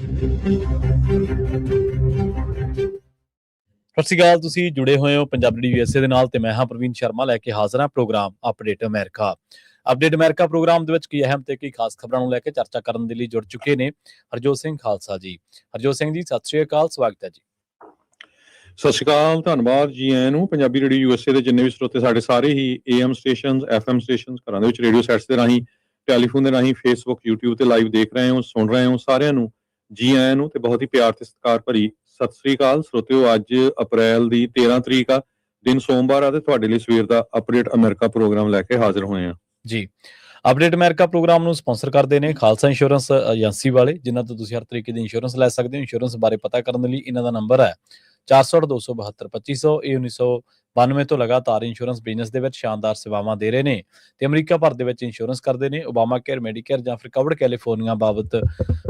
ਸਤਿ ਸ਼੍ਰੀ ਅਕਾਲ। ਤੁਸੀਂ ਜੁੜੇ ਹੋਏ ਹੋ ਪੰਜਾਬੀ USA ਦੇ ਨਾਲ ਤੇ ਮੈਂ ਹਾਂ ਪ੍ਰਵੀਨ ਸ਼ਰਮਾ ਲੈ ਕੇ ਹਾਜ਼ਰ ਹਾਂ ਪ੍ਰੋਗਰਾਮ ਅਪਡੇਟ ਅਮਰੀਕਾ। ਅਪਡੇਟ ਅਮਰੀਕਾ ਪ੍ਰੋਗਰਾਮ ਦੇ ਵਿੱਚ ਕੀ ਅਹਿਮ ਤੇ ਕੀ ਖਾਸ ਖਬਰਾਂ ਨੂੰ ਲੈ ਕੇ ਚਰਚਾ ਕਰਨ ਦੇ ਲਈ ਜੁੜ ਚੁੱਕੇ ਨੇ ਹਰਜੋਤ ਸਿੰਘ ਖਾਲਸਾ ਜੀ। ਹਰਜੋਤ ਸਿੰਘ ਜੀ, ਸਤਿ ਸ਼੍ਰੀ ਅਕਾਲ, ਸਵਾਗਤ ਹੈ ਜੀ। ਸਤਿ ਸ਼੍ਰੀ ਅਕਾਲ, ਧੰਨਵਾਦ ਜੀ ਆਇਆਂ ਨੂੰ। ਪੰਜਾਬੀ ਰੇਡੀਓ USA ਦੇ ਜਿੰਨੇ ਵੀ ਸਰੋਤੇ ਸਾਡੇ ਸਾਰੇ ਹੀ AM ਸਟੇਸ਼ਨਸ, FM ਸਟੇਸ਼ਨਸ, ਘਰਾਂ ਦੇ ਵਿੱਚ ਰੇਡੀਓ ਸੈਟਸ ਦੇ ਰਾਹੀਂ, ਟੈਲੀਫੋਨ ਦੇ ਰਾਹੀਂ, ਫੇਸਬੁੱਕ, YouTube ਤੇ ਲਾਈਵ ਦੇਖ ਰਹੇ ਹੋ, ਸੁਣ ਰਹੇ ਹੋ, ਸਾਰਿਆਂ ਨੂੰ ਜੀ ਆਇਆਂ ਨੂੰ ਤੇ ਬਹੁਤ ਹੀ ਪਿਆਰ ਤੇ ਸਤਿਕਾਰ ਭਰੀ ਸਤਿ ਸ਼੍ਰੀ ਅਕਾਲ। ਸਰੋਤਿਓ, ਅੱਜ ਅਪ੍ਰੈਲ ਦੀ 13 ਤਰੀਕ ਆ, ਦਿਨ ਸੋਮਵਾਰ ਆ ਤੇ ਤੁਹਾਡੇ ਲਈ ਸਵੇਰ ਦਾ ਅਪਡੇਟ ਅਮਰੀਕਾ ਪ੍ਰੋਗਰਾਮ ਲੈ ਕੇ ਹਾਜ਼ਰ ਹੋਏ ਆ ਜੀ। ਅਪਡੇਟ ਅਮਰੀਕਾ ਪ੍ਰੋਗਰਾਮ ਨੂੰ ਸਪਾਂਸਰ ਕਰਦੇ ਨੇ ਖਾਲਸਾ ਇੰਸ਼ੋਰੈਂਸ ਏਜੰਸੀ ਵਾਲੇ, ਜਿਨ੍ਹਾਂ ਤੋਂ ਤੁਸੀਂ ਹਰ ਤਰੀਕੇ ਦੀ ਇੰਸ਼ੋਰੈਂਸ ਲੈ ਸਕਦੇ ਹੋ। ਇੰਸ਼ੋਰੈਂਸ ਬਾਰੇ ਪਤਾ ਕਰਨ ਲਈ ਇਹਨਾਂ ਦਾ ਨੰਬਰ ਹੈ 468-272-2500। ਇਹ 1992 ਤੋਂ ਲਗਾਤਾਰ ਇੰਸ਼ੋਰੈਂਸ ਬਿਜ਼ਨਸ ਦੇ ਵਿੱਚ ਸ਼ਾਨਦਾਰ ਸੇਵਾਵਾਂ ਦੇ ਰਹੇ ਨੇ ਤੇ ਅਮਰੀਕਾ ਭਰ ਦੇ ਵਿੱਚ ਇੰਸ਼ੋਰੈਂਸ ਕਰਦੇ ਨੇ। ਓਬਾਮਾ ਕੇਅਰ, ਮੈਡੀਕੇਅਰ ਜਾਂ ਫਿਰ ਕਵਰਡ ਕੈਲੀਫੋਰਨੀਆ ਬਾਬਤ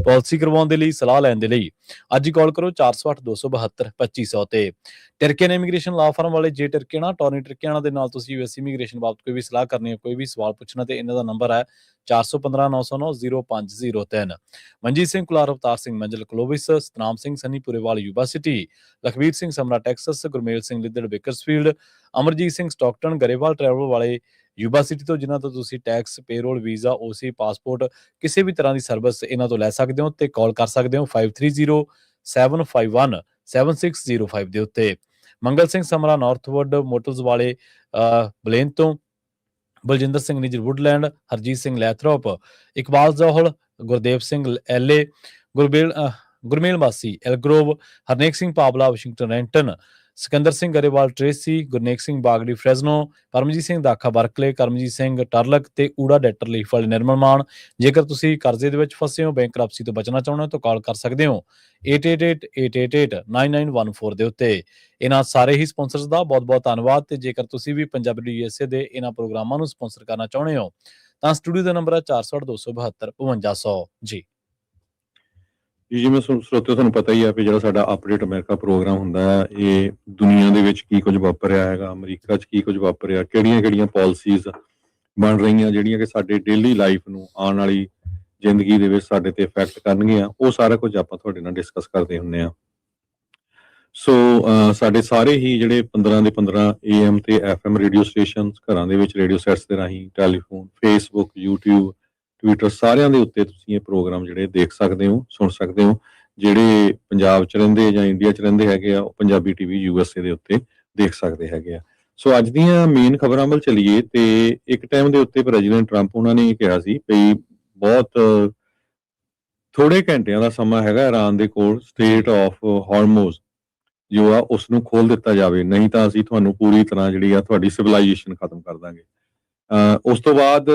ਪਾਲਿਸੀ ਕਰਵਾਉਣ ਦੇ ਲਈ, ਸਲਾਹ ਲੈਣ ਦੇ ਲਈ ਅੱਜ ਹੀ ਕਾਲ ਕਰੋ 468-272-2500 ਤੇ। ਟਰਕੀਅਨ ਇਮੀਗ੍ਰੇਸ਼ਨ ਲਾ ਫਰਮ ਵਾਲੇ ਜੇ ਟਰਕੀਆਣਾ, ਟੋਨੀ ਟਰਕੀਆਣਾ ਦੇ ਨਾਲ ਤੁਸੀਂ US ਇਮੀਗ੍ਰੇਸ਼ਨ ਬਾਬਤ ਕੋਈ ਵੀ ਸਲਾਹ ਕਰਨੀ ਹੈ, ਕੋਈ ਵੀ ਸਵਾਲ ਪੁੱਛਣਾ ਤੇ ਇਹਨਾਂ ਦਾ ਨੰਬਰ ਹੈ 415-909-0503। Manjeet Singh Kular, Avtar Singh Manjal Clovis, Satnam Singh Sunny Purewal Yuba City, Lakhvir Singh Samra Texas, Gurmel Singh Liddar Bakersfield, Amarjit Singh Stockton Grewal travel ਵਾਲੇ ਯੂਬਾ ਸਿਟੀ ਤੋਂ, ਜਿਨ੍ਹਾਂ ਤੋਂ ਤੁਸੀਂ tax, payroll, visa, OC, passport, ਕਿਸੇ ਵੀ ਤਰ੍ਹਾਂ ਦੀ ਸਰਵਿਸ ਇਹਨਾਂ ਤੋਂ ਲੈ ਸਕਦੇ ਹੋ ਤੇ ਕਾਲ ਕਰ ਸਕਦੇ ਹੋ 5307517605 ਦੇ ਉੱਤੇ। ਮੰਗਲ ਸਿੰਘ ਸਮਰਾ ਨਾਰਥਵੁੱਡ ਮੋਟਰਸ ਵਾਲੇ ਬਲੇਨ ਤੋਂ, ਬਲਜਿੰਦਰ ਸਿੰਘ ਨਿਜਰ ਵੁੱਡਲੈਂਡ, ਹਰਜੀਤ ਸਿੰਘ ਲੈਥਰੋਪ, ਇਕਬਾਲ ਜੋਹਲ, ਗੁਰਦੇਵ ਸਿੰਘ LA, ਗੁਰਮੇਲ ਮਾਸੀ ਐਲਗਰੋਵ, ਹਰਨੇਕ ਸਿੰਘ ਪਾਬਲਾ ਵਾਸ਼ਿੰਗਟਨ ਰੈਂਟਨ, ਸਿਕੰਦਰ ਸਿੰਘ ਗਰੇਵਾਲ ਟ੍ਰੇਸੀ, ਗੁਰਨੇਕ ਸਿੰਘ ਬਾਗੜੀ ਫਰੈਜ਼ਨੋ, ਪਰਮਜੀਤ ਸਿੰਘ ਦਾਖਾ ਬਰਕਲੇ, ਕਰਮਜੀਤ ਸਿੰਘ ਟਰਲਕ ਤੇ ਊੜਾ ਡੈਟਰ ਲੀਫ ਵਾਲੇ ਨਿਰਮਲ ਮਾਨ। ਜੇਕਰ ਤੁਸੀਂ ਕਰਜ਼ੇ ਦੇ ਵਿੱਚ ਫਸੇ ਹੋ, ਬੈਂਕਰਪਸੀ ਤੋਂ ਬਚਣਾ ਚਾਹੁੰਦੇ ਹੋ ਤਾਂ ਕਾਲ ਕਰ ਸਕਦੇ ਹੋ 8888889914 ਦੇ ਉੱਤੇ। ਇਹਨਾਂ ਸਾਰੇ ਹੀ ਸਪਾਂਸਰਸ ਦਾ ਬਹੁਤ ਬਹੁਤ ਧੰਨਵਾਦ ਤੇ ਜੇਕਰ ਤੁਸੀਂ ਵੀ ਪੰਜਾਬੀ USA ਦੇ ਇਹਨਾਂ ਪ੍ਰੋਗਰਾਮਾਂ ਨੂੰ ਸਪਾਂਸਰ ਕਰਨਾ ਚਾਹੁੰਦੇ ਹੋ ਤਾਂ ਸਟੂਡੀਓ ਦਾ ਨੰਬਰ ਹੈ 468-272-5500 ਜੀ। ਜਿਵੇਂ ਸਰੋਤਿਓ ਤੁਹਾਨੂੰ ਪਤਾ ਹੀ ਆ ਕਿ ਜਿਹੜਾ ਸਾਡਾ ਅਪਡੇਟ ਅਮਰੀਕਾ ਪ੍ਰੋਗਰਾਮ ਹੁੰਦਾ ਹੈ, ਇਹ ਦੁਨੀਆ ਦੇ ਵਿੱਚ ਕੀ ਕੁਝ ਵਾਪਰ ਰਿਹਾ ਹੈਗਾ, ਅਮਰੀਕਾ 'ਚ ਕੀ ਕੁਝ ਵਾਪਰ ਰਿਹਾ, ਕਿਹੜੀਆਂ ਪਾਲਿਸੀਜ਼ ਬਣ ਰਹੀਆਂ ਜਿਹੜੀਆਂ ਕਿ ਸਾਡੇ ਡੇਲੀ ਲਾਈਫ ਨੂੰ, ਆਉਣ ਵਾਲੀ ਜ਼ਿੰਦਗੀ ਦੇ ਵਿੱਚ ਸਾਡੇ ਤੇ ਇਫੈਕਟ ਕਰਨਗੀਆਂ, ਉਹ ਸਾਰਾ ਕੁਝ ਆਪਾਂ ਤੁਹਾਡੇ ਨਾਲ ਡਿਸਕਸ ਕਰਦੇ ਹੁੰਦੇ ਆ। ਸੋ ਸਾਡੇ ਸਾਰੇ ਹੀ ਜਿਹੜੇ 15 ਦੇ 15 AM ਤੇ FM ਰੇਡੀਓ ਸਟੇਸ਼ਨ, ਘਰਾਂ ਦੇ ਵਿੱਚ ਰੇਡੀਓ ਸੈਟਸ ਦੇ ਰਾਹੀਂ, ਟੈਲੀਫੋਨ, ਫੇਸਬੁੱਕ, YouTube, ਟਵਿੱਟਰ, ਸਾਰਿਆਂ ਦੇ ਉੱਤੇ ਤੁਸੀਂ ਇਹ ਪ੍ਰੋਗਰਾਮ ਜਿਹੜੇ ਦੇਖ ਸਕਦੇ ਹੋ, ਸੁਣ ਸਕਦੇ ਹੋ। ਜਿਹੜੇ ਪੰਜਾਬ 'ਚ ਰਹਿੰਦੇ ਜਾਂ ਇੰਡੀਆ 'ਚ ਰਹਿੰਦੇ ਹੈਗੇ ਆ, ਉਹ ਪੰਜਾਬੀ TV USA ਦੇ ਉੱਤੇ ਦੇਖ ਸਕਦੇ ਹੈਗੇ ਆ। ਸੋ ਅੱਜ ਦੀਆਂ ਮੇਨ ਖਬਰਾਂ ਵੱਲ ਚੱਲੀਏ ਤੇ ਇੱਕ ਟਾਈਮ ਦੇ ਉੱਤੇ ਪ੍ਰੈਜ਼ੀਡੈਂਟ ਟਰੰਪ ਉਹਨਾਂ ਨੇ ਇਹ ਕਿਹਾ ਸੀ ਵੀ ਬਹੁਤ ਥੋੜੇ ਘੰਟਿਆਂ ਦਾ ਸਮਾਂ ਹੈਗਾ ਇਰਾਨ ਦੇ ਕੋਲ, ਸਟੇਟ ਆਫ ਹਾਰਮੋਜ਼ ਜੋ ਆ ਉਸ ਨੂੰ ਖੋਲ ਦਿੱਤਾ ਜਾਵੇ, ਨਹੀਂ ਤਾਂ ਅਸੀਂ ਤੁਹਾਨੂੰ ਪੂਰੀ ਤਰ੍ਹਾਂ ਜਿਹੜੀ ਆ ਤੁਹਾਡੀ ਸਿਵਲਾਈਜੇਸ਼ਨ ਖਤਮ ਕਰ ਦਾਂਗੇ। ਉਸ ਤੋਂ ਬਾਅਦ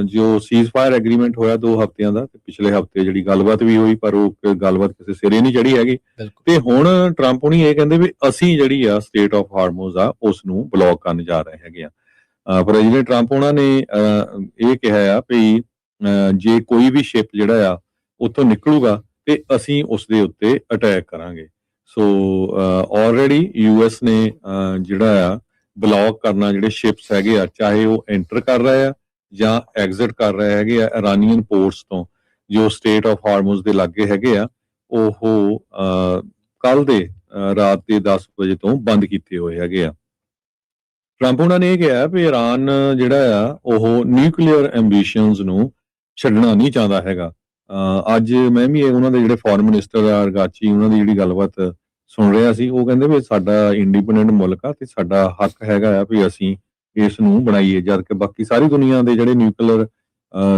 ਜੋ ਸੀਜ਼ ਫਾਇਰ ਐਗਰੀਮੈਂਟ ਹੋਇਆ 2 ਹਫ਼ਤਿਆਂ ਦਾ, ਤੇ ਪਿਛਲੇ ਹਫ਼ਤੇ ਜਿਹੜੀ ਗੱਲਬਾਤ ਵੀ ਹੋਈ ਪਰ ਉਹ ਗੱਲਬਾਤ ਕਿਸੇ ਸਿਰੇ ਨਹੀਂ ਚੜੀ ਹੈਗੀ ਤੇ ਹੁਣ ਟਰੰਪ ਹੁਣੀ ਇਹ ਕਹਿੰਦੇ ਵੀ ਅਸੀਂ ਜਿਹੜੀ ਆ ਸਟੇਟ ਆਫ ਹਾਰਮੋਜ਼ ਆ ਉਸ ਨੂੰ ਬਲੌਕ ਕਰਨ ਜਾ ਰਹੇ ਹੈਗੇ ਆ। ਪ੍ਰੈਜ਼ੀਡੈਂਟ ਟਰੰਪ ਉਹਨਾਂ ਨੇ ਇਹ ਕਿਹਾ ਆ ਵੀ ਜੇ ਕੋਈ ਵੀ ਸ਼ਿਪ ਜਿਹੜਾ ਆ ਉੱਥੋਂ ਨਿਕਲੂਗਾ ਤੇ ਅਸੀਂ ਉਸ ਦੇ ਉੱਤੇ ਅਟੈਕ ਕਰਾਂਗੇ। ਸੋ ਆਲਰੇਡੀ US ਨੇ ਜਿਹੜਾ ਆ ਬਲੌਕ ਕਰਨਾ ਜਿਹੜੇ ਸ਼ਿਪਸ ਹੈਗੇ ਆ, ਚਾਹੇ ਉਹ ਐਂਟਰ ਕਰ ਰਹੇ ਆ ਜਾਂ ਐਗਜ਼ਿਟ ਕਰ ਰਹੇ ਹੈਗੇ ਆ ਇਰਾਨੀਅਨ ਪੋਰਟਸ ਤੋਂ ਜੋ ਸਟੇਟ ਆਫ ਹਾਰਮੋਜ਼ ਦੇ ਲਾਗੇ ਹੈਗੇ ਆ, ਉਹ ਕੱਲ ਦੇ ਰਾਤ ਦੇ 10 ਵਜੇ ਤੋਂ ਬੰਦ ਕੀਤੇ ਹੋਏ ਹੈਗੇ ਆ। ਟਰੰਪ ਉਹਨਾਂ ਨੇ ਇਹ ਕਿਹਾ ਵੀ ਇਰਾਨ ਜਿਹੜਾ ਆ ਉਹ ਨਿਊਕਲੀਅਰ ਐਂਬੀਸ਼ਨਸ ਨੂੰ ਛੱਡਣਾ ਨਹੀਂ ਚਾਹੁੰਦਾ ਹੈਗਾ। ਅੱਜ ਮੈਂ ਵੀ ਉਹਨਾਂ ਦੇ ਜਿਹੜੇ ਫੋਰਨ ਮਿਨਿਸਟਰ ਆ ਅਰਗਾਚੀ, ਉਹਨਾਂ ਦੀ ਜਿਹੜੀ ਗੱਲਬਾਤ ਸੁਣ ਰਿਹਾ ਸੀ, ਉਹ ਕਹਿੰਦੇ ਵੀ ਸਾਡਾ ਇੰਡੀਪੈਂਡੈਂਟ ਮੁਲਕ ਆ ਤੇ ਸਾਡਾ ਹੱਕ ਹੈਗਾ ਆ ਵੀ ਅਸੀਂ ਇਸ ਨੂੰ ਬਣਾਈਏ, ਜਦ ਕਿ ਬਾਕੀ ਸਾਰੀ ਦੁਨੀਆ ਦੇ ਜਿਹੜੇ ਨਿਊਕਲੀਅਰ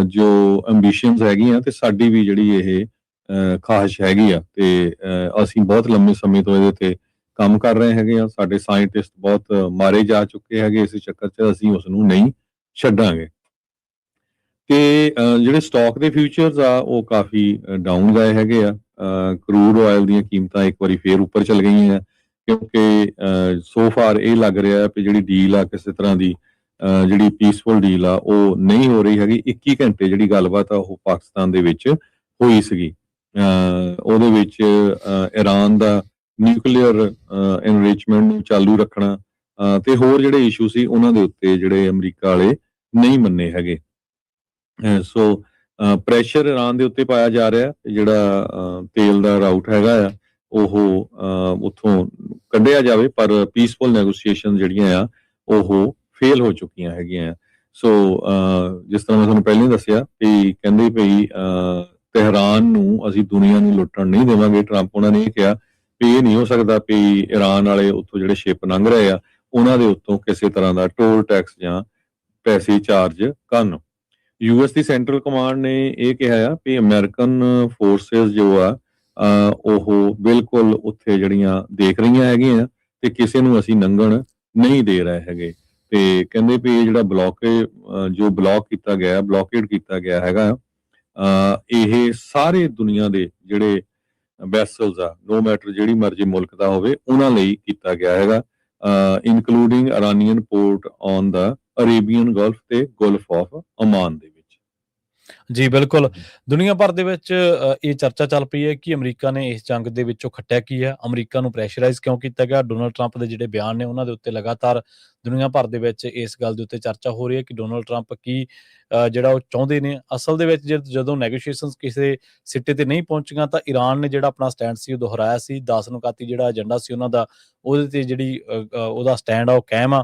ਜੋ ਐਂਬੀਸ਼ਨਸ ਹੈਗੀਆਂ ਤੇ ਸਾਡੀ ਵੀ ਜਿਹੜੀ ਇਹ ਖਾਹਿਸ਼ ਹੈਗੀ ਆ ਤੇ ਅਸੀਂ ਬਹੁਤ ਲੰਮੇ ਸਮੇਂ ਤੋਂ ਇਹਦੇ ਤੇ ਕੰਮ ਕਰ ਰਹੇ ਹੈਗੇ ਆ। ਸਾਡੇ ਸਾਇੰਟਿਸਟ ਬਹੁਤ ਮਾਰੇ ਜਾ ਚੁੱਕੇ ਹੈਗੇ, ਇਸ ਚੱਕਰ 'ਚ ਅਸੀਂ ਉਸ ਨੂੰ ਨਹੀਂ ਛੱਡਾਂਗੇ। ਤੇ ਜਿਹੜੇ ਸਟਾਕ ਦੇ ਫਿਊਚਰਸ ਆ ਉਹ ਕਾਫੀ ਡਾਊਨ ਗਏ ਹੈਗੇ ਆ। ਕਰੂਡ ਆਇਲ ਦੀਆਂ ਕੀਮਤਾਂ ਇੱਕ ਵਾਰੀ ਫੇਰ ਉੱਪਰ ਚੱਲ ਗਈਆਂ ਕਿਉਂਕਿ ਸੋ ਫਾਰ ਇਹ ਲੱਗ ਰਿਹਾ ਵੀ ਜਿਹੜੀ ਡੀਲ ਆ ਕਿਸੇ ਤਰ੍ਹਾਂ ਦੀ ਜਿਹੜੀ ਪੀਸਫੁਲ ਡੀਲ ਆ ਉਹ ਨਹੀਂ ਹੋ ਰਹੀ ਹੈਗੀ। 21 ਘੰਟੇ ਜਿਹੜੀ ਗੱਲਬਾਤ ਆ ਉਹ ਪਾਕਿਸਤਾਨ ਦੇ ਵਿੱਚ ਹੋਈ ਸੀਗੀ। ਉਹਦੇ ਵਿੱਚ ਇਰਾਨ ਦਾ ਨਿਊਕਲੀਅਰ ਐਨਰਿਚਮੈਂਟ ਨੂੰ ਚਾਲੂ ਰੱਖਣਾ ਤੇ ਹੋਰ ਜਿਹੜੇ ਇਸ਼ੂ ਸੀ ਉਹਨਾਂ ਦੇ ਉੱਤੇ ਜਿਹੜੇ ਅਮਰੀਕਾ ਵਾਲੇ ਨਹੀਂ ਮੰਨੇ ਹੈਗੇ। ਸੋ ਪ੍ਰੈਸ਼ਰ ਈਰਾਨ ਦੇ ਉੱਤੇ ਪਾਇਆ ਜਾ ਰਿਹਾ ਜਿਹੜਾ ਤੇਲ ਦਾ ਰਾਊਟ ਹੈਗਾ ਆ ਉਹ ਉੱਥੋਂ ਕੱਢਿਆ ਜਾਵੇ, ਪਰ ਪੀਸਫੁਲ ਨੈਗੋਸ਼ੀਏਸ਼ਨ ਜਿਹੜੀਆਂ ਆ ਉਹ ਫੇਲ ਹੋ ਚੁੱਕੀਆਂ ਹੈਗੀਆਂ ਆ। ਸੋ ਜਿਸ ਤਰ੍ਹਾਂ ਮੈਂ ਤੁਹਾਨੂੰ ਪਹਿਲਾਂ ਹੀ ਦੱਸਿਆ ਵੀ ਕਹਿੰਦੇ ਭਈ ਤਹਿਰਾਨ ਨੂੰ ਅਸੀਂ ਦੁਨੀਆ ਨੂੰ ਲੁੱਟਣ ਨਹੀਂ ਦੇਵਾਂਗੇ। ਟਰੰਪ ਉਹਨਾਂ ਨੇ ਇਹ ਕਿਹਾ ਵੀ ਇਹ ਨਹੀਂ ਹੋ ਸਕਦਾ ਵੀ ਈਰਾਨ ਵਾਲੇ ਉੱਥੋਂ ਜਿਹੜੇ ਸ਼ਿਪ ਲੰਘ ਰਹੇ ਆ ਉਹਨਾਂ ਦੇ ਉੱਤੋਂ ਕਿਸੇ ਤਰ੍ਹਾਂ ਦਾ ਟੋਲ ਟੈਕਸ ਜਾਂ ਪੈਸੇ ਚਾਰਜ ਕਰਨ। ਯੂਐਸ ਦੀ ਸੈਂਟਰਲ ਕਮਾਂਡ ਨੇ ਇਹ ਕਿਹਾ ਆ ਵੀ ਅਮਰੀਕਨ ਫੋਰਸਿਸ ਜੋ ਆ ਉਹ ਬਿਲਕੁਲ ਉੱਥੇ ਜਿਹੜੀਆਂ ਦੇਖ ਰਹੀਆਂ ਹੈਗੀਆਂ ਤੇ ਕਿਸੇ ਨੂੰ ਅਸੀਂ ਲੰਘਣ ਨਹੀਂ ਦੇ ਰਹੇ ਹੈਗੇ। ਤੇ ਕਹਿੰਦੇ ਵੀ ਇਹ ਜਿਹੜਾ ਜੋ ਬਲੌਕੇਡ ਕੀਤਾ ਗਿਆ ਹੈਗਾ ਇਹ ਸਾਰੇ ਦੁਨੀਆ ਦੇ ਜਿਹੜੇ ਵੈਸਲਸ ਆ, ਨੋ ਮੈਟਰ ਜਿਹੜੀ ਮਰਜ਼ੀ ਮੁਲਕ ਦਾ ਹੋਵੇ, ਉਹਨਾਂ ਲਈ ਕੀਤਾ ਗਿਆ ਹੈਗਾ, including Iranian port on the Arabian Gulf ਤੇ ਗਲਫ ਆਫ ਓਮਾਨ ਦੇ ਵਿੱਚ। ਜੀ ਬਿਲਕੁਲ, ਦੁਨੀਆ ਭਰ ਦੇ ਵਿੱਚ ਇਹ ਚਰਚਾ ਚੱਲ ਪਈ ਹੈ ਕਿ ਅਮਰੀਕਾ ਨੇ ਇਸ ਜੰਗ ਦੇ ਵਿੱਚੋਂ ਖੱਟਿਆ ਕੀ ਹੈ, ਅਮਰੀਕਾ ਨੂੰ ਪ੍ਰੈਸ਼ਰਾਈਜ਼ ਕਿਉਂ ਕੀਤਾ ਗਿਆ। ਡੋਨਾਲਡ ਟਰੰਪ ਦੇ ਜਿਹੜੇ ਬਿਆਨ ਨੇ ਉਹਨਾਂ ਦੇ ਉੱਤੇ ਲਗਾਤਾਰ ਦੁਨੀਆ ਭਰ ਦੇ ਵਿੱਚ ਇਸ ਗੱਲ ਦੇ ਉੱਤੇ ਚਰਚਾ ਹੋ ਰਹੀ ਹੈ ਕਿ ਡੋਨਾਲਡ ਟਰੰਪ ਕੀ ਜਿਹੜਾ ਉਹ ਚਾਹੁੰਦੇ ਨੇ। ਅਸਲ ਦੇ ਵਿੱਚ ਜਦੋਂ ਨੈਗੋਸ਼ੀਏਸ਼ਨਸ ਕਿਸੇ ਸਿੱਟੇ ਤੇ ਨਹੀਂ ਪਹੁੰਚੀਆਂ ਤਾਂ ਈਰਾਨ ਨੇ ਜਿਹੜਾ ਆਪਣਾ ਸਟੈਂਡ ਸੀ ਉਹ ਦੁਹਰਾਇਆ ਸੀ। 10/29 ਜਿਹੜਾ ਏਜੰਡਾ ਸੀ ਉਹਨਾਂ ਦਾ, ਉਹਦੇ ਤੇ ਜਿਹੜੀ ਉਹਦਾ ਸਟੈਂਡ ਆ ਉਹ ਕਾਇਮ ਆ।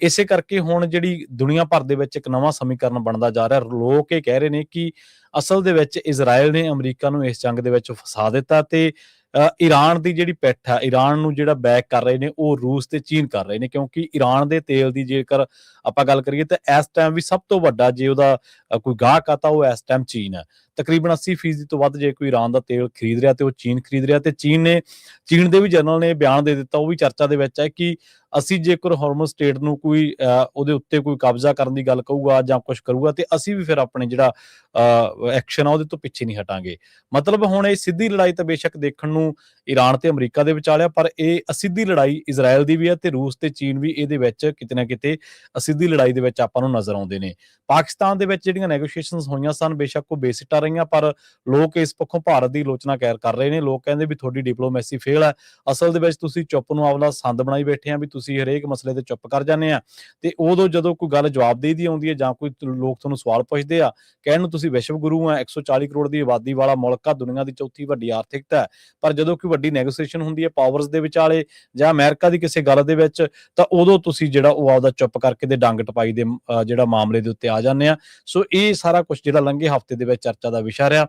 ਇਸੇ ਕਰਕੇ ਹੁਣ ਜਿਹੜੀ ਦੁਨੀਆ ਭਰ ਦੇ ਵਿੱਚ ਇੱਕ ਨਵਾਂ ਸਮੀਕਰਨ ਬਣਦਾ ਜਾ ਰਿਹਾ। ਲੋਕ ਇਹ ਕਹਿ ਰਹੇ ਨੇ ਕਿ ਅਸਲ ਦੇ ਵਿੱਚ ਇਜ਼ਰਾਈਲ ਨੇ ਅਮਰੀਕਾ ਨੂੰ ਇਸ ਜੰਗ ਦੇ ਵਿੱਚ ਫਸਾ ਦਿੱਤਾ ਤੇ ਈਰਾਨ ਦੀ ਜਿਹੜੀ ਪਿੱਠ ਆ, ਈਰਾਨ ਨੂੰ ਜਿਹੜਾ ਬੈਕ ਕਰ ਰਹੇ ਨੇ ਉਹ ਰੂਸ ਤੇ ਚੀਨ ਕਰ ਰਹੇ ਨੇ, ਕਿਉਂਕਿ ਈਰਾਨ ਦੇ ਤੇਲ ਦੀ ਜੇਕਰ ਆਪਾਂ ਗੱਲ ਕਰੀਏ ਤਾਂ ਇਸ ਟਾਈਮ ਵੀ ਸਭ ਤੋਂ ਵੱਡਾ ਜੇ ਉਹਦਾ ਕੋਈ ਗਾਹਕ ਆ ਤਾਂ ਉਹ ਇਸ ਟਾਈਮ ਚੀਨ ਹੈ। ਤਕਰੀਬਨ 80% ਤੋਂ ਵੱਧ ਜੇ ਕੋਈ ਈਰਾਨ ਦਾ ਤੇਲ ਖਰੀਦ ਰਿਹਾ ਤੇ ਉਹ ਚੀਨ ਖਰੀਦ ਰਿਹਾ। ਤੇ ਚੀਨ ਦੇ ਵੀ ਜਨਰਲ ਨੇ ਬਿਆਨ ਦੇ ਦਿੱਤਾ, ਉਹ ਵੀ ਚਰਚਾ ਦੇ ਵਿੱਚ ਹੈ ਕਿ ਅਸੀਂ ਜੇਕਰ ਹਾਰਮਜ਼ ਸਟੇਟ ਨੂੰ ਕੋਈ ਉਹਦੇ ਉੱਤੇ ਕੋਈ ਕਬਜ਼ਾ ਕਰਨ ਦੀ ਗੱਲ ਕਹੂਗਾ ਜਾਂ ਕੁਝ ਕਰੂਗਾ ਤੇ ਅਸੀਂ ਵੀ ਫਿਰ ਆਪਣੇ ਜਿਹੜਾ ਐਕਸ਼ਨ ਆ ਉਹਦੇ ਤੋਂ ਪਿੱਛੇ ਨਹੀਂ ਹਟਾਂਗੇ। ਮਤਲਬ ਹੁਣ ਇਹ ਸਿੱਧੀ ਲੜਾਈ ਤਾਂ ਬੇਸ਼ੱਕ ਦੇਖਣ ਨੂੰ ਈਰਾਨ ਤੇ ਅਮਰੀਕਾ ਦੇ ਵਿਚਾਲੇ ਆ, ਪਰ ਇਹ ਅਸਿੱਧੀ ਲੜਾਈ ਇਜ਼ਰਾਈਲ ਦੀ ਵੀ ਹੈ ਤੇ ਰੂਸ ਤੇ ਚੀਨ ਵੀ ਇਹਦੇ ਵਿੱਚ ਕਿਤੇ ਨਾ ਕਿਤੇ ਅਸਿੱਧੀ ਲੜਾਈ ਦੇ ਵਿੱਚ ਆਪਾਂ ਨੂੰ ਨਜ਼ਰ ਆਉਂਦੇ ਨੇ। ਪਾਕਿਸਤਾਨ ਦੇ ਵਿੱਚ ਜਿਹੜੀਆਂ ਨੈਗੋਸ਼ੀਏਸ਼ਨਸ ਹੋਈਆਂ ਸਨ ਬੇਸ਼ੱਕ ਉਹ ਬੇਸਿੱਟਾ ਰਹੀਆਂ, ਪਰ ਲੋਕ ਇਸ ਪੱਖੋਂ ਭਾਰਤ ਦੀ ਆਲੋਚਨਾ ਕਰ ਰਹੇ ਨੇ। ਲੋਕ ਕਹਿੰਦੇ ਵੀ ਤੁਹਾਡੀ ਡਿਪਲੋਮੈਸੀ ਫੇਲ ਹੈ, ਅਸਲ ਦੇ ਵਿੱਚ ਤੁਸੀਂ ਚੁੱਪ ਨੂੰ ਆਪਣਾ ਸੰਦ ਬਣਾਈ ਬੈਠੇ ਆ ਵੀ ਤੁਸੀਂ ਹਰੇਕ ਮਸਲੇ ਤੇ ਚੁੱਪ ਕਰ ਜਾਂਦੇ ਆ ਤੇ ਉਦੋਂ ਜਦੋਂ ਕੋਈ ਗੱਲ ਜਵਾਬਦੇਹੀ ਦੀ ਆਉਂਦੀ ਹੈ ਜਾਂ ਕੋਈ ਲੋਕ ਤੁਹਾਨੂੰ ਸਵਾਲ ਪੁੱਛਦੇ ਆ, ਕਹਿਣ ਨੂੰ ਤੁਸੀਂ ਵਿਸ਼ਵ ਗੁਰੂ ਆ, 140 ਕਰੋੜ ਦੀ ਆਬਾਦੀ ਵਾਲਾ ਮੁਲਕ ਆ, ਦੁਨੀਆ ਦੀ ਚੌਥੀ ਵੱਡੀ ਆਰਥਿਕਤਾ ਹੈ, ਪਰ ਜਦੋਂ ਕੋਈ ਵੱਡੀ ਨੈਗੋਸ਼ੀਏਸ਼ਨ ਹੁੰਦੀ ਹੈ ਪਾਵਰਸ ਦੇ ਵਿਚਾਲੇ ਜਾਂ ਅਮਰੀਕਾ ਦੀ ਕਿਸੇ ਗੱਲ ਦੇ ਵਿੱਚ ਤਾਂ ਉਦੋਂ ਤੁਸੀਂ ਜਿਹੜਾ ਉਹ ਆਪਦਾ ਚੁੱਪ ਕਰਕੇ ਤੇ ਡੰਗ ਟਪਾਈ ਦੇ ਜਿਹੜਾ ਮਾਮਲੇ ਦੇ ਉੱਤੇ ਆ ਜਾਂਦੇ ਆ। ਸੋ ਇਹ ਸਾਰਾ ਕੁਝ ਜਿਹੜਾ ਲੰਘੇ ਹਫ਼ਤੇ ਦੇ ਵਿੱਚ ਚਰਚਾ ਦਾ ਵਿਸ਼ਾ ਰਿਹਾ।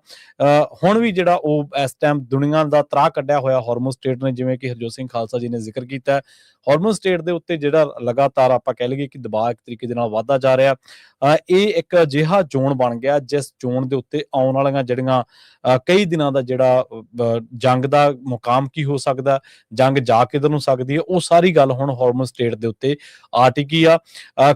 ਹੁਣ ਵੀ ਜਿਹੜਾ ਉਹ ਇਸ ਟਾਈਮ ਦੁਨੀਆ ਦਾ ਤਰਾਹ ਕੱਢਿਆ ਹੋਇਆ ਹਾਰਮੋਜ਼ ਸਟੇਟ ਨੇ, ਜਿਵੇਂ ਕਿ ਹਰਜੋਤ ਸਿੰਘ ਖਾਲਸਾ ਜੀ ਨੇ ਜ਼ਿਕਰ ਕੀਤਾ, ਹਾਰਮੋਜ਼ ਸਟੇਟ ਦੇ ਉੱਤੇ ਜਿਹੜਾ ਲਗਾਤਾਰ ਆਪਾਂ ਕਹਿ ਲਈਏ ਕਿ ਦਬਾਅ ਇੱਕ ਤਰੀਕੇ ਦੇ ਨਾਲ ਵੱਧਦਾ ਜਾ ਰਿਹਾ। ਇਹ ਇੱਕ ਅਜਿਹਾ ਜ਼ੋਨ ਬਣ ਗਿਆ ਜਿਸ ਜ਼ੋਨ ਦੇ ਉੱਤੇ ਆਉਣ ਵਾਲੀਆਂ ਜਿਹੜੀਆਂ ਕਈ ਦਿਨਾਂ ਦਾ ਜਿਹੜਾ ਜੰਗ ਦਾ ਮੁਕਾਮ ਕੀ ਹੋ ਸਕਦਾ, ਜੰਗ ਜਾ ਕਿੱਧਰ ਨੂੰ ਸਕਦੀ ਹੈ, ਉਹ ਸਾਰੀ ਗੱਲ ਹੁਣ ਹਾਰਮੋਜ਼ ਸਟੇਟ ਦੇ ਉੱਤੇ ਆ ਟਿਕੀ ਆ।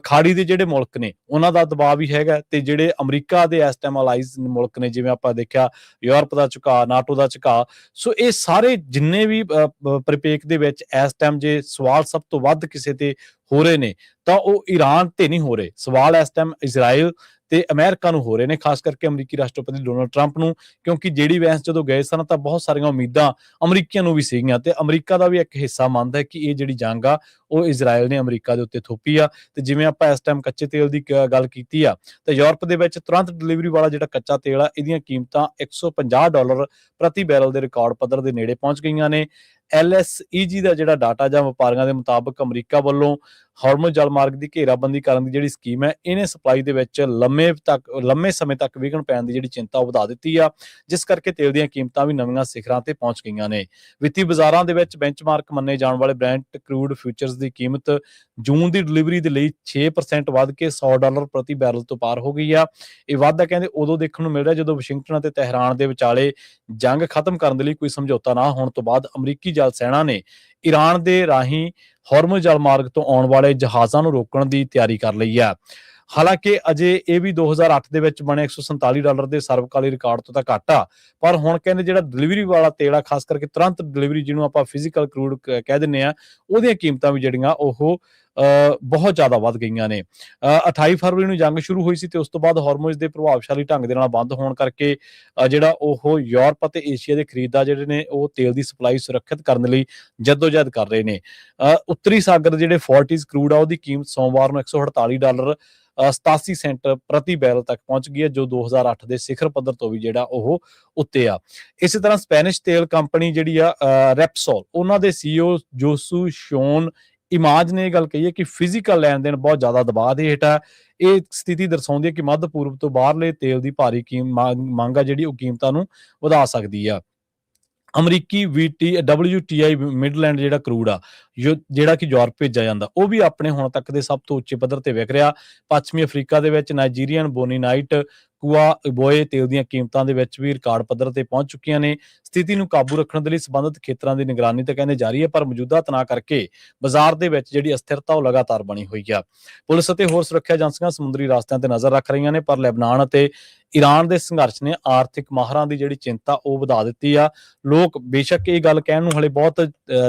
ਖਾੜੀ ਦੇ ਜਿਹੜੇ ਮੁਲਕ ਨੇ ਉਹਨਾਂ ਦਾ ਦਬਾਅ ਵੀ ਹੈਗਾ ਤੇ ਜਿਹੜੇ ਅਮਰੀਕਾ ਦੇ ਇਸ ਟਾਈਮ ਅਲਾਈਜ਼ ਮੁਲਕ ਨੇ, ਜਿਵੇਂ ਆਪਾਂ ਦੇਖਿਆ ਯੂਰਪ ਦਾ ਝੁਕਾਅ, ਨਾਟੋ ਦਾ ਝੁਕਾਅ, ਸੋ ਇਹ ਸਾਰੇ ਜਿੰਨੇ ਵੀ ਪਰਿਪੇਖ ਦੇ ਵਿੱਚ ਇਸ ਟਾਈਮ ਜੇ ਸਵਾਲ ਸਭ ਤੋਂ ਵੱਧ ਕਿਸੇ ਤੇ ਹੋ ਰਹੇ ਨੇ ਤਾਂ ਉਹ ਈਰਾਨ ਤੇ ਨਹੀਂ ਹੋ ਰਹੇ। ਸਵਾਲ ਇਸ ਟਾਈਮ ਇਜ਼ਰਾਈਲ ਤੇ ਅਮਰੀਕਾ ਨੂੰ ਹੋ ਰਹੇ ਨੇ, ਖਾਸ ਕਰਕੇ ਅਮਰੀਕੀ ਰਾਸ਼ਟਰਪਤੀ ਡੋਨਾਲਡ ਟਰੰਪ ਨੂੰ, ਕਿਉਂਕਿ ਜਿਹੜੀ ਵੈਂਸ ਜਦੋਂ ਗਏ ਸਨ ਤਾਂ ਬਹੁਤ ਸਾਰੀਆਂ ਉਮੀਦਾਂ ਅਮਰੀਕੀਆਂ ਨੂੰ ਵੀ ਸੀਗੀਆਂ ਤੇ ਅਮਰੀਕਾ ਦਾ ਵੀ ਇੱਕ ਹਿੱਸਾ ਮੰਨਦਾ ਹੈ ਕਿ ਇਹ ਜਿਹੜੀ ਜੰਗ ਆ ਉਹ ਇਜ਼ਰਾਈਲ ਨੇ ਅਮਰੀਕਾ ਦੇ ਉੱਤੇ ਥੋਪੀ ਆ। ਤੇ ਜਿਵੇਂ ਆਪਾਂ ਇਸ ਟਾਈਮ ਕੱਚੇ ਤੇਲ ਦੀ ਗੱਲ ਕੀਤੀ ਆ ਤਾਂ ਯੂਰਪ ਦੇ ਵਿੱਚ ਤੁਰੰਤ ਡਿਲੀਵਰੀ ਵਾਲਾ ਜਿਹੜਾ ਕੱਚਾ ਤੇਲ ਆ ਇਹਦੀਆਂ ਕੀਮਤਾਂ $150 ਪ੍ਰਤੀ ਬੈਰਲ ਦੇ ਰਿਕਾਰਡ ਪੱਧਰ ਦੇ ਨੇੜੇ ਪਹੁੰਚ ਗਈਆਂ ਨੇ। LSEG ਦਾ ਜਿਹੜਾ ਡਾਟਾ ਜਾਂ ਵਪਾਰੀਆਂ ਦੇ ਮੁਤਾਬਕ ਅਮਰੀਕਾ ਵੱਲੋਂ ਹਾਰਮੋਜ਼ ਜਲਮਾਰਗ ਦੀ ਘੇਰਾਬੰਦੀ ਕਰਨ ਦੀ ਜਿਹੜੀ ਸਕੀਮ ਹੈ ਇਹਨੇ ਸਪਲਾਈ ਦੇ ਵਿੱਚ ਲੰਮੇ ਸਮੇਂ ਤੱਕ ਵਿਘਨ ਪੈਣ ਦੀ ਜਿਹੜੀ ਚਿੰਤਾ ਉਹ ਵਧਾ ਦਿੱਤੀ ਆ, ਜਿਸ ਕਰਕੇ ਤੇਲ ਦੀਆਂ ਕੀਮਤਾਂ ਵੀ ਨਵੀਆਂ ਸਿਖਰਾਂ ਤੇ ਪਹੁੰਚ ਗਈਆਂ ਨੇ। ਵਿੱਤੀ ਬਾਜ਼ਾਰਾਂ ਦੇ ਵਿੱਚ ਬੈਂਚਮਾਰਕ ਮੰਨੇ ਜਾਣ ਵਾਲੇ ਬ੍ਰੈਂਟ ਕਰੂਡ ਫਿਊਚਰਸ ਦੀ ਕੀਮਤ ਜੂਨ ਦੀ ਡਿਲੀਵਰੀ ਦੇ ਲਈ 6% ਵੱਧ ਕੇ $100 ਪ੍ਰਤੀ ਬੈਰਲ ਤੋਂ ਪਾਰ ਹੋ ਗਈ ਆ। ਇਹ ਵਾਧਾ ਕਹਿੰਦੇ ਉਦੋਂ ਦੇਖਣ ਨੂੰ ਮਿਲ ਰਿਹਾ ਜਦੋਂ ਵਾਸ਼ਿੰਗਟਨ ਅਤੇ ਤਹਿਰਾਨ ਦੇ ਵਿਚਾਲੇ ਜੰਗ ਖਤਮ ਕਰਨ ਦੇ ਲਈ ਕੋਈ ਸਮਝੌਤਾ ਨਾ ਹੋਣ ਤੋਂ ਬਾਅਦ ਅਮਰੀਕੀ ਜਲ ਸੈਨਾ ਨੇ ਈਰਾਨ ਦੇ ਰਾਹੀਂ ਹਾਰਮੋਜ਼ ਜਲਮਾਰਗ ਤੋਂ ਆਉਣ ਵਾਲੇ ਜਹਾਜ਼ਾਂ ਨੂੰ ਰੋਕਣ ਦੀ ਤਿਆਰੀ ਕਰ ਲਈ ਆ। ਹਾਲਾਂਕਿ ਅਜੇ ਇਹ ਵੀ 2008 ਦੇ ਵਿੱਚ ਬਣੇ $147 ਦੇ ਸਰਵਕਾਲੀ ਰਿਕਾਰਡ ਤੋਂ ਤਾਂ ਘੱਟ ਆ, ਪਰ ਹੁਣ ਕਹਿੰਦੇ ਜਿਹੜਾ ਡਿਲੀਵਰੀ ਵਾਲਾ ਤੇਲ ਆ, ਖਾਸ ਕਰਕੇ ਤੁਰੰਤ ਡਿਲੀਵਰੀ ਜਿਹਨੂੰ ਆਪਾਂ ਫਿਜ਼ੀਕਲ ਕਰੂਡ ਕਹਿ ਦਿੰਦੇ ਆ, ਉਹਦੀਆਂ ਕੀਮਤਾਂ ਵੀ ਜਿਹੜੀਆਂ ਉਹ ਬਹੁਤ ਜ਼ਿਆਦਾ ਵੱਧ ਗਈਆਂ ਨੇ। 28 ਫਰਵਰੀ ਨੂੰ ਜੰਗ ਸ਼ੁਰੂ ਹੋਈ ਸੀ ਤੇ ਉਸ ਤੋਂ ਬਾਅਦ ਹਾਰਮੋਜ਼ ਦੇ ਪ੍ਰਭਾਵਸ਼ਾਲੀ ਢੰਗ ਦੇ ਨਾਲ ਬੰਦ ਹੋਣ ਕਰਕੇ ਜਿਹੜਾ ਉਹ ਯੂਰਪ ਅਤੇ ਏਸ਼ੀਆ ਦੇ ਖਰੀਦਦਾਰ ਜਿਹੜੇ ਨੇ ਉਹ ਤੇਲ ਦੀ ਸਪਲਾਈ ਸੁਰੱਖਿਅਤ ਕਰਨ ਲਈ ਜੱਦੋ-ਜਹਿਦ ਕਰ ਰਹੇ ਨੇ। ਉੱਤਰੀ ਸਾਗਰ ਜਿਹੜੇ ਫੋਰਟਿਸ ਕਰੂਡ ਆ ਉਹਦੀ ਕੀਮਤ ਸੋਮਵਾਰ ਨੂੰ $148 87 ਸੈਂਟ ਪ੍ਰਤੀ ਬੈਰਲ ਤੱਕ ਪਹੁੰਚ ਗਈ ਹੈ, ਜੋ 2008 ਦੇ ਸਿਖਰ ਪੱਧਰ ਤੋਂ ਵੀ ਜਿਹੜਾ ਉਹ ਉੱਤੇ ਆ। ਇਸੇ ਤਰ੍ਹਾਂ ਸਪੈਨਿਸ਼ ਤੇਲ ਕੰਪਨੀ ਜਿਹੜੀ ਆ ਰੈਪਸੋਲ, ਉਹਨਾਂ ਦੇ CEO ਜੋਸੂ ਸ਼ੋਨ ਇਮਾਜ ਨੇ ਇਹ ਗੱਲ ਕਹੀ ਹੈ ਕਿ ਫਿਜ਼ੀਕਲ ਲੈਣ ਦੇਣ ਬਹੁਤ ਜ਼ਿਆਦਾ ਦਬਾਅ ਦੇ ਹੇਠ ਆ। ਇਹ ਸਥਿਤੀ ਦਰਸਾਉਂਦੀ ਹੈ ਕਿ ਮੱਧ ਪੂਰਬ ਤੋਂ ਬਾਹਰਲੇ ਤੇਲ ਦੀ ਭਾਰੀ ਮੰਗ ਆ ਜਿਹੜੀ ਉਹ ਕੀਮਤਾਂ ਨੂੰ ਵਧਾ ਸਕਦੀ ਆ। ਅਮਰੀਕੀ WTI ਮਿਡਲੈਂਡ ਜਿਹੜਾ ਕਰੂਡ ਆ ਜਿਹੜਾ ਕਿ ਯੂਰਪ ਭੇਜਿਆ ਜਾਂਦਾ, ਉਹ ਵੀ ਆਪਣੇ ਹੁਣ ਤੱਕ ਦੇ ਸਭ ਤੋਂ ਉੱਚੇ ਪੱਧਰ ਤੇ ਵਿਕ ਰਿਹਾ। ਪੱਛਮੀ ਅਫਰੀਕਾ ਦੇ ਵਿੱਚ ਨਾਈਜੀਰੀਅਨ ਬੋਨੀਨਾਈਟ ਬੋਏ ਤੇਲ ਦੀਆਂ ਕੀਮਤਾਂ ਦੇ ਵਿੱਚ ਵੀ ਰਿਕਾਰਡ ਪੱਧਰ ਤੇ ਪਹੁੰਚ ਚੁੱਕੀਆਂ ਨੇ। ਸਥਿਤੀ ਨੂੰ ਕਾਬੂ ਰੱਖਣ ਦੇ ਲਈ ਸੰਬੰਧਿਤ ਖੇਤਰਾਂ ਦੀ ਨਿਗਰਾਨੀ ਤਾਂ ਕਹਿੰਦੇ ਜਾਰੀ ਹੈ, ਪਰ ਮੌਜੂਦਾ ਤਣਾਅ ਕਰਕੇ ਬਾਜ਼ਾਰ ਦੇ ਵਿੱਚ ਜਿਹੜੀ ਅਸਥਿਰਤਾ ਉਹ ਲਗਾਤਾਰ ਬਣੀ ਹੋਈ ਆ। ਪੁਲਿਸ ਅਤੇ ਹੋਰ ਸੁਰੱਖਿਆ ਏਜੰਸੀਆਂ ਸਮੁੰਦਰੀ ਰਸਤਿਆਂ ਤੇ ਨਜ਼ਰ ਰੱਖ ਰਹੀਆਂ ਨੇ, ਪਰ ਲੈਬਨਾਨ ਅਤੇ ਈਰਾਨ ਦੇ ਸੰਘਰਸ਼ ਨੇ ਆਰਥਿਕ ਮਾਹਰਾਂ ਦੀ ਜਿਹੜੀ ਚਿੰਤਾ ਉਹ ਵਧਾ ਦਿੱਤੀ ਆ। ਲੋਕ ਬੇਸ਼ੱਕ ਇਹ ਗੱਲ ਕਹਿਣ ਨੂੰ ਹਲੇ ਬਹੁਤ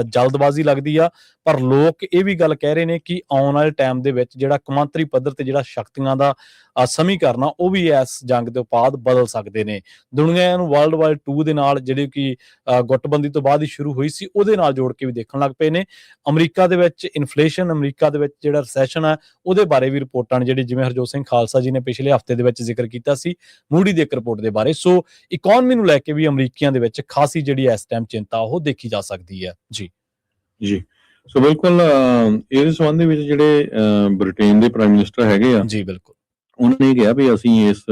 ਜਲਦਬਾਜ਼ੀ ਲੱਗਦੀ ਆ, ਪਰ ਲੋਕ ਇਹ ਵੀ ਗੱਲ ਕਹਿ ਰਹੇ ਨੇ ਕਿ ਆਉਣ ਵਾਲੇ ਟਾਈਮ ਦੇ ਵਿੱਚ ਜਿਹੜਾ ਕੌਮਾਂਤਰੀ ਪੱਧਰ ਤੇ ਜਿਹੜਾ ਸ਼ਕਤੀਆਂ ਦਾ ਸਮੀਕਰਨ ਆ ਉਹ ਵੀ ਇਸ ਜੰਗ ਦੇ ਉਪਾਦ ਬਦਲ ਸਕਦੇ ਨੇ। ਦੁਨੀਆ ਨੂੰ ਵਰਲਡ ਵਾਰ 2 ਦੇ ਨਾਲ ਜਿਹੜੀ ਕਿ ਗੁੱਟਬੰਦੀ ਤੋਂ ਬਾਅਦ ਹੀ ਸ਼ੁਰੂ ਹੋਈ ਸੀ ਉਹਦੇ ਨਾਲ ਜੋੜ ਕੇ ਵੀ ਦੇਖਣ ਲੱਗ ਪਏ ਨੇ। ਅਮਰੀਕਾ ਦੇ ਵਿੱਚ ਇਨਫਲੇਸ਼ਨ, ਅਮਰੀਕਾ ਦੇ ਵਿੱਚ ਜਿਹੜਾ ਰਿਸੈਸ਼ਨ ਹੈ ਉਹਦੇ ਬਾਰੇ ਵੀ ਰਿਪੋਰਟਾਂ ਨੇ, ਜਿਹੜੀ ਜਿਵੇਂ ਹਰਜੋਤ ਸਿੰਘ ਖਾਲਸਾ ਜੀ ਨੇ ਪਿਛਲੇ ਹਫ਼ਤੇ ਦੇ ਵਿੱਚ ਜ਼ਿਕਰ ਕੀਤਾ ਸੀ ਮੂਡੀ ਦੀ ਇੱਕ ਰਿਪੋਰਟ ਦੇ ਬਾਰੇ। ਸੋ ਇਕਨੋਮੀ ਨੂੰ ਲੈ ਕੇ ਵੀ ਅਮਰੀਕੀਆਂ ਦੇ ਵਿੱਚ ਖਾਸੀ ਜਿਹੜੀ ਇਸ ਟਾਈਮ ਚਿੰਤਾ ਉਹ ਦੇਖੀ ਜਾ ਸਕਦੀ ਹੈ। ਜੀ ਸੋ ਬਿਲਕੁਲ ਇਸ ਸੰਬੰਧ ਦੇ ਵਿੱਚ ਜਿਹੜੇ ਬ੍ਰਿਟੇਨ ਦੇ ਪ੍ਰਾਈਮ ਮਿਨਿਸਟਰ ਹੈਗੇ ਆ ਜੀ, ਬਿਲਕੁਲ ਉਹਨਾਂ ਨੇ ਕਿਹਾ ਵੀ ਅਸੀਂ ਇਸ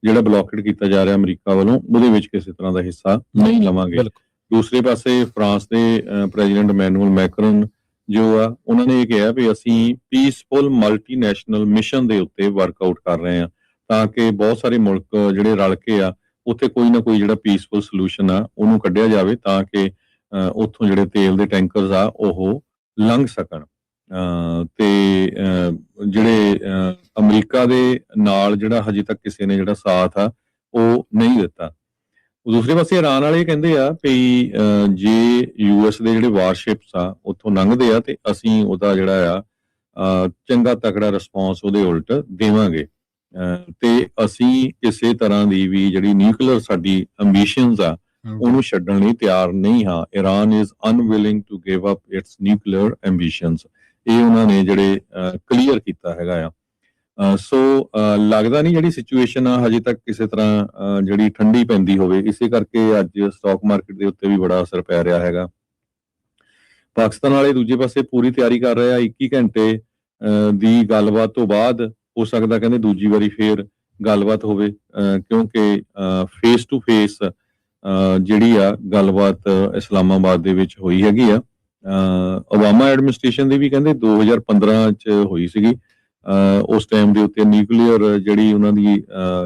ਜਿਹੜਾ ਬਲੌਕੇਡ ਕੀਤਾ ਜਾ ਰਿਹਾ ਅਮਰੀਕਾ ਵੱਲੋਂ ਉਹਦੇ ਵਿੱਚ ਕਿਸੇ ਤਰ੍ਹਾਂ ਦਾ ਹਿੱਸਾ ਨਹੀਂ ਲਵਾਂਗੇ। ਦੂਸਰੇ ਪਾਸੇ ਫਰਾਂਸ ਦੇ ਪ੍ਰੈਜ਼ੀਡੈਂਟ ਮੈਨੂਅਲ ਮੈਕਰਨ ਜੋ ਆ ਉਹਨਾਂ ਨੇ ਇਹ ਕਿਹਾ ਵੀ ਅਸੀਂ ਪੀਸਫੁਲ ਮਲਟੀਨੈਸ਼ਨਲ ਮਿਸ਼ਨ ਦੇ ਉੱਤੇ ਵਰਕਆਊਟ ਕਰ ਰਹੇ ਹਾਂ ਤਾਂ ਕਿ ਬਹੁਤ ਸਾਰੇ ਮੁਲਕ ਜਿਹੜੇ ਰਲ ਕੇ ਆ ਉੱਥੇ ਕੋਈ ਨਾ ਕੋਈ ਜਿਹੜਾ ਪੀਸਫੁਲ ਸੋਲੂਸ਼ਨ ਆ ਉਹਨੂੰ ਕੱਢਿਆ ਜਾਵੇ ਤਾਂ ਕਿ ਉੱਥੋਂ ਜਿਹੜੇ ਤੇਲ ਦੇ ਟੈਂਕਰਸ ਆ ਉਹ ਲੰਘ ਸਕਣ। ਤੇ ਜਿਹੜੇ ਅਮਰੀਕਾ ਦੇ ਨਾਲ ਜਿਹੜਾ ਹਜੇ ਤੱਕ ਕਿਸੇ ਨੇ ਜਿਹੜਾ ਸਾਥ ਆ ਉਹ ਨਹੀਂ ਦਿੱਤਾ। ਦੂਸਰੇ ਪਾਸੇ ਇਰਾਨ ਵਾਲੇ ਕਹਿੰਦੇ ਆ ਵੀ ਜੇ US ਦੇ ਜਿਹੜੇ ਵਾਰਸ਼ਿਪਸ ਆ ਉੱਥੋਂ ਲੰਘਦੇ ਆ ਤੇ ਅਸੀਂ ਉਹਦਾ ਜਿਹੜਾ ਆ ਚੰਗਾ ਤਕੜਾ ਰਿਸਪੌਂਸ ਉਹਦੇ ਉਲਟ ਦੇਵਾਂਗੇ ਤੇ ਅਸੀਂ ਕਿਸੇ ਤਰ੍ਹਾਂ ਦੀ ਵੀ ਜਿਹੜੀ ਨਿਊਕਲੀਅਰ ਸਾਡੀ ਐਂਬੀਸ਼ਨਸ ਆ ਉਹਨੂੰ ਛੱਡਣ ਲਈ ਤਿਆਰ ਨਹੀਂ ਹਾਂ। Iran is unwilling to give up its nuclear ambitions, ਇਹ ਉਹਨਾਂ ਨੇ ਜਿਹੜੇ ਕਲੀਅਰ ਕੀਤਾ ਹੈਗਾ ਆ। ਸੋ ਲੱਗਦਾ ਨਹੀਂ ਜਿਹੜੀ ਸਿਚੁਏਸ਼ਨ ਆ ਹਜੇ ਤੱਕ ਕਿਸੇ ਤਰ੍ਹਾਂ ਜਿਹੜੀ ਠੰਡੀ ਪੈਂਦੀ ਹੋਵੇ, ਇਸੇ ਕਰਕੇ ਅੱਜ ਸਟਾਕ ਮਾਰਕੀਟ ਦੇ ਉੱਤੇ ਵੀ ਬੜਾ ਅਸਰ ਪੈ ਰਿਹਾ ਹੈਗਾ। ਪਾਕਿਸਤਾਨ ਵਾਲੇ ਦੂਜੇ ਪਾਸੇ ਪੂਰੀ ਤਿਆਰੀ ਕਰ ਰਹੇ ਆ 21 ਘੰਟੇ ਦੀ ਗੱਲਬਾਤ ਤੋਂ ਬਾਅਦ ਹੋ ਸਕਦਾ ਕਹਿੰਦੇ ਦੂਜੀ ਵਾਰੀ ਫੇਰ ਗੱਲਬਾਤ ਹੋਵੇ ਕਿਉਂਕਿ ਫੇਸ ਟੂ ਫੇਸ ਜਿਹੜੀ ਆ ਗੱਲਬਾਤ ਇਸਲਾਮਾਬਾਦ ਦੇ ਵਿੱਚ ਹੋਈ ਹੈਗੀ ਆ। ਓਬਾਮਾ ਐਡਮਿਨਿਸਟ੍ਰੇਸ਼ਨ ਦੀ ਵੀ ਕਹਿੰਦੇ 2015 ਚ ਹੋਈ ਸੀਗੀ। ਉਸ ਟਾਈਮ ਦੇ ਉੱਤੇ ਨਿਊਕਲੀਅਰ ਜਿਹੜੀ ਉਹਨਾਂ ਦੀ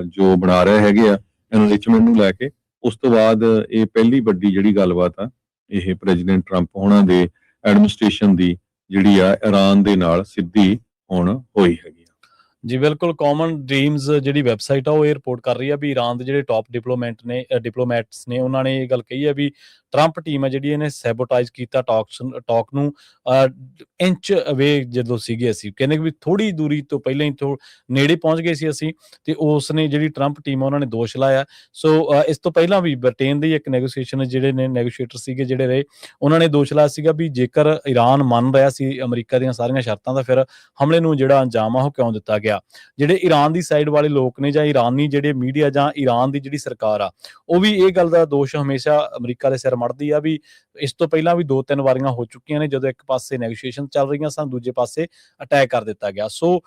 ਜੋ ਬਣਾ ਰਹੇ ਹੈਗੇ ਆ ਐਨਰਿਚਮੈਂਟ ਨੂੰ ਲੈ ਕੇ, ਉਸ ਤੋਂ ਬਾਅਦ ਇਹ ਪਹਿਲੀ ਵੱਡੀ ਜਿਹੜੀ ਗੱਲਬਾਤ ਆ ਇਹ ਪ੍ਰੈਜ਼ੀਡੈਂਟ ਟਰੰਪ ਹੋਣਾ ਦੇ ਐਡਮਿਨਿਸਟ੍ਰੇਸ਼ਨ ਦੀ ਜਿਹੜੀ ਆ ਇਰਾਨ ਦੇ ਨਾਲ ਸਿੱਧੀ ਹੁਣ ਹੋਈ ਹੈਗੀ। ਜੀ ਬਿਲਕੁਲ, ਕਾਮਨ ਡ੍ਰੀਮਸ ਜਿਹੜੀ ਵੈਬਸਾਈਟ ਆ ਉਹ ਇਹ ਰਿਪੋਰਟ ਕਰ ਰਹੀ ਆ ਵੀ ਈਰਾਨ ਦੇ ਜਿਹੜੇ ਟਾਪ ਡਿਪਲੋਮੈਟਸ ਨੇ ਉਹਨਾਂ ਨੇ ਇਹ ਗੱਲ ਕਹੀ ਹੈ ਵੀ ਟਰੰਪ ਟੀਮ ਹੈ ਜਿਹੜੀ ਇਹਨੇ ਸੈਬੋਟਾਈਜ਼ ਕੀਤਾ ਟਾਕ ਨੂੰ ਇੰਚ ਅਵੇ ਜਦੋਂ ਸੀਗੇ। ਅਸੀਂ ਕਹਿੰਦੇ ਵੀ ਥੋੜੀ ਦੂਰੀ ਤੋਂ ਪਹਿਲਾਂ ਹੀ ਨੇੜੇ ਪਹੁੰਚ ਗਏ ਸੀ ਅਸੀਂ, ਤੇ ਉਸ ਨੇ ਜਿਹੜੀ ਟਰੰਪ ਟੀਮ ਉਹਨਾਂ ਨੇ ਦੋਸ਼ ਲਾਇਆ। ਸੋ ਇਸ ਤੋਂ ਪਹਿਲਾਂ ਵੀ ਬ੍ਰਿਟੇਨ ਦੇ ਇੱਕ ਨੈਗੋਸ਼ੀਏਸ਼ਨ ਜਿਹੜੇ ਨੇ ਨੈਗੋਸ਼ੀਏਟਰ ਸੀਗੇ ਜਿਹੜੇ ਰਹੇ, ਉਹਨਾਂ ਨੇ ਦੋਸ਼ ਲਾਇਆ ਸੀਗਾ ਵੀ ਜੇਕਰ ਈਰਾਨ ਮੰਨ ਰਿਹਾ ਸੀ ਅਮਰੀਕਾ ਦੀਆਂ ਸਾਰੀਆਂ ਸ਼ਰਤਾਂ ਦਾ, ਫਿਰ ਹਮਲੇ ਨੂੰ ਜਿਹੜਾ ਅੰਜਾਮ ਆ ਉਹ ਕਿਉਂ ਦਿੱਤਾ ਗਿਆ। ਜਿਹੜੇ ਈਰਾਨ ਦੀ ਸਾਈਡ ਵਾਲੇ ਲੋਕ ਨੇ ਜਾਂ ਈਰਾਨੀ ਜਿਹੜੇ ਮੀਡੀਆ ਜਾਂ ਈਰਾਨ ਦੀ ਜਿਹੜੀ ਸਰਕਾਰ ਆ ਉਹ ਵੀ ਇਹ ਗੱਲ ਦਾ ਦੋਸ਼ ਹਮੇਸ਼ਾ ਅਮਰੀਕਾ ਦੇ ਸਿਰ ਮੜਦੀ ਆ ਵੀ ਇਸ ਤੋਂ ਪਹਿਲਾਂ ਵੀ 2-3 ਵਾਰੀਆਂ ਹੋ ਚੁੱਕੀਆਂ ਨੇ ਜਦੋਂ ਇੱਕ ਪਾਸੇ ਨੈਗੋਸ਼ੀਏਸ਼ਨ ਚੱਲ ਰਹੀਆਂ ਸਨ, ਦੂਜੇ ਪਾਸੇ ਅਟੈਕ ਕਰ ਦਿੱਤਾ ਗਿਆ। ਸੋ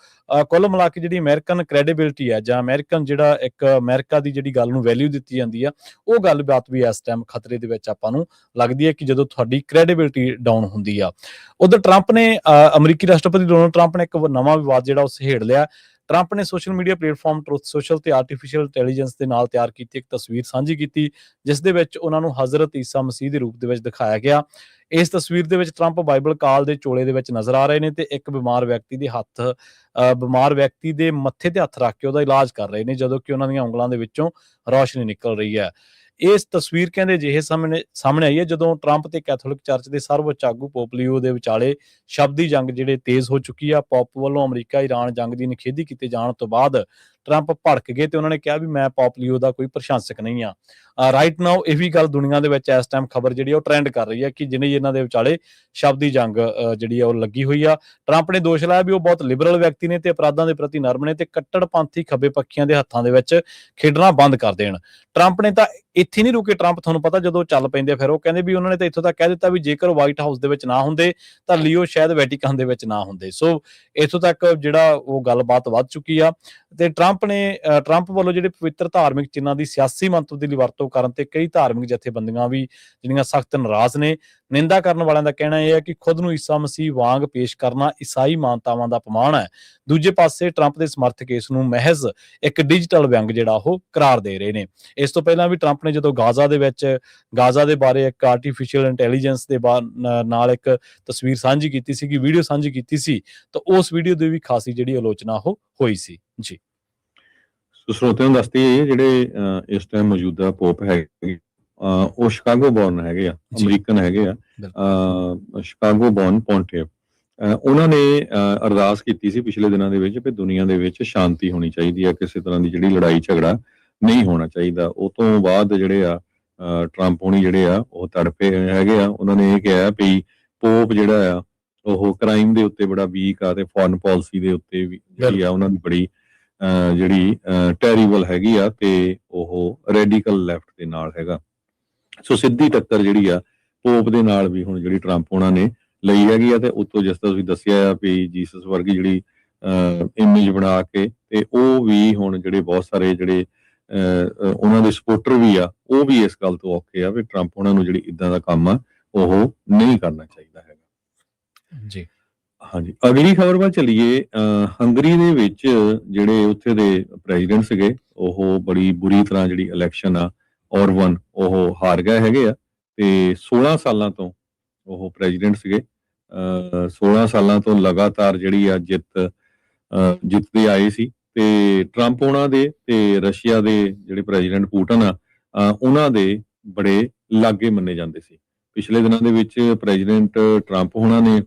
ਕੁੱਲ ਮਿਲਾ ਕੇ ਜਿਹੜੀ ਅਮਰੀਕਨ ਕ੍ਰੈਡੀਬਿਲਿਟੀ ਹੈ ਜਾਂ ਅਮਰੀਕਨ ਜਿਹੜਾ ਇੱਕ ਅਮਰੀਕਾ ਦੀ ਜਿਹੜੀ ਗੱਲ ਨੂੰ ਵੈਲਿਊ ਦਿੱਤੀ ਜਾਂਦੀ ਆ ਉਹ ਗੱਲਬਾਤ ਵੀ ਇਸ ਟਾਈਮ ਖਤਰੇ ਦੇ ਵਿੱਚ ਆਪਾਂ ਨੂੰ ਲੱਗਦੀ ਹੈ ਕਿ ਜਦੋਂ ਤੁਹਾਡੀ ਕ੍ਰੈਡੀਬਿਲਿਟੀ ਡਾਊਨ ਹੁੰਦੀ ਆ। ਉਧਰ ਟਰੰਪ ਨੇ ਅਮਰੀਕੀ ਰਾਸ਼ਟਰਪਤੀ ਡੋਨਾਲਡ ਟਰੰਪ ਨੇ ਇੱਕ ਨਵਾਂ ਵਿਵਾਦ ਜਿਹੜਾ ਉਹ ਸਹੇੜ ਲਿਆ। ਟਰੰਪ ਨੇ social media platform truth social ਤੇ ਆਰਟੀਫੀਸ਼ੀਅਲ ਇੰਟੈਲੀਜੈਂਸ ਦੇ ਨਾਲ ਤਿਆਰ ਕੀਤੀ ਇੱਕ ਤਸਵੀਰ ਸਾਂਝੀ ਕੀਤੀ ਜਿਸ ਦੇ ਵਿੱਚ ਉਹਨਾਂ ਨੂੰ ਹਜ਼ਰਤ ਈਸਾ ਮਸੀਹ ਦੇ ਰੂਪ ਦੇ ਵਿੱਚ ਦਿਖਾਇਆ ਗਿਆ। ਇਸ ਤਸਵੀਰ ਦੇ ਵਿੱਚ ਟਰੰਪ ਬਾਈਬਲ ਕਾਲ ਦੇ ਚੋਲੇ ਦੇ ਵਿੱਚ ਨਜ਼ਰ ਆ ਰਹੇ ਨੇ ਤੇ ਇੱਕ ਬਿਮਾਰ ਵਿਅਕਤੀ ਦੇ ਮੱਥੇ ਤੇ ਹੱਥ ਰੱਖ ਕੇ ਉਹਦਾ ਇਲਾਜ ਕਰ ਰਹੇ ਨੇ ਜਦੋਂ ਕਿ ਉਹਨਾਂ ਦੀਆਂ ਉਂਗਲਾਂ ਦੇ ਵਿੱਚੋਂ ਰੌਸ਼ਨੀ ਨਿਕਲ ਰਹੀ ਹੈ। ਇਸ ਤਸਵੀਰ ਕਹਿੰਦੇ ਅਜਿਹੇ ਸਾਹਮਣੇ ਆਈ ਹੈ ਜਦੋਂ ਟਰੰਪ ਤੇ ਕੈਥੋਲਿਕ ਚਰਚ ਦੇ ਸਰਵਉੱਚ ਆਗੂ ਪੋਪ ਲੀਓ ਦੇ ਵਿਚਾਲੇ ਸ਼ਬਦੀ ਜੰਗ ਜਿਹੜੇ ਤੇਜ਼ ਹੋ ਚੁੱਕੀ ਆ। ਪੋਪ ਵੱਲੋਂ ਅਮਰੀਕਾ ਈਰਾਨ ਜੰਗ ਦੀ ਨਿਖੇਧੀ ਕੀਤੇ ਜਾਣ ਤੋਂ ਬਾਅਦ ਟਰੰਪ ਭੜਕ ਗਏ ਤੇ ਉਹਨਾਂ ਨੇ ਕਿਹਾ ਵੀ ਮੈਂ ਪੋਪ ਲੀਓ ਦਾ ਕੋਈ ਪ੍ਰਸ਼ੰਸਕ ਨਹੀਂ ਆ। ਰਾਈਟ ਨਾਓ ਇਹ ਵੀ ਗੱਲ ਦੁਨੀਆ ਦੇ ਵਿੱਚ ਇਸ ਟਾਈਮ ਖਬਰ ਜਿਹੜੀ ਉਹ ਟ੍ਰੈਂਡ ਕਰ ਰਹੀ ਹੈ ਕਿ ਜਿਨੇ ਇਹਨਾਂ ਦੇ ਵਿਚਾਲੇ ਸ਼ਬਦੀ ਜੰਗ ਜਿਹੜੀ ਆ ਉਹ ਲੱਗੀ ਹੋਈ ਆ। ਟਰੰਪ ਨੇ ਦੋਸ਼ ਲਾਇਆ ਵੀ ਉਹ ਬਹੁਤ ਲਿਬਰਲ ਵਿਅਕਤੀ ਨੇ ਤੇ ਅਪਰਾਧਾਂ ਦੇ ਪ੍ਰਤੀ ਨਰਮ ਨੇ ਤੇ ਕੱਟੜਪੰਥੀ ਖੱਬੇ ਪੱਖੀਆਂ ਦੇ ਹੱਥਾਂ ਦੇ ਵਿੱਚ ਖੇਡਣਾ ਬੰਦ ਕਰ ਦੇਣ। ਟਰੰਪ ਨੇ ਤਾਂ ਇੱਥੇ ਨਹੀਂ ਰੁਕੇ। ਟਰੰਪ ਤੁਹਾਨੂੰ ਪਤਾ ਜਦੋਂ ਚੱਲ ਪੈਂਦੇ ਫਿਰ ਉਹ ਕਹਿੰਦੇ ਵੀ ਉਹਨਾਂ ਨੇ ਤਾਂ ਇੱਥੋਂ ਤੱਕ ਕਹਿ ਦਿੱਤਾ ਵੀ ਜੇਕਰ ਵਾਈਟ ਹਾਊਸ ਦੇ ਵਿੱਚ ਨਾ ਹੁੰਦੇ ਤਾਂ ਲੀਓ ਸ਼ਾਇਦ ਵੈਟੀਕਨ ਦੇ ਵਿੱਚ ਨਾ ਹੁੰਦੇ। ਸੋ ਇੱਥੋਂ ਤੱਕ ਜਿਹੜਾ ਉਹ ਗੱਲਬਾਤ ਵੱਧ ਚੁੱਕੀ ਆ ਤੇ ਟਰੰਪ ਵੱਲੋਂ ਜਿਹੜੇ ਪਵਿੱਤਰ ਧਾਰਮਿਕ ਚਿੰਨ੍ਹਾਂ ਦੀ ਸਿਆਸੀ ਮੰਤਵ ਦੇ ਲਈ ਵਰਤੋਂ ਕਰਨ ਤੇ ਕਈ ਧਾਰਮਿਕ ਜਥੇਬੰਦੀਆਂ ਵੀ ਜਿਹੜੀਆਂ ਸਖਤ ਨਾਰਾਜ਼ ਨੇ। ਨਿੰਦਾ ਕਰਨ ਵਾਲਿਆਂ ਦਾ ਕਹਿਣਾ ਇਹ ਹੈ ਕਿ ਖੁਦ ਨੂੰ ਈਸਾ ਮਸੀਹ ਵਾਂਗ ਪੇਸ਼ ਕਰਨਾ ਈਸਾਈ ਮਾਨਤਾਵਾਂ ਦਾ ਅਪਮਾਨ ਹੈ। ਦੂਜੇ ਪਾਸੇ ਟਰੰਪ ਦੇ ਸਮਰਥਕ ਇਸ ਨੂੰ ਮਹਿਜ਼ ਇੱਕ ਡਿਜੀਟਲ ਵਿਅੰਗ ਜਿਹੜਾ ਉਹ ਕਰਾਰ ਦੇ ਰਹੇ ਨੇ। ਇਸ ਤੋਂ ਪਹਿਲਾਂ ਵੀ ਟਰੰਪ ਨੇ ਜਦੋਂ ਗਾਜ਼ਾ ਦੇ ਬਾਰੇ ਇੱਕ ਆਰਟੀਫੀਸ਼ੀਅਲ ਇੰਟੈਲੀਜੈਂਸ ਦੇ ਨਾਲ ਇੱਕ ਤਸਵੀਰ ਸਾਂਝੀ ਕੀਤੀ ਸੀ, ਵੀਡੀਓ ਸਾਂਝੀ ਕੀਤੀ ਸੀ, ਤਾਂ ਉਸ ਵੀਡੀਓ ਦੀ ਵੀ ਖਾਸੀ ਜਿਹੜੀ ਆਲੋਚਨਾ ਉਹ ਹੋਈ ਸੀ। ਜੀ ਸੋ ਸਰੋਤਿਆਂ ਨੂੰ ਦੱਸਦੀ ਹੈ ਜਿਹੜੇ ਇਸ ਟਾਈਮ ਮੌਜੂਦਾ ਪੋਪ ਹੈਗੇ ਉਹ ਸ਼ਿਕਾਗੋ ਬੌਰਨ ਹੈਗੇ ਆ, ਅਮਰੀਕਨ ਹੈਗੇ ਆ, ਸ਼ਿਕਾਗੋ ਬੌਰਨ ਪੌਂਟਿਫ। ਉਹਨਾਂ ਨੇ ਅਰਦਾਸ ਕੀਤੀ ਸੀ ਪਿਛਲੇ ਦਿਨਾਂ ਦੇ ਵਿੱਚ ਵੀ ਦੁਨੀਆ ਦੇ ਵਿੱਚ ਸ਼ਾਂਤੀ ਹੋਣੀ ਚਾਹੀਦੀ ਹੈ, ਕਿਸੇ ਤਰ੍ਹਾਂ ਦੀ ਜਿਹੜੀ ਲੜਾਈ ਝਗੜਾ ਨਹੀਂ ਹੋਣਾ ਚਾਹੀਦਾ। ਉਹ ਤੋਂ ਬਾਅਦ ਜਿਹੜੇ ਆ ਟਰੰਪ ਹੋਣੀ ਜਿਹੜੇ ਆ ਉਹ ਤੜਪੇ ਹੈਗੇ ਆ। ਉਹਨਾਂ ਨੇ ਇਹ ਕਿਹਾ ਵੀ ਪੋਪ ਜਿਹੜਾ ਆ ਉਹ ਕ੍ਰਾਈਮ ਦੇ ਉੱਤੇ ਬੜਾ ਵੀਕ ਆ ਤੇ ਫੋਰਨ ਪਾਲਿਸੀ ਦੇ ਉੱਤੇ ਵੀ ਜਿਹੜੀ ਆ ਉਹਨਾਂ ਦੀ ਬੜੀ ਜਿਹੜੀ ਟੈਰੀਬਲ ਹੈਗੀ ਆ ਤੇ ਉਹ ਰੈਡੀਕਲ ਲੈਫਟ ਦੇ ਨਾਲ ਹੈਗਾ। ਸੋ ਸਿੱਧੀ ਟੱਕਰ ਜਿਹੜੀ ਆ ਪੋਪ ਦੇ ਨਾਲ ਵੀ ਹੁਣ ਜਿਹੜੀ ਟਰੰਪ ਉਹਨਾਂ ਨੇ ਲਈ ਹੈਗੀ ਆ ਤੇ ਉੱਤੋਂ ਜਿਸ ਤਰ੍ਹਾਂ ਤੁਸੀਂ ਦੱਸਿਆ ਆ ਵੀ ਜੀਸਸ ਵਰਗੀ ਜਿਹੜੀ ਇਮੇਜ ਬਣਾ ਕੇ ਤੇ ਉਹ ਵੀ ਹੁਣ ਜਿਹੜੇ ਬਹੁਤ ਸਾਰੇ ਜਿਹੜੇ ਉਹਨਾਂ ਦੇ ਸਪੋਰਟਰ ਵੀ ਆ ਉਹ ਵੀ ਇਸ ਗੱਲ ਤੋਂ ਔਖੇ ਆ ਵੀ ਟਰੰਪ ਉਹਨਾਂ ਨੂੰ ਜਿਹੜੀ ਇਦਾਂ ਦਾ ਕੰਮ ਆ ਉਹ ਨਹੀਂ ਕਰਨਾ ਚਾਹੀਦਾ ਹੈਗਾ। ਜੀ ਹਾਂਜੀ, ਅਗਲੀ ਖਬਰ ਵੱਲ ਚੱਲੀਏ। ਹੰਗਰੀ ਦੇ ਵਿੱਚ ਜਿਹੜੇ ਉੱਥੇ ਦੇ ਪ੍ਰੈਜ਼ੀਡੈਂਟ ਸੀਗੇ ਉਹ ਬੜੀ ਬੁਰੀ ਤਰ੍ਹਾਂ ਜਿਹੜੀ ਇਲੈਕਸ਼ਨ ਆ ਔਰਬਨ ਉਹ ਹਾਰ ਗਏ ਹੈਗੇ ਆ ਤੇ 16 ਸਾਲਾਂ ਤੋਂ ਉਹ ਪ੍ਰੈਜ਼ੀਡੈਂਟ ਸੀਗੇ। 16 ਸਾਲਾਂ ਤੋਂ ਲਗਾਤਾਰ ਜਿਹੜੀ ਆ ਜਿੱਤਦੇ ਆਏ ਸੀ ਤੇ ਟਰੰਪ ਉਹਨਾਂ ਦੇ ਤੇ ਰਸ਼ੀਆ ਦੇ ਜਿਹੜੇ ਪ੍ਰੈਜ਼ੀਡੈਂਟ ਪੁਟਿਨ ਆ ਉਹਨਾਂ ਦੇ ਬੜੇ ਲਾਗੇ ਮੰਨੇ ਜਾਂਦੇ ਸੀ। ਪਿਛਲੇ ਦਿਨਾਂ ਦੇ ਵਿੱਚ ਪ੍ਰੈਜ਼ੀਡੈਂਟ ਟਰੰਪ ਉਹਨਾਂ ਨੇ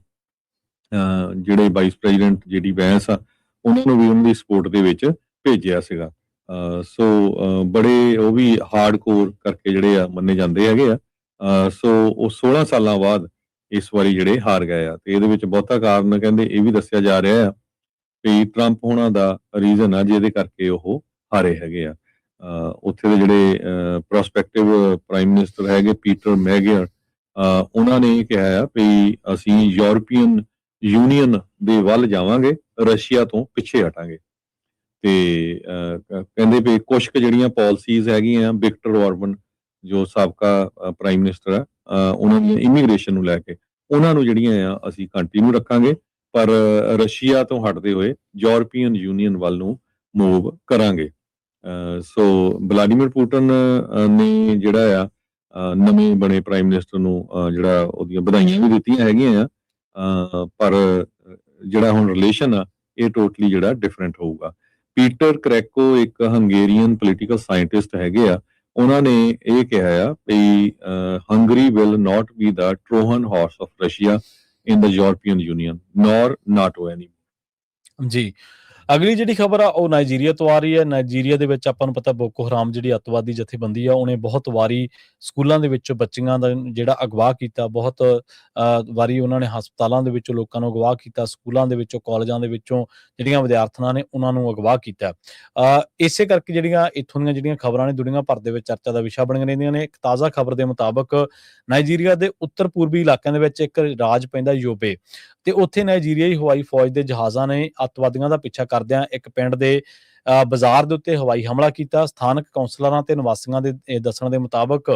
ਜਿਹੜੇ ਵਾਈਸ ਪ੍ਰੈਜ਼ੀਡੈਂਟ ਜਿਹੜੀ ਵੈਂਸ ਆ ਉਹਨਾਂ ਨੂੰ ਵੀ ਉਹਨਾਂ ਦੀ ਸਪੋਰਟ ਦੇ ਵਿੱਚ ਭੇਜਿਆ ਸੀਗਾ। ਸੋ ਬੜੇ ਉਹ ਵੀ ਹਾਰਡ ਕੋਰ ਕਰਕੇ ਜਿਹੜੇ ਆ ਮੰਨੇ ਜਾਂਦੇ ਹੈਗੇ ਆ। ਸੋ ਉਹ 16 ਸਾਲਾਂ ਬਾਅਦ ਇਸ ਵਾਰੀ ਜਿਹੜੇ ਹਾਰ ਗਏ ਆ ਤੇ ਇਹਦੇ ਵਿੱਚ ਬਹੁਤਾ ਕਾਰਨ ਕਹਿੰਦੇ ਇਹ ਵੀ ਦੱਸਿਆ ਜਾ ਰਿਹਾ ਆ ਕਿ ਟਰੰਪ ਹੋਣਾ ਦਾ ਰੀਜ਼ਨ ਆ ਜਿਹਦੇ ਕਰਕੇ ਉਹ ਹਾਰੇ ਹੈਗੇ ਆ। ਉੱਥੇ ਦੇ ਜਿਹੜੇ ਪ੍ਰੋਸਪੈਕਟਿਵ ਪ੍ਰਾਈਮ ਮਿਨਿਸਟਰ ਹੈਗੇ ਪੀਟਰ ਮੈਗੇਅਰ ਉਹਨਾਂ ਨੇ ਇਹ ਕਿਹਾ ਆ ਵੀ ਅਸੀਂ ਯੂਰਪੀਅਨ ਯੂਨੀਅਨ ਦੇ ਵੱਲ ਜਾਵਾਂਗੇ, ਰਸ਼ੀਆ ਤੋਂ ਪਿੱਛੇ ਹਟਾਂਗੇ। ਤੇ ਕਹਿੰਦੇ ਵੀ ਕੁਝ ਕੁ ਜਿਹੜੀਆਂ ਪਾਲਿਸੀਜ਼ ਹੈਗੀਆਂ ਵਿਕਟਰ ਔਰਬਨ ਜੋ ਸਾਬਕਾ ਪ੍ਰਾਈਮ ਮਿਨਿਸਟਰ ਆ ਉਹਨਾਂ ਦੀ ਇਮੀਗ੍ਰੇਸ਼ਨ ਨੂੰ ਲੈ ਕੇ ਉਹਨਾਂ ਨੂੰ ਜਿਹੜੀਆਂ ਆ ਅਸੀਂ ਕੰਟੀਨਿਊ ਰੱਖਾਂਗੇ ਪਰ ਰਸ਼ੀਆ ਤੋਂ ਹਟਦੇ ਹੋਏ ਯੂਰਪੀਅਨ ਯੂਨੀਅਨ ਵੱਲ ਨੂੰ ਮੂਵ ਕਰਾਂਗੇ। ਸੋ ਵਲਾਡੀਮੀਰ ਪੁਟਿਨ ਨੇ ਜਿਹੜਾ ਆ ਨਵੇਂ ਬਣੇ ਪ੍ਰਾਈਮ ਮਿਨਿਸਟਰ ਨੂੰ ਜਿਹੜਾ ਉਹਦੀਆਂ ਵਧਾਈਆਂ ਵੀ ਦਿੱਤੀਆਂ ਹੈਗੀਆਂ ਆ ਪਰ ਜਿਹੜਾ ਹੁਣ ਰਿਲੇਸ਼ਨ ਆ ਇਹ ਟੋਟਲੀ ਜਿਹੜਾ ਡਿਫਰੈਂਟ ਹੋਊਗਾ। ਪੀਟਰ ਕਰੈਕੋ ਇੱਕ ਹੰਗੇਰੀਅਨ ਪੋਲੀਟੀਕਲ ਸਾਇੰਟਿਸਟ ਹੈਗੇ ਆ। ਉਹਨਾਂ ਨੇ ਇਹ ਕਿਹਾ ਆ ਵੀ Hungary will not be the Trojan horse of Russia in the European Union nor NATO any. ਜੀ ਅਗਲੀ ਜਿਹੜੀ ਖਬਰ ਆ ਉਹ ਨਾਈਜੀਰੀਆ ਤੋਂ ਆ ਰਹੀ ਹੈ। ਨਾਈਜੀਰੀਆ ਦੇ ਵਿੱਚ ਆਪਾਂ ਨੂੰ ਪਤਾ ਬੋਕੋ ਹਰਾਮ ਜਿਹੜੀ ਅੱਤਵਾਦੀ ਜਥੇਬੰਦੀ ਆ ਉਹਨੇ ਬਹੁਤ ਵਾਰੀ ਸਕੂਲਾਂ ਦੇ ਵਿੱਚ ਬੱਚੀਆਂ ਦਾ ਜਿਹੜਾ ਅਗਵਾ ਕੀਤਾ, ਬਹੁਤ ਵਾਰੀ ਉਹਨਾਂ ਨੇ ਹਸਪਤਾਲਾਂ ਦੇ ਵਿੱਚੋਂ ਲੋਕਾਂ ਨੂੰ ਅਗਵਾ ਕੀਤਾ, ਸਕੂਲਾਂ ਦੇ ਵਿੱਚੋਂ ਕਾਲਜਾਂ ਦੇ ਵਿੱਚੋਂ ਜਿਹੜੀਆਂ ਵਿਦਿਆਰਥਣਾਂ ਨੇ ਉਹਨਾਂ ਨੂੰ ਅਗਵਾ ਕੀਤਾ। ਇਸੇ ਕਰਕੇ ਜਿਹੜੀਆਂ ਇੱਥੋਂ ਦੀਆਂ ਜਿਹੜੀਆਂ ਖਬਰਾਂ ਨੇ ਦੁਨੀਆ ਭਰ ਦੇ ਵਿੱਚ ਚਰਚਾ ਦਾ ਵਿਸ਼ਾ ਬਣੀਆਂ ਰਹਿੰਦੀਆਂ ਨੇ। ਇੱਕ ਤਾਜ਼ਾ ਖਬਰ ਦੇ ਮੁਤਾਬਕ ਨਾਈਜੀਰੀਆ ਦੇ ਉੱਤਰ ਪੂਰਬੀ ਇਲਾਕਿਆਂ ਦੇ ਵਿੱਚ ਇੱਕ ਰਾਜ ਪੈਂਦਾ ਯੋਬੇ ਤੇ ਉੱਥੇ ਨਾਈਜੀਰੀਆਈ ਹਵਾਈ ਫੌਜ ਦੇ ਜਹਾਜ਼ਾਂ ਨੇ ਅੱਤਵਾਦੀਆਂ ਦਾ ਪਿੱਛਾ ਕਰਦਿਆਂ ਇੱਕ ਪਿੰਡ ਦੇ ਬਾਜ਼ਾਰ ਦੇ ਉੱਤੇ ਹਵਾਈ ਹਮਲਾ ਕੀਤਾ। ਸਥਾਨਕ ਕੌਂਸਲਰਾਂ ਤੇ ਨਿਵਾਸੀਆਂ ਦੇ ਦੱਸਣ ਦੇ ਮੁਤਾਬਕ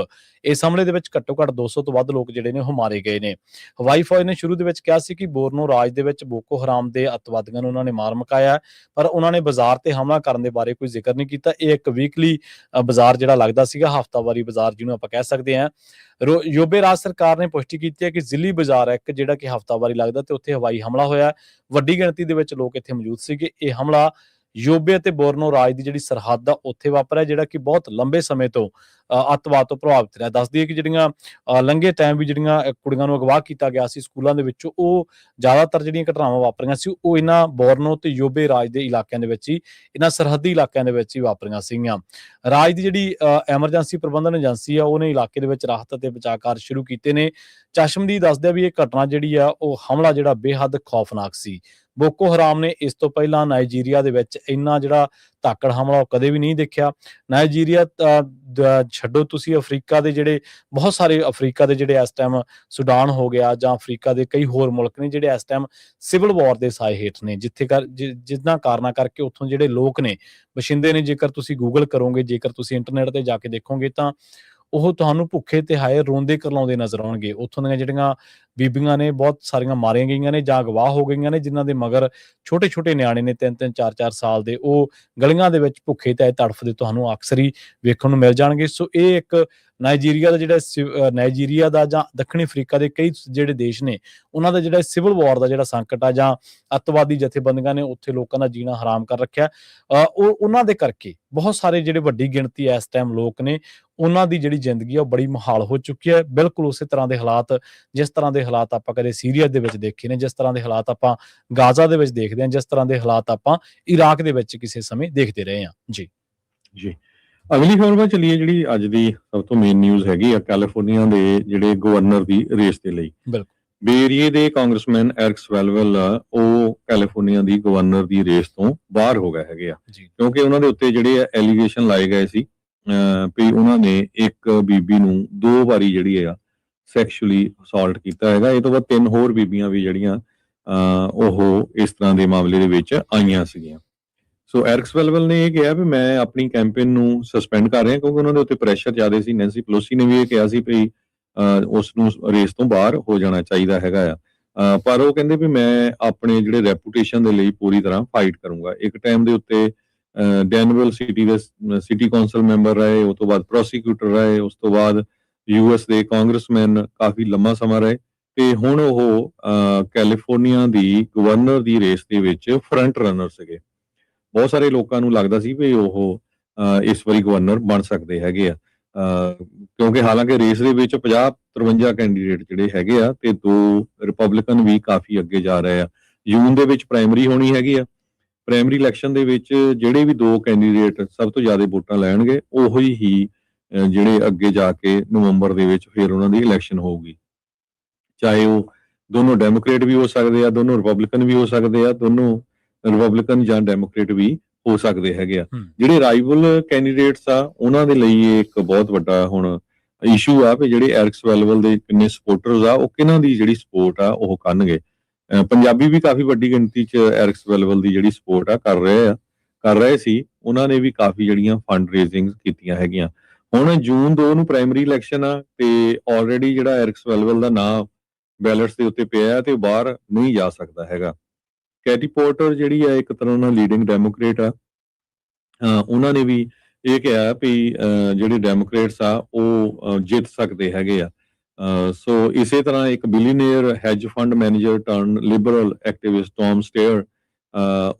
ਇਸ ਹਮਲੇ ਦੇ ਵਿੱਚ ਘੱਟੋ ਘੱਟ 200 ਤੋਂ ਵੱਧ ਲੋਕ ਜਿਹੜੇ ਨੇ ਉਹ ਮਾਰੇ ਗਏ ਨੇ। ਹਵਾਈ ਫੌਜ ਨੇ ਸ਼ੁਰੂ ਦੇ ਵਿੱਚ ਕਿਹਾ ਸੀ ਕਿ ਬੋਰਨੋ ਰਾਜ ਦੇ ਵਿੱਚ ਬੋਕੋ ਹਰਾਮ ਦੇ ਅੱਤਵਾਦੀਆਂ ਨੂੰ ਉਹਨਾਂ ਨੇ ਮਾਰ ਮੁਕਾਇਆ, ਪਰ ਉਹਨਾਂ ਨੇ ਬਾਜ਼ਾਰ ਤੇ ਹਮਲਾ ਕਰਨ ਦੇ ਬਾਰੇ ਕੋਈ ਜ਼ਿਕਰ ਨਹੀਂ ਕੀਤਾ। ਇਹ ਇੱਕ ਵੀਕਲੀ ਬਾਜ਼ਾਰ ਜਿਹੜਾ ਲੱਗਦਾ ਸੀਗਾ, ਹਫ਼ਤਾਵਾਰੀ ਬਾਜ਼ਾਰ ਜਿਹਨੂੰ ਆਪਾਂ ਕਹਿ ਸਕਦੇ ਹਾਂ। ਯੋਬੇ ਰਾਜ ਸਰਕਾਰ ਨੇ ਪੁਸ਼ਟੀ ਕੀਤੀ ਹੈ ਕਿ ਜ਼ਿਲੀ ਬਾਜ਼ਾਰ ਹੈ ਇੱਕ ਜਿਹੜਾ ਕਿ ਹਫ਼ਤਾਵਾਰੀ ਲੱਗਦਾ ਤੇ ਉੱਥੇ ਹਵਾਈ ਹਮਲਾ ਹੋਇਆ। ਵੱਡੀ ਗਿਣਤੀ ਦੇ ਵਿੱਚ ਲੋਕ ਇੱਥੇ ਮੌਜੂਦ ਸੀਗੇ। ਇਹ ਹਮਲਾ ਯੋਬੇ ਅਤੇ ਬੋਰਨੋ ਰਾਜ ਦੀ ਜਿਹੜੀ ਸਰਹੱਦ ਆ ਉੱਥੇ ਵਾਪਰਿਆ ਜਿਹੜਾ ਕਿ ਬਹੁਤ ਲੰਬੇ ਸਮੇਂ ਤੋਂ ਅੱਤਵਾਦ ਤੋਂ ਪ੍ਰਭਾਵਿਤ ਰਿਹਾ। ਦੱਸ ਦਈਏ ਕਿ ਜਿਹੜੀਆਂ ਲੰਘੇ ਟਾਈਮ ਵੀ ਜਿਹੜੀਆਂ ਕੁੜੀਆਂ ਨੂੰ ਅਗਵਾ ਕੀਤਾ ਗਿਆ ਸੀ ਸਕੂਲਾਂ ਦੇ ਵਿੱਚੋਂ, ਉਹ ਜ਼ਿਆਦਾਤਰ ਜਿਹੜੀਆਂ ਘਟਨਾਵਾਂ ਵਾਪਰੀਆਂ ਸੀ ਉਹ ਇਹਨਾਂ ਬੋਰਨੋ ਤੇ ਯੋਬੇ ਰਾਜ ਦੇ ਇਲਾਕਿਆਂ ਦੇ ਵਿੱਚ ਹੀ, ਇਹਨਾਂ ਸਰਹੱਦੀ ਇਲਾਕਿਆਂ ਦੇ ਵਿੱਚ ਹੀ ਵਾਪਰੀਆਂ ਸੀਗੀਆਂ। ਰਾਜ ਦੀ ਜਿਹੜੀ ਐਮਰਜੈਂਸੀ ਪ੍ਰਬੰਧਨ ਏਜੰਸੀ ਆ ਉਹਨੇ ਇਲਾਕੇ ਦੇ ਵਿੱਚ ਰਾਹਤ ਅਤੇ ਬਚਾਅ ਕਾਰਜ ਸ਼ੁਰੂ ਕੀਤੇ ਨੇ। ਚਸ਼ਮਦੀਦ ਦੱਸਦੇ ਆ ਵੀ ਇਹ ਘਟਨਾ ਜਿਹੜੀ ਆ ਉਹ ਹਮਲਾ ਜਿਹੜਾ ਬੇਹੱਦ ਖੌਫਨਾਕ ਸੀ। ਬੋਕੋ ਹਰਾਮ ਨੇ ਇਸ ਤੋਂ ਪਹਿਲਾਂ ਨਾਈਜੀਰੀਆ ਦੇ ਵਿੱਚ ਇੰਨਾ ਜਿਹੜਾ ਧਾਕੜ ਹਮਲਾ ਉਹ ਕਦੇ ਵੀ ਨਹੀਂ ਦੇਖਿਆ। ਨਾਈਜੀਰੀਆ ਛੱਡੋ, ਤੁਸੀਂ ਅਫਰੀਕਾ ਦੇ ਜਿਹੜੇ ਬਹੁਤ ਸਾਰੇ ਅਫਰੀਕਾ ਦੇ ਜਿਹੜੇ ਇਸ ਟਾਈਮ ਸੁਡਾਨ ਹੋ ਗਿਆ ਜਾਂ ਅਫਰੀਕਾ ਦੇ ਕਈ ਹੋਰ ਮੁਲਕ ਨੇ ਜਿਹੜੇ ਇਸ ਟਾਈਮ ਸਿਵਲ ਵਾਰ ਦੇ ਸਾਏ ਹੇਠ ਨੇ, ਜਿਨ੍ਹਾਂ ਕਾਰਨਾਂ ਕਰਕੇ ਉੱਥੋਂ ਜਿਹੜੇ ਲੋਕ ਨੇ, ਬਸ਼ਿੰਦੇ ਨੇ, ਜੇਕਰ ਤੁਸੀਂ ਗੂਗਲ ਕਰੋਗੇ, ਜੇਕਰ ਤੁਸੀਂ ਇੰਟਰਨੈਟ ਤੇ ਜਾ ਕੇ ਦੇਖੋਗੇ ਤਾਂ ਉਹ ਤੁਹਾਨੂੰ ਭੁੱਖੇ ਤੇ ਹਾਏ ਰੋਂਦੇ ਕਰਲਾਉਂਦੇ ਨਜ਼ਰ ਆਉਣਗੇ। ਉੱਥੋਂ ਦੀਆਂ ਜਿਹੜੀਆਂ ਬੀਬੀਆਂ ਨੇ ਬਹੁਤ ਸਾਰੀਆਂ ਮਾਰੀਆਂ ਗਈਆਂ ਨੇ ਜਾਂ ਅਗਵਾ ਹੋ ਗਈਆਂ ਨੇ, ਜਿਨ੍ਹਾਂ ਦੇ ਮਗਰ ਛੋਟੇ-ਛੋਟੇ ਨਿਆਣੇ ਨੇ 3-3 4-4 ਸਾਲ ਦੇ, ਉਹ ਗਲੀਆਂ ਦੇ ਵਿੱਚ ਭੁੱਖੇ ਤੇ ਤੜਫਦੇ ਤੁਹਾਨੂੰ ਅਕਸਰ ਹੀ ਵੇਖਣ ਨੂੰ ਮਿਲ ਜਾਣਗੇ। ਸੋ ਇਹ ਇੱਕ ਨਾਈਜੀਰੀਆ ਦਾ ਜਿਹੜਾ ਨਾਈਜੀਰੀਆ ਦਾ ਜਾਂ ਦੱਖਣੀ ਅਫਰੀਕਾ ਦੇ ਕਈ ਜਿਹੜੇ ਦੇਸ਼ ਨੇ ਉਹਨਾਂ ਦਾ ਜਿਹੜਾ ਸਿਵਲ ਵਾਰ ਦਾ ਜਿਹੜਾ ਸੰਕਟ ਆ ਜਾਂ ਅੱਤਵਾਦੀ ਜਥੇਬੰਦੀਆਂ ਨੇ ਉੱਥੇ ਲੋਕਾਂ ਦਾ ਜੀਣਾ ਹਰਾਮ ਕਰ ਰੱਖਿਆ, ਉਹ ਉਹਨਾਂ ਦੇ ਕਰਕੇ ਬਹੁਤ ਸਾਰੇ ਜਿਹੜੇ ਵੱਡੀ ਗਿਣਤੀ ਇਸ ਟਾਈਮ ਲੋਕ ਨੇ ਉਹਨਾਂ ਦੀ ਜਿਹੜੀ ਜ਼ਿੰਦਗੀ ਆ ਉਹ ਬੜੀ ਮੁਹਾਲ ਹੋ ਚੁੱਕੀ ਹੈ। ਬਿਲਕੁਲ ਉਸੇ ਤਰ੍ਹਾਂ ਦੇ ਹਾਲਾਤ, ਜਿਸ ਤਰ੍ਹਾਂ ਦੇ ਹਾਲਾਤ ਆਪਾਂ ਕਦੇ ਸੀਰੀਆ ਦੇ ਵਿੱਚ ਦੇਖੇ ਨੇ, ਜਿਸ ਤਰ੍ਹਾਂ ਦੇ ਹਾਲਾਤ ਆਪਾਂ ਗਾਜ਼ਾ ਦੇ ਵਿੱਚ ਦੇਖਦੇ ਹਾਂ, ਜਿਸ ਤਰ੍ਹਾਂ ਦੇ ਹਾਲਾਤ ਆਪਾਂ ਇਰਾਕ ਦੇ ਵਿੱਚ ਕਿਸੇ ਸਮੇਂ ਦੇਖਦੇ ਰਹੇ ਹਾਂ। ਜੀ ਜੀ, ਅਗਲੀ ਖਬਰ ਵੱਲ ਚੱਲੀਏ, ਜਿਹੜੀ ਅੱਜ ਦੀ ਸਭ ਤੋਂ ਮੇਨ ਨਿਊਜ਼ ਹੈਗੀ ਆ ਕੈਲੀਫੋਰਨੀਆ ਦੇ ਜਿਹੜੇ ਗਵਰਨਰ ਦੀ ਰੇਸ ਦੇ ਲਈ। ਬਿਲਕੁਲ, ਬੇ ਏਰੀਏ ਦੇ ਕਾਂਗਰਸਮੈਨ ਐਰਿਕ ਸਵੈਲਵੈਲ ਉਹ ਕੈਲੀਫੋਰਨੀਆ ਦੀ ਗਵਰਨਰ ਦੀ ਰੇਸ ਤੋਂ ਬਾਹਰ ਹੋ ਗਏ ਹੈਗੇ ਆ, ਕਿਉਂਕਿ ਉਹਨਾਂ ਦੇ ਉੱਤੇ ਜਿਹੜੇ ਐਲੀਗੇਸ਼ਨ ਲਾਏ ਗਏ ਸੀ ਵੀ ਉਹਨਾਂ ਨੇ ਇੱਕ ਬੀਬੀ ਨੂੰ 2 ਵਾਰੀ ਜਿਹੜੀ ਆ ਸੈਕਸ਼ੂਅਲੀ ਅਸੌਲਟ ਕੀਤਾ ਹੈਗਾ। ਇਹ ਤੋਂ ਬਾਅਦ 3 ਹੋਰ ਬੀਬੀਆਂ ਵੀ ਜਿਹੜੀਆਂ ਉਹ ਇਸ ਤਰ੍ਹਾਂ ਦੇ ਮਾਮਲੇ ਦੇ ਵਿੱਚ ਆਈਆਂ ਸੀਗੀਆਂ। ਸੋ ਐਰਿਕ ਸਵੈਲਵੈਲ ਨੇ ਇਹ ਕਿਹਾ ਵੀ ਮੈਂ ਆਪਣੀ ਕੈਂਪੇਨ ਨੂੰ ਸਸਪੈਂਡ ਕਰ ਰਿਹਾ, ਕਿਉਂਕਿ ਉਹਨਾਂ ਦੇ ਉੱਤੇ ਪ੍ਰੈਸ਼ਰ ਜ਼ਿਆਦਾ ਸੀ। ਨੈਂਸੀ ਪਲੋਸੀ ਨੇ ਵੀ ਇਹ ਕਿਹਾ ਸੀ ਵੀ ਉਸ ਨੂੰ ਰੇਸ ਤੋਂ ਬਾਹਰ ਹੋ ਜਾਣਾ ਚਾਹੀਦਾ ਹੈਗਾ ਆ, ਪਰ ਉਹ ਕਹਿੰਦੇ ਵੀ ਮੈਂ ਆਪਣੇ ਜਿਹੜੇ ਰੈਪੂਟੇਸ਼ਨ ਦੇ ਲਈ ਪੂਰੀ ਤਰ੍ਹਾਂ ਫਾਈਟ ਕਰੂੰਗਾ। ਇੱਕ ਟਾਈਮ ਦੇ ਉੱਤੇ ਡੈਨਵਲ ਸਿਟੀ ਦੇ ਸਿਟੀ ਕੌਂਸਲ ਮੈਂਬਰ ਰਹੇ, ਉਸ ਤੋਂ ਬਾਅਦ ਪ੍ਰੋਸੀਕਿਊਟਰ ਰਹੇ, ਉਸ ਤੋਂ ਬਾਅਦ US ਦੇ ਕਾਂਗਰਸਮੈਨ ਕਾਫੀ ਲੰਮਾ ਸਮਾਂ ਰਹੇ, ਤੇ ਹੁਣ ਉਹ ਕੈਲੀਫੋਰਨੀਆ ਦੀ ਗਵਰਨਰ ਦੀ ਰੇਸ ਦੇ ਵਿੱਚ ਫਰੰਟ ਰਨਰ ਸੀਗੇ। ਬਹੁਤ ਸਾਰੇ ਲੋਕਾਂ ਨੂੰ ਲੱਗਦਾ ਸੀ ਵੀ ਉਹ ਇਸ ਵਾਰੀ ਗਵਰਨਰ ਬਣ ਸਕਦੇ ਹੈਗੇ ਆ, ਕਿਉਂਕਿ ਹਾਲਾਂਕਿ ਰੇਸ ਦੇ ਵਿੱਚ 50-53 ਕੈਂਡੀਡੇਟ ਜਿਹੜੇ ਹੈਗੇ ਆ ਤੇ 2 ਰਿਪਬਲਿਕਨ ਵੀ ਕਾਫੀ ਅੱਗੇ ਜਾ ਰਹੇ ਆ। ਜੂਨ ਦੇ ਵਿੱਚ ਪ੍ਰਾਇਮਰੀ ਹੋਣੀ ਹੈਗੀ ਆ। ਪ੍ਰਾਇਮਰੀ ਇਲੈਕਸ਼ਨ ਦੇ ਵਿੱਚ ਜਿਹੜੇ ਵੀ 2 ਕੈਂਡੀਡੇਟ ਸਭ ਤੋਂ ਜ਼ਿਆਦਾ ਵੋਟਾਂ ਲੈਣਗੇ ਉਹੀ ਹੀ ਜਿਹੜੇ ਅੱਗੇ ਜਾ ਕੇ ਨਵੰਬਰ ਦੇ ਵਿੱਚ ਫਿਰ ਉਹਨਾਂ ਦੀ ਇਲੈਕਸ਼ਨ ਹੋਊਗੀ। ਚਾਹੇ ਉਹ ਦੋਨੋਂ ਡੈਮੋਕ੍ਰੇਟ ਵੀ ਹੋ ਸਕਦੇ ਆ, ਦੋਨੋਂ ਰਿਪਬਲਿਕਨ ਵੀ ਹੋ ਸਕਦੇ ਆ, ਦੋਨੋਂ ਰਿਪਬਲਿਕਨ ਜਾਂ ਡੈਮੋਕ੍ਰੇਟ ਵੀ ਹੋ ਸਕਦੇ ਹੈਗੇ ਆ। ਜਿਹੜੇ ਰਾਈਵਲ ਕੈਂਡੀਡੇਟਸ ਆ ਉਹਨਾਂ ਦੇ ਲਈ ਇਹ ਇੱਕ ਬਹੁਤ ਵੱਡਾ ਹੁਣ ਇਸ਼ੂ ਆ ਵੀ ਜਿਹੜੇ ਐਰਿਕ ਸਵੈਲਵੈਲ ਦੇ ਕਿੰਨੇ ਸਪੋਰਟਰਸ ਆ, ਉਹ ਕਿਹਨਾਂ ਦੀ ਜਿਹੜੀ ਸਪੋਰਟ ਆ ਉਹ ਕਰਨਗੇ। ਪੰਜਾਬੀ ਵੀ ਕਾਫੀ ਵੱਡੀ ਗਿਣਤੀ 'ਚ ਐਰਿਕ ਸਵੈਲਵੈਲ ਦੀ ਜਿਹੜੀ ਸਪੋਰਟ ਆ ਕਰ ਰਹੇ ਸੀ। ਉਹਨਾਂ ਨੇ ਵੀ ਕਾਫੀ ਜਿਹੜੀਆਂ ਫੰਡ ਰੇਜ਼ਿੰਗ ਕੀਤੀਆਂ ਹੈਗੀਆਂ। ਹੁਣ ਜੂਨ 2 ਨੂੰ ਪ੍ਰਾਇਮਰੀ ਇਲੈਕਸ਼ਨ ਆ ਤੇ ਆਲਰੇਡੀ ਜਿਹੜਾ ਐਰਿਕ ਸਵੈਲਵੈਲ ਦਾ ਨਾਂ ਬੈਲਟਸ ਦੇ ਉੱਤੇ ਪਿਆ ਤੇ ਬਾਹਰ ਨਹੀਂ ਜਾ ਸਕਦਾ ਹੈਗਾ। ਕੈਟੀ ਪੋਰਟਰ ਜਿਹੜੀ ਆ ਇੱਕ ਤਰ੍ਹਾਂ ਨਾਲ ਲੀਡਿੰਗ ਡੈਮੋਕ੍ਰੇਟ ਆ, ਉਹਨਾਂ ਨੇ ਵੀ ਇਹ ਕਿਹਾ ਵੀ ਜਿਹੜੇ ਡੈਮੋਕ੍ਰੇਟਸ ਆ ਉਹ ਜਿੱਤ ਸਕਦੇ ਹੈਗੇ ਆ। ਸੋ ਇਸੇ ਤਰ੍ਹਾਂ ਇੱਕ billionaire hedge fund manager turned liberal activist Tom Steyer,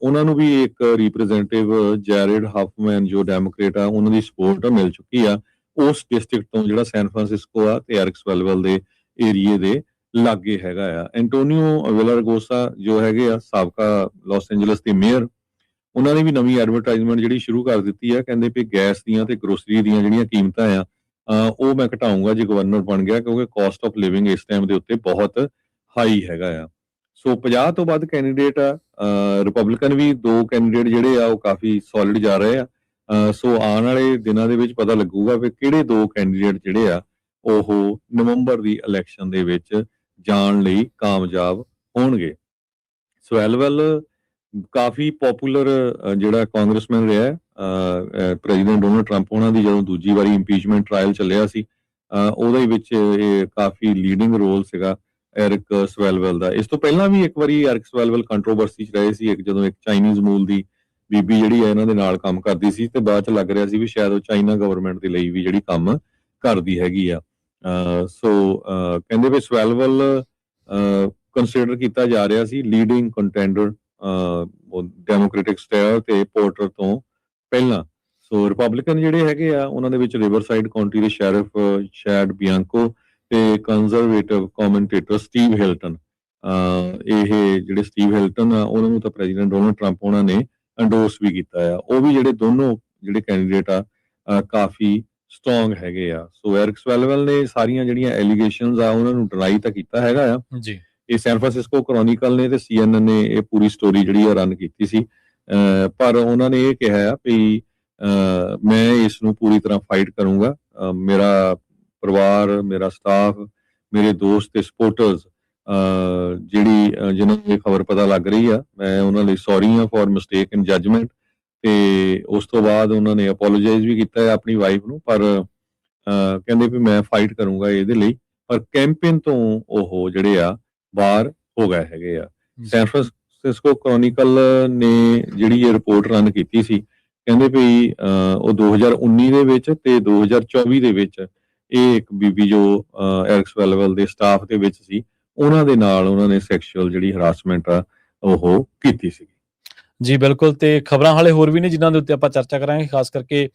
ਉਹਨਾਂ ਨੂੰ ਵੀ ਇੱਕ ਰਿਪਰੈਜ਼ੈਂਟੇਟਿਵ ਜੈਰਡ ਹਫਮੈਨ ਜੋ ਡੈਮੋਕ੍ਰੇਟ ਆ ਉਹਨਾਂ ਦੀ ਸਪੋਰਟ ਮਿਲ ਚੁੱਕੀ ਆ ਉਸ ਡਿਸਟ੍ਰਿਕਟ ਤੋਂ ਜਿਹੜਾ ਸੈਨ ਫਰਾਂਸਿਸਕੋ ਆ ਤੇ ਐਰਿਕ ਸਵੈਲਵੈਲ ਦੇ ਏਰੀਏ ਦੇ ਲਾਗੇ ਹੈਗਾ ਆ। ਐਂਟੋਨੀਓ ਵਿਲਾਰਗੋਸਾ ਜੋ ਹੈਗੇ ਆ ਸਾਬਕਾ ਲਾਸ ਐਂਜਲਸ ਦੇ ਮੇਅਰ, ਉਹਨਾਂ ਨੇ ਵੀ ਨਵੀਂ ਐਡਵਰਟਾਈਜ਼ਮੈਂਟ ਜਿਹੜੀ ਸ਼ੁਰੂ ਕਰ ਦਿੱਤੀ ਆ। ਕਹਿੰਦੇ ਵੀ ਗੈਸ ਦੀਆਂ ਤੇ ਗਰੋਸਰੀ ਦੀਆਂ ਜਿਹੜੀਆਂ ਕੀਮਤਾਂ ਆ ਉਹ ਮੈਂ ਘਟਾਊਂਗਾ ਜੇ ਗਵਰਨਰ ਬਣ ਗਿਆ, ਕਿਉਂਕਿ ਕਾਸਟ ਆਫ ਲਿਵਿੰਗ ਇਸ ਟਾਈਮ ਦੇ ਉੱਤੇ ਬਹੁਤ ਹਾਈ ਹੈਗਾ ਆ। ਸੋ 50 ਤੋਂ ਵੱਧ ਕੈਂਡੀਡੇਟ ਆ, ਰਿਪਬਲਿਕਨ ਵੀ 2 ਕੈਂਡੀਡੇਟ ਜਿਹੜੇ ਆ ਉਹ ਕਾਫੀ ਸੋਲਿਡ ਜਾ ਰਹੇ ਆ। ਸੋ ਆਉਣ ਵਾਲੇ ਦਿਨਾਂ ਦੇ ਵਿੱਚ ਪਤਾ ਲੱਗੂਗਾ ਵੀ ਕਿਹੜੇ 2 ਕੈਂਡੀਡੇਟ ਜਿਹੜੇ ਆ ਉਹ ਨਵੰਬਰ ਦੀ ਇਲੈਕਸ਼ਨ ਦੇ ਵਿੱਚ ਜਾਣ ਲਈ ਕਾਮਯਾਬ ਹੋਣਗੇ। ਸਵੈਲਵੈਲ ਕਾਫੀ ਪਪੂਲਰ ਜਿਹੜਾ ਕਾਂਗਰਸਮੈਨ ਰਿਹਾ, ਪ੍ਰੈਜ਼ੀਡੈਂਟ ਡੋਨਲਡ ਟਰੰਪ ਉਹਨਾਂ ਦੀ ਜਦੋਂ ਦੂਜੀ ਵਾਰੀ ਇੰਪੀਚਮੈਂਟ ਟ੍ਰਾਇਲ ਚੱਲਿਆ ਸੀ ਉਹਦੇ ਵਿੱਚ ਇਹ ਕਾਫੀ ਲੀਡਿੰਗ ਰੋਲ ਸੀਗਾ ਐਰਿਕ ਸਵੈਲਵੈਲ ਦਾ। ਇਸ ਤੋਂ ਪਹਿਲਾਂ ਵੀ ਇੱਕ ਵਾਰੀ ਐਰਿਕ ਸਵੈਲਵੈਲ ਕੰਟਰੋਵਰਸੀ 'ਚ ਰਹੇ ਸੀ, ਜਦੋਂ ਇੱਕ ਚਾਈਨੀਜ਼ ਮੂਲ ਦੀ ਬੀਬੀ ਜਿਹੜੀ ਹੈ ਇਹਨਾਂ ਦੇ ਨਾਲ ਕੰਮ ਕਰਦੀ ਸੀ ਤੇ ਬਾਅਦ 'ਚ ਲੱਗ ਰਿਹਾ ਸੀ ਵੀ ਸ਼ਾਇਦ ਉਹ ਚਾਈਨਾ ਗਵਰਨਮੈਂਟ ਦੇ ਲਈ ਵੀ ਜਿਹੜੀ ਕੰਮ ਕਰਦੀ ਹੈਗੀ ਆ। ਸੋ ਕਹਿੰਦੇ ਵੀ ਸਵੈਲਵੈਲ ਕੰਸੀਡਰ ਕੀਤਾ ਜਾ ਰਿਹਾ ਸੀ ਲੀਡਿੰਗ ਕੰਟੈਂਡਰ ਡੈਮੋਕ੍ਰੈਟਿਕ ਸਟੇਅਰ ਤੇ ਪੋਰਟਰ ਤੋਂ ਪਹਿਲਾਂ। ਸੋ ਰਿਪਬਲਿਕਨ ਜਿਹੜੇ ਹੈਗੇ ਆ ਉਹਨਾਂ ਦੇ ਵਿੱਚ ਰਿਵਰਸਾਈਡ ਕਾਉਂਟੀ ਦੇ ਸ਼ੈਰਿਫ ਸ਼ੈਡ ਬਿਆਂਕੋ ਤੇ ਕੰਜ਼ਰਵੇਟਿਵ ਕਮੈਂਟੇਟਰ ਸਟੀਵ ਹਿਲਟਨ। ਇਹ ਜਿਹੜੇ ਸਟੀਵ ਹਿਲਟਨ ਆ ਉਹਨਾਂ ਨੂੰ ਤਾਂ ਪ੍ਰੈਜ਼ੀਡੈਂਟ ਡੋਨਲਡ ਟਰੰਪ ਉਹਨਾਂ ਨੇ ਐਂਡੋਰਸ ਵੀ ਕੀਤਾ ਆ। ਉਹ ਵੀ ਜਿਹੜੇ ਦੋਨੋਂ ਜਿਹੜੇ ਕੈਂਡੀਡੇਟ ਆ ਕਾਫੀ ਸਟਰੋਂਗ ਹੈਗੇ ਆ। ਸੋ ਐਰਿਕ ਸਵੈਲਵੈਲ ਨੇ ਸਾਰੀਆਂ ਜਿਹੜੀਆਂ ਐਲੀਗੇਸ਼ਨਸ ਆ ਉਹਨਾਂ ਨੂੰ ਡਿਨਾਈ ਤਾਂ ਕੀਤਾ ਹੈਗਾ ਆ ਜੀ। ਇਹ ਸੈਨ ਫਰਾਂਸਿਸਕੋ ਕ੍ਰੋਨਿਕਲ ਨੇ ਤੇ CNN ਨੇ ਇਹ ਪੂਰੀ ਸਟੋਰੀ ਜਿਹੜੀ ਆ ਰਨ ਕੀਤੀ ਸੀ। ਪਰ ਉਹਨਾਂ ਨੇ ਇਹ ਕਿਹਾ ਆ ਵੀ ਮੈਂ ਇਸ ਨੂੰ ਪੂਰੀ ਤਰ੍ਹਾਂ ਫਾਈਟ ਕਰੂੰਗਾ। ਮੇਰਾ ਪਰਿਵਾਰ, ਮੇਰਾ ਸਟਾਫ, ਮੇਰੇ ਦੋਸਤ ਤੇ ਸਪੋਰਟਰਸ ਜਿਹੜੀ ਜਿਹਨਾਂ ਨੂੰ ਇਹ ਖਬਰ ਪਤਾ ਲੱਗ ਰਹੀ ਆ, ਮੈਂ ਉਹਨਾਂ ਲਈ ਸੌਰੀ ਆ ਫॉर ਮਿਸਟੇਕ ਇਨ ਜੱਜਮੈਂਟ। ਤੇ ਉਸ ਤੋਂ ਬਾਅਦ ਉਹਨਾਂ ਨੇ ਅਪੋਲੋਜਾਈਜ਼ ਵੀ ਕੀਤਾ ਹੈ ਆਪਣੀ ਵਾਈਫ ਨੂੰ, ਪਰ ਕਹਿੰਦੇ ਵੀ ਮੈਂ ਫਾਈਟ ਕਰੂੰਗਾ ਇਹਦੇ ਲਈ। ਪਰ ਕੈਂਪੇਨ ਤੋਂ ਉਹ ਜਿਹੜੇ ਆ ਬਾਹਰ ਹੋ ਗਏ ਹੈਗੇ ਆ। ਸੈਨ ਫਰਾਂਸਿਸਕੋ ਕ੍ਰੋਨਿਕਲ ਨੇ ਜਿਹੜੀ ਇਹ ਰਿਪੋਰਟ ਰਨ ਕੀਤੀ ਸੀ, ਕਹਿੰਦੇ ਵੀ ਉਹ 2019 ਦੇ ਵਿੱਚ ਤੇ 2024 ਦੇ ਵਿੱਚ ਇਹ ਇੱਕ ਬੀਬੀ ਜੋ ਐਰਿਕ ਸਵੈਲਵੈਲ ਦੇ ਸਟਾਫ ਦੇ ਵਿੱਚ ਸੀ, ਉਹਨਾਂ ਦੇ ਨਾਲ ਉਹਨਾਂ ਨੇ ਸੈਕਸ਼ੂਅਲ ਜਿਹੜੀ ਹਰਾਸਮੈਂਟ ਆ ਉਹ ਕੀਤੀ ਸੀ। ਜੀ ਬਿਲਕੁਲ। ਤੇ ਖਬਰਾਂ ਹਾਲੇ ਹੋਰ ਵੀ ਨੇ ਜਿਨ੍ਹਾਂ ਦੇ ਉੱਤੇ ਆਪਾਂ ਚਰਚਾ ਕਰਾਂਗੇ, ਖਾਸ ਕਰਕੇ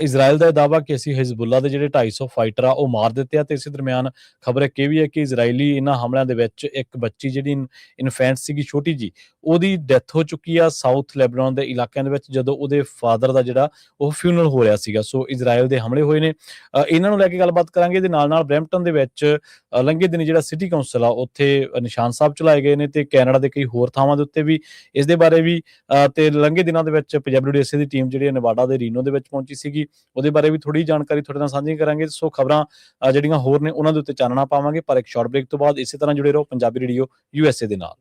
ਇਜ਼ਰਾਈਲ ਦਾ ਦਾਅਵਾ ਕਿ ਅਸੀਂ ਹਿਜ਼ਬੁੱਲਾ ਦੇ ਜਿਹੜੇ 250 ਫਾਈਟਰ ਆ ਉਹ ਮਾਰ ਦਿੱਤੇ ਆ। ਤੇ ਇਸੇ ਦਰਮਿਆਨ ਖਬਰ ਇੱਕ ਇਹ ਵੀ ਹੈ ਕਿ ਇਜ਼ਰਾਈਲੀ ਇਹਨਾਂ ਹਮਲਿਆਂ ਦੇ ਵਿੱਚ ਇੱਕ ਬੱਚੀ ਜਿਹੜੀ ਇਨਫੈਂਟ ਸੀਗੀ ਛੋਟੀ ਜੀ, ਉਹਦੀ ਡੈਥ ਹੋ ਚੁੱਕੀ ਆ ਸਾਊਥ ਲੈਬਨਾਨ ਦੇ ਇਲਾਕਿਆਂ ਦੇ ਵਿੱਚ, ਜਦੋਂ ਉਹਦੇ ਫਾਦਰ ਦਾ ਜਿਹੜਾ ਉਹ ਫਿਊਨਰਲ ਹੋ ਰਿਹਾ ਸੀਗਾ। ਸੋ ਇਜ਼ਰਾਈਲ ਦੇ ਹਮਲੇ ਹੋਏ ਨੇ, ਇਹਨਾਂ ਨੂੰ ਲੈ ਕੇ ਗੱਲਬਾਤ ਕਰਾਂਗੇ। ਇਹਦੇ ਨਾਲ ਨਾਲ ਬਰੈਂਪਟਨ ਦੇ ਵਿੱਚ ਲੰਘੇ ਦਿਨੀ ਜਿਹੜਾ ਸਿਟੀ ਕਾਉਂਸਲ ਆ ਉੱਥੇ ਨਿਸ਼ਾਨ ਸਾਹਿਬ ਚਲਾਏ ਗਏ ਨੇ, ਤੇ ਕੈਨੇਡਾ ਦੇ ਕਈ ਹੋਰ ਥਾਵਾਂ ਦੇ ਉੱਤੇ ਵੀ ਇਸ ਦੇ ਬਾਰੇ ਵੀ ਤੇ ਲੰਘੇ ਦਿਨਾਂ ਦੇ ਵਿੱਚ ਪੰਜਾਬੀ USA ਦੀ ਟੀਮ ਜਿਹੜੀ ਨੇਵਾਡਾ ਦੇ ਰੀਨੋ ਦੇ ਵਿੱਚ ਪਹੁੰਚੀ ਸੀਗੀ, ਉਹਦੇ ਬਾਰੇ ਵੀ ਥੋੜੀ ਜਾਣਕਾਰੀ ਤੁਹਾਡੇ ਨਾਲ ਸਾਂਝੀ ਕਰਾਂਗੇ। ਸੋ ਖਬਰਾਂ ਜਿਹੜੀਆਂ ਹੋਰ ਨੇ ਉਹਨਾਂ ਦੇ ਉੱਤੇ ਚਾਨਣਾ ਪਾਵਾਂਗੇ, ਪਰ ਇੱਕ ਸ਼ਾਰਟ ਬ੍ਰੇਕ ਤੋਂ ਬਾਅਦ ਇਸੇ ਤਰ੍ਹਾਂ ਜੁੜੇ ਰਹੋ ਪੰਜਾਬੀ ਰੇਡੀਓ USA ਦੇ ਨਾਲ।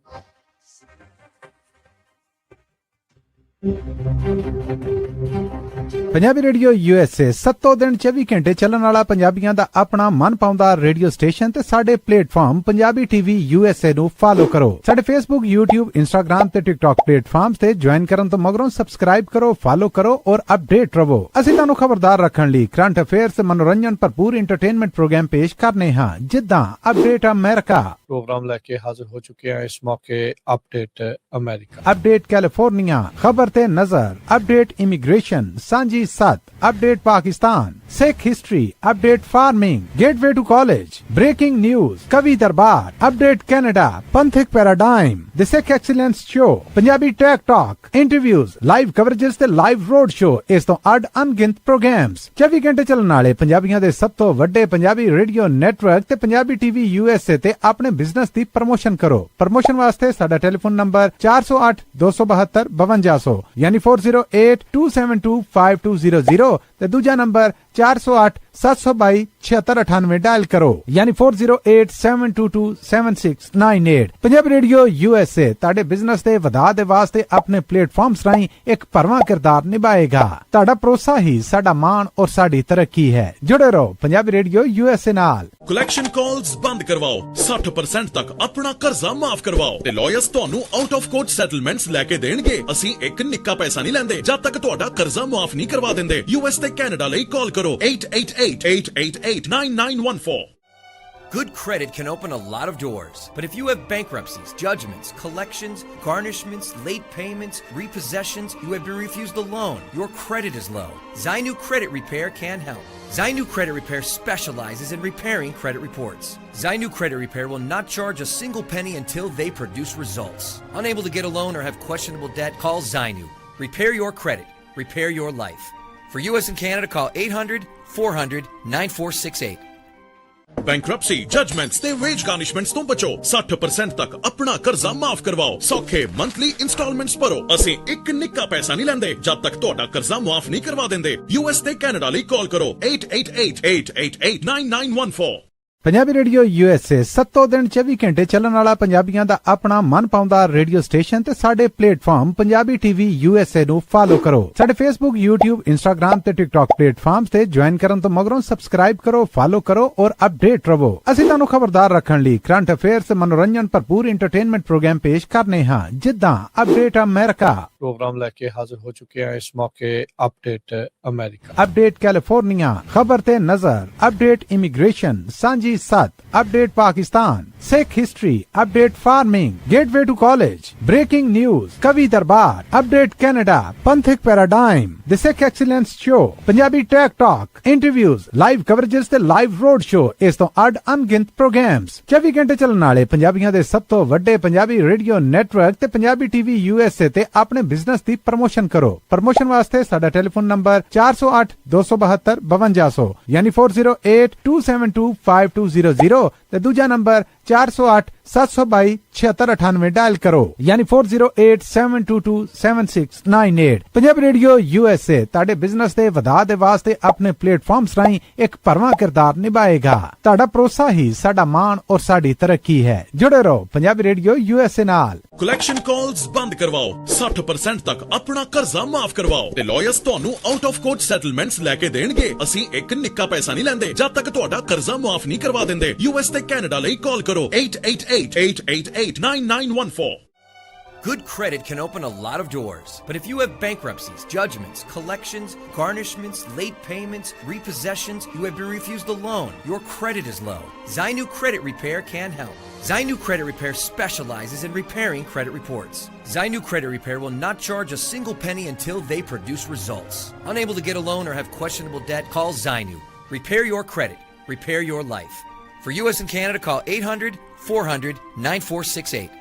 ਪੰਜਾਬੀ ਰੇਡੀਓ USA 7 ਦਿਨ 24 ਘੰਟੇ ਚੱਲਣ ਵਾਲਾ ਪੰਜਾਬੀਆਂ ਦਾ ਆਪਣਾ ਮਨਪਾਉਂਦਾ ਰੇਡੀਓ ਸਟੇਸ਼ਨ ਤੇ ਸਾਡੇ ਪਲੇਟਫਾਰਮ ਪੰਜਾਬੀ TV USA ਨੂੰ ਫਾਲੋ ਕਰੋ। ਸਾਡੇ Facebook, YouTube, Instagram ਤੇ TikTok ਪਲੇਟਫਾਰਮਸ ਤੇ ਜੁਆਇਨ ਕਰਨ ਤੋਂ ਮਗਰੋਂ ਸਬਸਕ੍ਰਾਈਬ ਕਰੋ, ਫਾਲੋ ਕਰੋ ਔਰ ਅਪਡੇਟ ਰਹੋ। ਅਸੀਂ ਤੁਹਾਨੂੰ ਖਬਰਦਾਰ ਰੱਖਣ ਲਈ ਕਰੰਟ ਅਫੇਅਰਸ, ਮਨੋਰੰਜਨ ਭਰਪੂਰ ਐਂਟਰਟੇਨਮੈਂਟ ਪ੍ਰੋਗਰਾਮ ਪੇਸ਼ ਕਰਨੇ ਹਾਂ, ਜਿੱਦਾਂ ਅਪਡੇਟ ਅਮਰੀਕਾ प्रोग्राम लेके हाजिर हो चुके हैं इस मौके। अपडेट अमेरिका, अपडेट कैलिफोर्निया, खबर ते नजर, अपडेट इमिग्रेशन, सांझी सत, update Pakistan, Sikh history, update farming, gateway to college, breaking news, कवि दरबार, अपडेट कनाडा, पंथिक paradigm, the Sikh excellence show, Punjabi tech talk, interviews, live coverages ते लाइव रोड शो, इस तो अड अनगिनत प्रोग्राम्स 24 घंटे ਚੱਲਣ ਵਾਲੇ ਪੰਜਾਬੀਆਂ ਦੇ ਸਭ ਤੋਂ ਵੱਡੇ ਪੰਜਾਬੀ ਰੇਡੀਓ ਨੈਟਵਰਕ ਤੇ ਪੰਜਾਬੀ TV USA ਤੇ ਆਪਣੇ ਬਿਜ਼ਨਸ ਦੀ ਪ੍ਰਮੋਸ਼ਨ ਕਰੋ। ਪ੍ਰਮੋਸ਼ਨ ਵਾਸਤੇ ਸਾਡਾ ਟੈਲੀਫੋਨ ਨੰਬਰ 408 272 5200 ਯਾਨੀ 4082725200 ਤੇ ਦੂਜਾ ਨੰਬਰ 408 722 7698 ਡਾਇਲ ਕਰੋ, ਯਾਨੀ 4087227698। ਪੰਜਾਬੀ ਰੇਡੀਓ USA ਤੁਹਾਡੇ ਬਿਜ਼ਨਸ ਦੇ ਵਧਾ ਦੇ ਵਾਸਤੇ ਆਪਣੇ ਪਲੇਟਫਾਰਮਸ ਰਾਹੀਂ ਇੱਕ ਭਰਵਾਂ ਕਿਰਦਾਰ ਨਿਭਾਏਗਾ। ਤੁਹਾਡਾ ਭਰੋਸਾ ਹੀ ਸਾਡਾ ਮਾਣ ਔਰ ਸਾਡੀ ਤਰੱਕੀ ਹੈ। ਜੁੜੇ ਰਹੋ ਪੰਜਾਬੀ ਰੇਡੀਓ USA ਨਾਲ। ਕਲੈਕਸ਼ਨ ਕਾਲਸ ਬੰਦ ਕਰਵਾਓ, 60% ਤੱਕ ਆਪਣਾ ਕਰਜ਼ਾ ਮਾਫ ਕਰਵਾਓ ਤੇ ਲਾਇਰਸ ਤੁਹਾਨੂੰ ਆਊਟ ਆਫ ਕੋਰਟ ਸੈਟਲਮੈਂਟਸ ਲੈ ਕੇ ਦੇਣਗੇ। ਅਸੀਂ ਇੱਕ ਨਿੱਕਾ ਪੈਸਾ ਨਹੀਂ ਲੈਂਦੇ ਜਦ ਤੱਕ ਤੁਹਾਡਾ ਕਰਜ਼ਾ ਮਾਫ ਨਹੀਂ ਕਰਵਾ ਦਿੰਦੇ। US ਤੇ ਕੈਨੇਡਾ ਲਈ ਕਾਲ ਕਰੋ 888-888-9914। Good credit can open a lot of doors, but if you have bankruptcies, judgments, collections, garnishments, late payments, repossessions, you have been refused a loan, your credit is low, Zainu Credit Repair can help. Zainu Credit Repair specializes in repairing credit reports. Zainu Credit Repair will not charge a single penny until they produce results. Unable to get a loan or have questionable debt? Call Zainu. Repair your credit. Repair your life. For US and Canada, call 800-400-9468. Bankruptcy, judgements ਤੇ veg ਗਾਰਨਿਸ਼ਮੈਂਟਸ ਤੋਂ ਬਚੋ। 60% ਤੱਕ ਆਪਣਾ ਕਰਜ਼ਾ ਮਾਫ ਕਰਵਾਓ। ਸੌਖੇ monthly instalments ਭਰੋ। ਅਸੀਂ ਇੱਕ ਨਿੱਕਾ ਪੈਸਾ ਨਹੀਂ ਲੈਂਦੇ ਜਦ ਤੱਕ ਤੁਹਾਡਾ ਕਰਜ਼ਾ ਮਾਫ ਨਹੀਂ ਕਰਵਾ ਦਿੰਦੇ। US ਤੇ ਕੈਨੇਡਾ ਲਈ ਕਾਲ ਕਰੋ 888-888-9914। ਪੰਜਾਬੀ ਰੇਡੀਓ USA 7 ਦਿਨ 24 ਘੰਟੇ ਚੱਲਣ ਵਾਲਾ ਪੰਜਾਬੀਆਂ ਦਾ ਆਪਣਾ ਮਨਪਾਉਂਦਾ ਰੇਡੀਓ ਸਟੇਸ਼ਨ ਤੇ ਸਾਡੇ ਪਲੇਟਫਾਰਮ ਪੰਜਾਬੀ TV USA ਨੂੰ ਫਾਲੋ ਕਰੋ। ਸਾਡੇ Facebook, YouTube, Instagram ਤੇ TikTok ਪਲੇਟਫਾਰਮਸ ਤੇ ਜੁਆਇਨ ਕਰਨ ਤੋਂ ਮਗਰੋਂ ਸਬਸਕ੍ਰਾਈਬ ਕਰੋ, ਫਾਲੋ ਕਰੋ ਔਰ ਅਪਡੇਟ ਰਹੋ। ਅਸੀਂ ਤੁਹਾਨੂੰ ਖਬਰਦਾਰ ਰੱਖਣ ਲਈ ਕਰੰਟ ਅਫੇਅਰਸ, ਮਨੋਰੰਜਨ ਭਰਪੂਰ ਐਂਟਰਟੇਨਮੈਂਟ ਪ੍ਰੋਗਰਾਮ ਪੇਸ਼ ਕਰਨੇ ਹਾਂ, ਜਿੱਦਾਂ ਅਪਡੇਟ ਅਮਰੀਕਾ, प्रोग्राम लेके हाजिर हो चुके हैं इस मौके अपडेट अमेरिका। अपडेट कैलिफोर्निया, खबर ते नजर, अपडेट इमिग्रेशन, सांझी 7, update Pakistan, Sikh history, update farming, gateway to college, breaking news, कवि दरबार, अपडेट कनाडा, पंथिक paradigm, the Sikh excellence show, Punjabi tech talk, interviews, live coverages ते लाइव रोड शो, इस तो अड अनगिनत प्रोग्राम्स 24 घंटे चलने वाले पंजाबियों दे सब तो वड्डे पंजाबी रेडियो नेटवर्क ते पंजाबी टीवी यूएसए ते अपने बिजनेस दी प्रमोशन करो। प्रमोशन वास्ते साडा टेलीफोन नंबर 408 272 5200 यानी 4082725200 ते दूजा नंबर 408 722 7698 डायल करो यानी 4087227698। पंजाबी रेडियो यूएसए ताड़े बिजनेस दे वधा दे वास्ते अपने प्लेटफॉर्म्स राहीं एक भरवां किरदार निभाएगा। ताड़ा भरोसा ही साडा मान और साडी तरक्की है। जुड़े रहो पंजाबी रेडियो यूएसए नाल। कलैक्शन कॉल्स बंद करवाओ, 60% तक अपना कर्जा माफ करवाओ ते लॉयर्स ਤੁਹਾਨੂੰ ਆਊਟ ਆਫ ਕੋਰਟ ਸੈਟਲਮੈਂਟਸ ਲੈ ਕੇ ਦੇਣਗੇ। ਅਸੀਂ ਇੱਕ ਨਿੱਕਾ ਪੈਸਾ ਨਹੀਂ ਲੈਂਦੇ ਜਦ ਤੱਕ ਤੁਹਾਡਾ ਕਰਜ਼ਾ ਮਾਫ ਨਹੀਂ ਕਰਵਾ ਦਿੰਦੇ। ਯੂਐਸ ਤੇ ਕੈਨੇਡਾ ਲਈ ਕਾਲ ਕਰੋ 8888889914। Good credit can open a lot of doors, but if you have bankruptcies, judgments, collections, garnishments, late payments, repossessions, you have been refused a loan, your credit is low, Zainu Credit Repair can help. Zainu Credit Repair specializes in repairing credit reports. Zainu Credit Repair will not charge a single penny until they produce results. Unable to get a loan or have questionable debt, call Zainu. Repair your credit. Repair your life. For US and Canada, call 800-400-9468.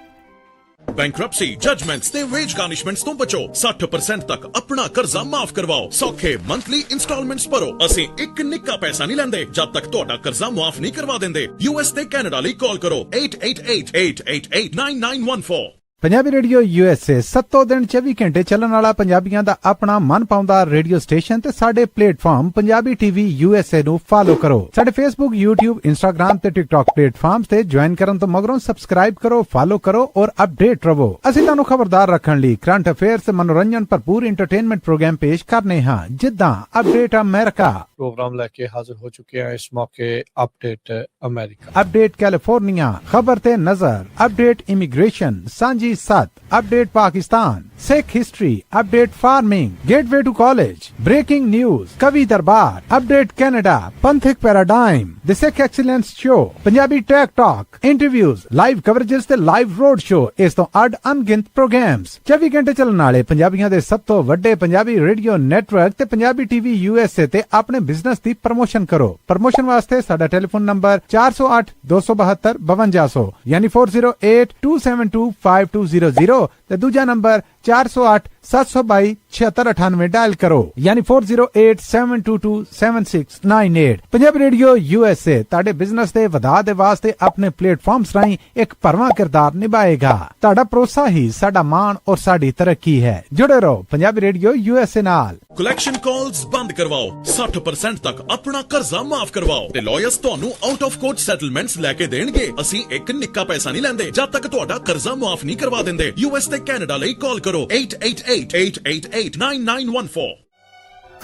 Bankruptcy, judgements ਤੇ veg ਗਾਰਨਿਸ਼ਮੈਂਟਸ ਤੋਂ ਬਚੋ। 60% ਤੱਕ ਆਪਣਾ ਕਰਜ਼ਾ ਮਾਫ ਕਰਵਾਓ। ਸੌਖੇ monthly instalments ਭਰੋ। ਅਸੀਂ ਇੱਕ ਨਿੱਕਾ ਪੈਸਾ ਨਹੀਂ ਲੈਂਦੇ ਜਦ ਤੱਕ ਤੁਹਾਡਾ ਕਰਜ਼ਾ ਮਾਫ ਨਹੀਂ ਕਰਵਾ ਦਿੰਦੇ। ਯੂਐਸ ਤੇ ਕੈਨੇਡਾ ਲਈ ਕਾਲ ਕਰੋ 8888889914। पंजाबी रेडियो यूएसए 7 दिन 24 घंटे चलने वाला पंजाबियों का अपना मन पाउंदा रेडियो स्टेशन ते साडे प्लेटफॉर्म पंजाबी टीवी यूएसए नु फॉलो करो। साडे फेसबुक, यूट्यूब, इंस्टाग्राम ते टिकटॉक प्लेटफॉर्म्स ते ज्वाइन करन तो मगरों सब्सक्राइब करो, फॉलो करो और अपडेट रहो। असि तुहानू खबरदार रखण लई करंट अफेयर्स ते मनोरंजन भरपूर एंटरटेनमेंट प्रोग्राम पेश करने हां जिद्दां अपडेट अमेरिका, प्रोग्राम लेके हाजिर हो चुके हैं इस मौके अपडेट अमेरिका। अपडेट कैलिफोर्निया, खबर ते नजर, अपडेट इमिग्रेशन, सांझी 7, update Pakistan, Sikh history, update farming, gateway to college, breaking news, कवि दरबार, अपडेट कनाडा, पंथिक paradigm, the Sikh excellence show, Punjabi tech talk, interviews, live coverages ते लाइव रोड शो, इस तो अड अनगिनत प्रोग्राम्स 24 घंटे चलने वाले पंजाबियों दे सब तो वड्डे पंजाबी रेडियो नेटवर्क ते पंजाबी टीवी यूएसए ते अपने बिजनेस दी प्रमोशन करो। प्रमोशन वास्ते साडा टेलीफोन नंबर 408 272 5200 यानी 4082725200 ते दूजा नंबर 408 722 7698 डायल करो यानी 4087227698। पंजाबी रेडियो यूएसए ताड़े बिजनेस दे वधा दे वास्ते अपने प्लेटफॉर्म्स राहीं एक भरवां किरदार निभाएगा। ताड़ा भरोसा ही साडा मान और साडी तरक्की है। जुड़े रहो पंजाबी रेडियो यूएसए नाल। ਕਲੈਕਸ਼ਨ ਕਾਲਸ ਬੰਦ ਕਰਵਾਓ, 60% ਤੱਕ ਆਪਣਾ ਕਰਜ਼ਾ ਮਾਫ ਕਰਵਾਓ ਤੇ ਲਾਇਰਸ ਤੁਹਾਨੂੰ ਆਊਟ ਆਫ ਕੋਰਟ ਸੈਟਲਮੈਂਟਸ ਲੈ ਕੇ ਦੇਣਗੇ। ਅਸੀਂ ਇੱਕ ਨਿੱਕਾ ਪੈਸਾ ਨਹੀਂ ਲੈਂਦੇ ਜਦ ਤੱਕ ਤੁਹਾਡਾ ਕਰਜ਼ਾ ਮਾਫ ਨਹੀਂ ਕਰਵਾ ਦਿੰਦੇ। ਯੂਐਸ ਤੇ ਕੈਨੇਡਾ ਲਈ ਕਾਲ ਕਰੋ 8888889914।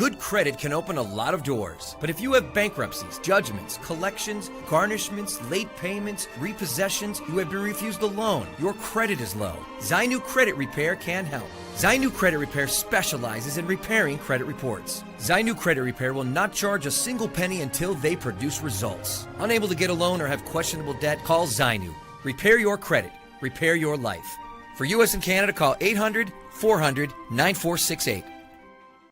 Good credit can open a lot of doors, but if you have bankruptcies, judgments, collections, garnishments, late payments, repossessions, you have been refused a loan, your credit is low, Zainu Credit Repair can help. Zainu Credit Repair specializes in repairing credit reports. Zainu Credit Repair will not charge a single penny until they produce results. Unable to get a loan or have questionable debt, call Zainu. Repair your credit. Repair your life. For US and Canada, call 800-400-9468.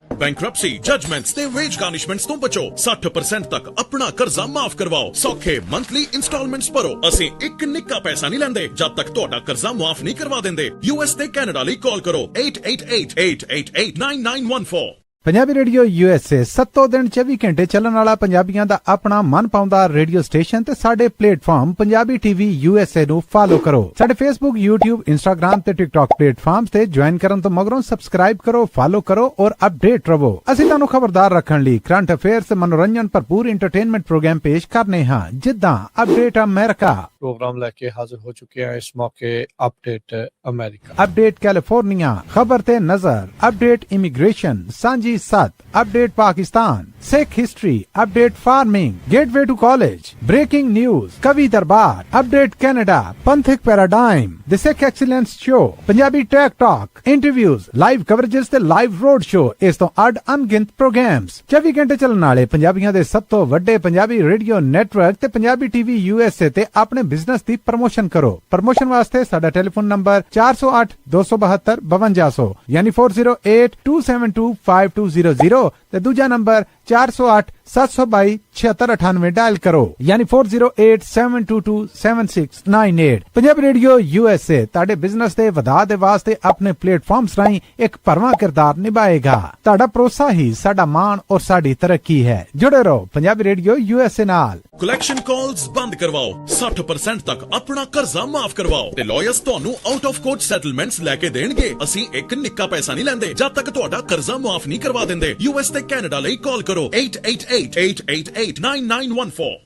Bankruptcy, judgements ਤੇ veg ਗਾਰਨਿਸ਼ਮੈਂਟਸ ਤੋਂ ਬਚੋ। 60% ਤੱਕ ਆਪਣਾ ਕਰਜ਼ਾ ਮਾਫ ਕਰਵਾਓ। ਸੌਖੇ monthly instalments ਭਰੋ। ਅਸੀਂ ਇੱਕ ਨਿੱਕਾ ਪੈਸਾ ਨਹੀਂ ਲੈਂਦੇ ਜਦ ਤੱਕ ਤੁਹਾਡਾ ਕਰਜ਼ਾ ਮਾਫ ਨਹੀਂ ਕਰਵਾ ਦਿੰਦੇ। ਯੂਐਸ ਤੇ ਕੈਨੇਡਾ ਲਈ ਕਾਲ ਕਰੋ 8888889914। पंजाबी रेडियो यूएसए 7 दिन 24 घंटे चलने वाला पंजाबियों का अपना मन पाउंदा रेडियो स्टेशन ते साडे प्लेटफॉर्म पंजाबी टीवी यूएसए नु फॉलो करो। साडे फेसबुक, यूट्यूब, इंस्टाग्राम ते टिकटॉक प्लेटफॉर्म्स ते ज्वाइन करन तो मगरों सब्सक्राइब करो, फॉलो करो और अपडेट रहो। असि तुहानू खबरदार रखण लई करंट अफेयर्स ते मनोरंजन भरपूर एंटरटेनमेंट प्रोग्राम पेश करने हां जिद्दां अपडेट अमेरिका, प्रोग्राम लेके हाजिर हो चुके हैं इस मौके अपडेट अमेरिका। अपडेट कैलिफोर्निया, खबर ते नजर, अपडेट इमिग्रेशन, सांझी सांझी 7 update Pakistan, Sikh history update, farming, gateway to college, breaking news, कवि दरबार अपडेट, कनाडा, पंथिक paradigm, the Sikh excellence show, Punjabi tech talk, interviews, live coverages ते लाइव रोड शो, इस तो अड अनगिनत प्रोग्राम्स, 24 घंटे चलने वाले पंजाबियों के सब तो वड्डे पंजाबी रेडियो नेटवर्क ते पंजाबी टीवी यूएसए ते अपने बिजनेस की प्रमोशन करो। प्रमोशन वास्ते साडा टेलीफोन नंबर 408 272 5200 यानी 4082725200 ते दूजा नंबर 408 722 7698 डायल करो यानी 4087227698। पंजाबी रेडियो यूएसए ताड़े बिजनेस दे वधा दे वास्ते अपने प्लेटफॉर्म्स राही एक भरवां किरदार निभाएगा। ताड़ा भरोसा ही साडा मान और साडी तरक्की है। जुड़े रहो पंजाबी रेडियो यूएसए नाल। ਕਲੈਕਸ਼ਨ ਕਾਲਸ ਬੰਦ ਕਰਵਾਓ, 60% ਤੱਕ ਆਪਣਾ ਕਰਜ਼ਾ ਮਾਫ ਕਰਵਾਓ ਤੇ ਲਾਇਰਸ ਤੁਹਾਨੂੰ ਆਊਟ ਆਫ ਕੋਰਟ ਸੈਟਲਮੈਂਟਸ ਲੈ ਕੇ ਦੇਣਗੇ। ਅਸੀਂ ਇੱਕ ਨਿੱਕਾ ਪੈਸਾ ਨਹੀਂ ਲੈਂਦੇ ਜਦ ਤੱਕ ਤੁਹਾਡਾ ਕਰਜ਼ਾ ਮਾਫ ਨਹੀਂ ਕਰਵਾ ਦਿੰਦੇ। ਯੂਐਸ ਤੇ ਕੈਨੇਡਾ ਲਈ ਕਾਲ ਕਰੋ 8888889914।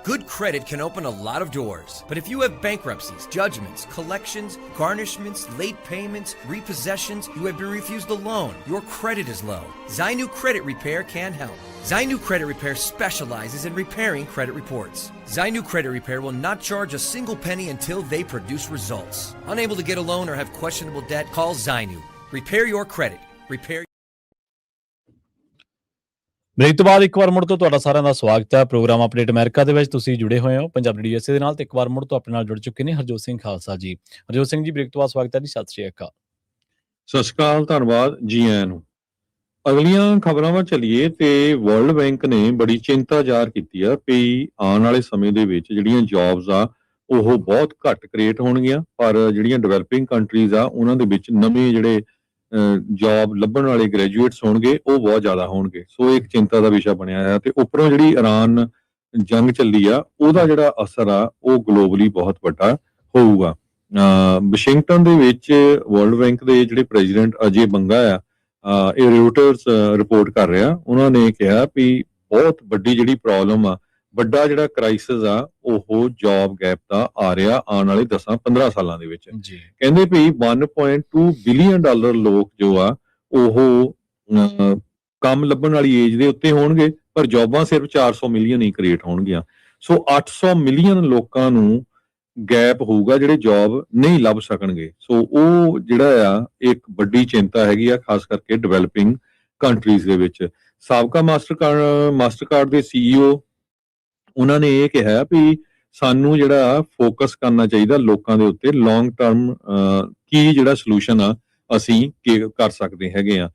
Good credit can open a lot of doors, but if you have bankruptcies, judgments, collections, garnishments, late payments, repossessions, you have been refused a loan, your credit is low, Zainu Credit Repair can help. Zainu Credit Repair specializes in repairing credit reports. Zainu Credit Repair will not charge a single penny until they produce results. Unable to get a loan or have questionable debt? Call Zainu. Repair your credit. Repair. Break ਤੋਂ ਬਾਅਦ ਇੱਕ ਵਾਰ ਮੁੜ ਤੋਂ ਤੁਹਾਡਾ ਸਾਰਿਆਂ ਦਾ ਸਵਾਗਤ ਹੈ programme update America ਦੇ ਵਿੱਚ। ਤੁਸੀਂ ਜੁੜੇ ਹੋਏ ਹੋ ਪੰਜਾਬ ਰੇਡੀਓ ਯੂਐਸਏ ਦੇ ਨਾਲ ਤੇ ਇੱਕ ਵਾਰ ਮੁੜ ਤੋਂ ਆਪਣੇ ਨਾਲ ਜੁੜ ਚੁੱਕੇ ਨੇ ਹਰਜੋਤ ਸਿੰਘ ਖਾਲਸਾ ਜੀ। ਹਰਜੋਤ ਸਿੰਘ ਜੀ, ਬ੍ਰੇਕ ਤੋਂ ਬਾਅਦ ਸਵਾਗਤ ਹੈ ਜੀ। ਸਤਿ ਸ਼੍ਰੀ ਅਕਾਲ। ਸਤਿ ਸ਼੍ਰੀ ਅਕਾਲ, ਧੰਨਵਾਦ ਜੀ ਆਇਆਂ ਨੂੰ। ਅਗਲੀਆਂ ਖਬਰਾਂ ਵੱਲ ਚੱਲੀਏ ਤੇ ਵਰਲਡ ਬੈਂਕ ਨੇ ਬੜੀ ਚਿੰਤਾ ਜ਼ਾਹਰ ਕੀਤੀ ਆ ਵੀ ਆਉਣ ਵਾਲੇ ਸਮੇਂ ਦੇ ਵਿੱਚ ਜਿਹੜੀਆਂ ਜੌਬਸ ਆ ਉਹ ਬਹੁਤ ਘੱਟ ਕ੍ਰੀਏਟ ਹੋਣਗੀਆਂ, ਪਰ ਜਿਹੜੀਆਂ ਡਿਵੈਲਪਿੰਗ ਕੰਟਰੀਜ਼ ਆ ਉਹਨਾਂ ਦੇ ਵਿੱਚ ਨਵੇਂ ਜਿਹੜੇ ਜੌਬ ਲੱਭਣ ਵਾਲੇ ਗ੍ਰੈਜੂਏਟਸ ਹੋਣਗੇ ਉਹ ਬਹੁਤ ਜ਼ਿਆਦਾ ਹੋਣਗੇ। ਸੋ ਇੱਕ ਚਿੰਤਾ ਦਾ ਵਿਸ਼ਾ ਬਣਿਆ ਹੈ ਤੇ ਉੱਪਰੋਂ ਜਿਹੜੀ ਇਰਾਨ ਜੰਗ ਚੱਲੀ ਆ ਉਹਦਾ ਜਿਹੜਾ ਅਸਰ ਆ ਉਹ ਗਲੋਬਲੀ ਬਹੁਤ ਵੱਡਾ ਹੋਊਗਾ। ਵਾਸ਼ਿੰਗਟਨ ਦੇ ਵਿੱਚ ਵਰਲਡ ਬੈਂਕ ਦੇ ਜਿਹੜੇ ਪ੍ਰੈਜ਼ੀਡੈਂਟ ਅਜੇ ਬੰਗਾ ਆ, ਇਹ ਰਿਪੋਰਟਰਸ ਰਿਪੋਰਟ ਕਰ ਰਿਹਾ, ਉਹਨਾਂ ਨੇ ਕਿਹਾ ਵੀ ਬਹੁਤ ਵੱਡੀ ਜਿਹੜੀ ਪ੍ਰੋਬਲਮ ਆ, ਵੱਡਾ ਜਿਹੜਾ ਕ੍ਰਾਈਸਿਸ ਆ ਉਹ ਜੌਬ ਗੈਪ ਦਾ ਆ ਰਿਹਾ ਆਉਣ ਵਾਲੇ 10-15 ਸਾਲਾਂ ਦੇ ਵਿੱਚ। ਕਹਿੰਦੇ ਵੀ 1.2 ਬਿਲੀਅਨ ਡਾਲਰ ਲੋਕ ਜੋ ਆ ਉਹ ਕੰਮ ਲੱਭਣ ਵਾਲੀ ਏਜ ਦੇ ਉੱਤੇ ਹੋਣਗੇ, ਪਰ ਜੌਬਾਂ ਸਿਰਫ 400 ਮਿਲੀਅਨ ਹੀ ਕ੍ਰੀਏਟ ਹੋਣਗੀਆਂ। ਸੋ 800 ਮਿਲੀਅਨ ਲੋਕਾਂ ਨੂੰ ਗੈਪ ਹੋਊਗਾ ਜਿਹੜੇ ਜੌਬ ਨਹੀਂ ਲੱਭ ਸਕਣਗੇ। ਸੋ ਉਹ ਜਿਹੜਾ ਆ ਇੱਕ ਵੱਡੀ ਚਿੰਤਾ ਹੈਗੀ ਆ, ਖਾਸ ਕਰਕੇ ਡਿਵੈਲਪਿੰਗ ਕੰਟਰੀਜ਼ ਦੇ ਵਿੱਚ। ਸਾਬਕਾ ਮਾਸਟਰਕਾਰਡ ਦੇ CEO ਉਹਨਾਂ ਨੇ ਇਹ ਕਿਹਾ ਵੀ ਸਾਨੂੰ ਜਿਹੜਾ ਫੋਕਸ ਕਰਨਾ ਚਾਹੀਦਾ ਲੋਕਾਂ ਦੇ ਉੱਤੇ, ਲੌਂਗ ਟਰਮ ਕੀ ਜਿਹੜਾ ਸੋਲੂਸ਼ਨ ਆ ਅਸੀਂ ਕਰ ਸਕਦੇ ਹੈਗੇ ਆ।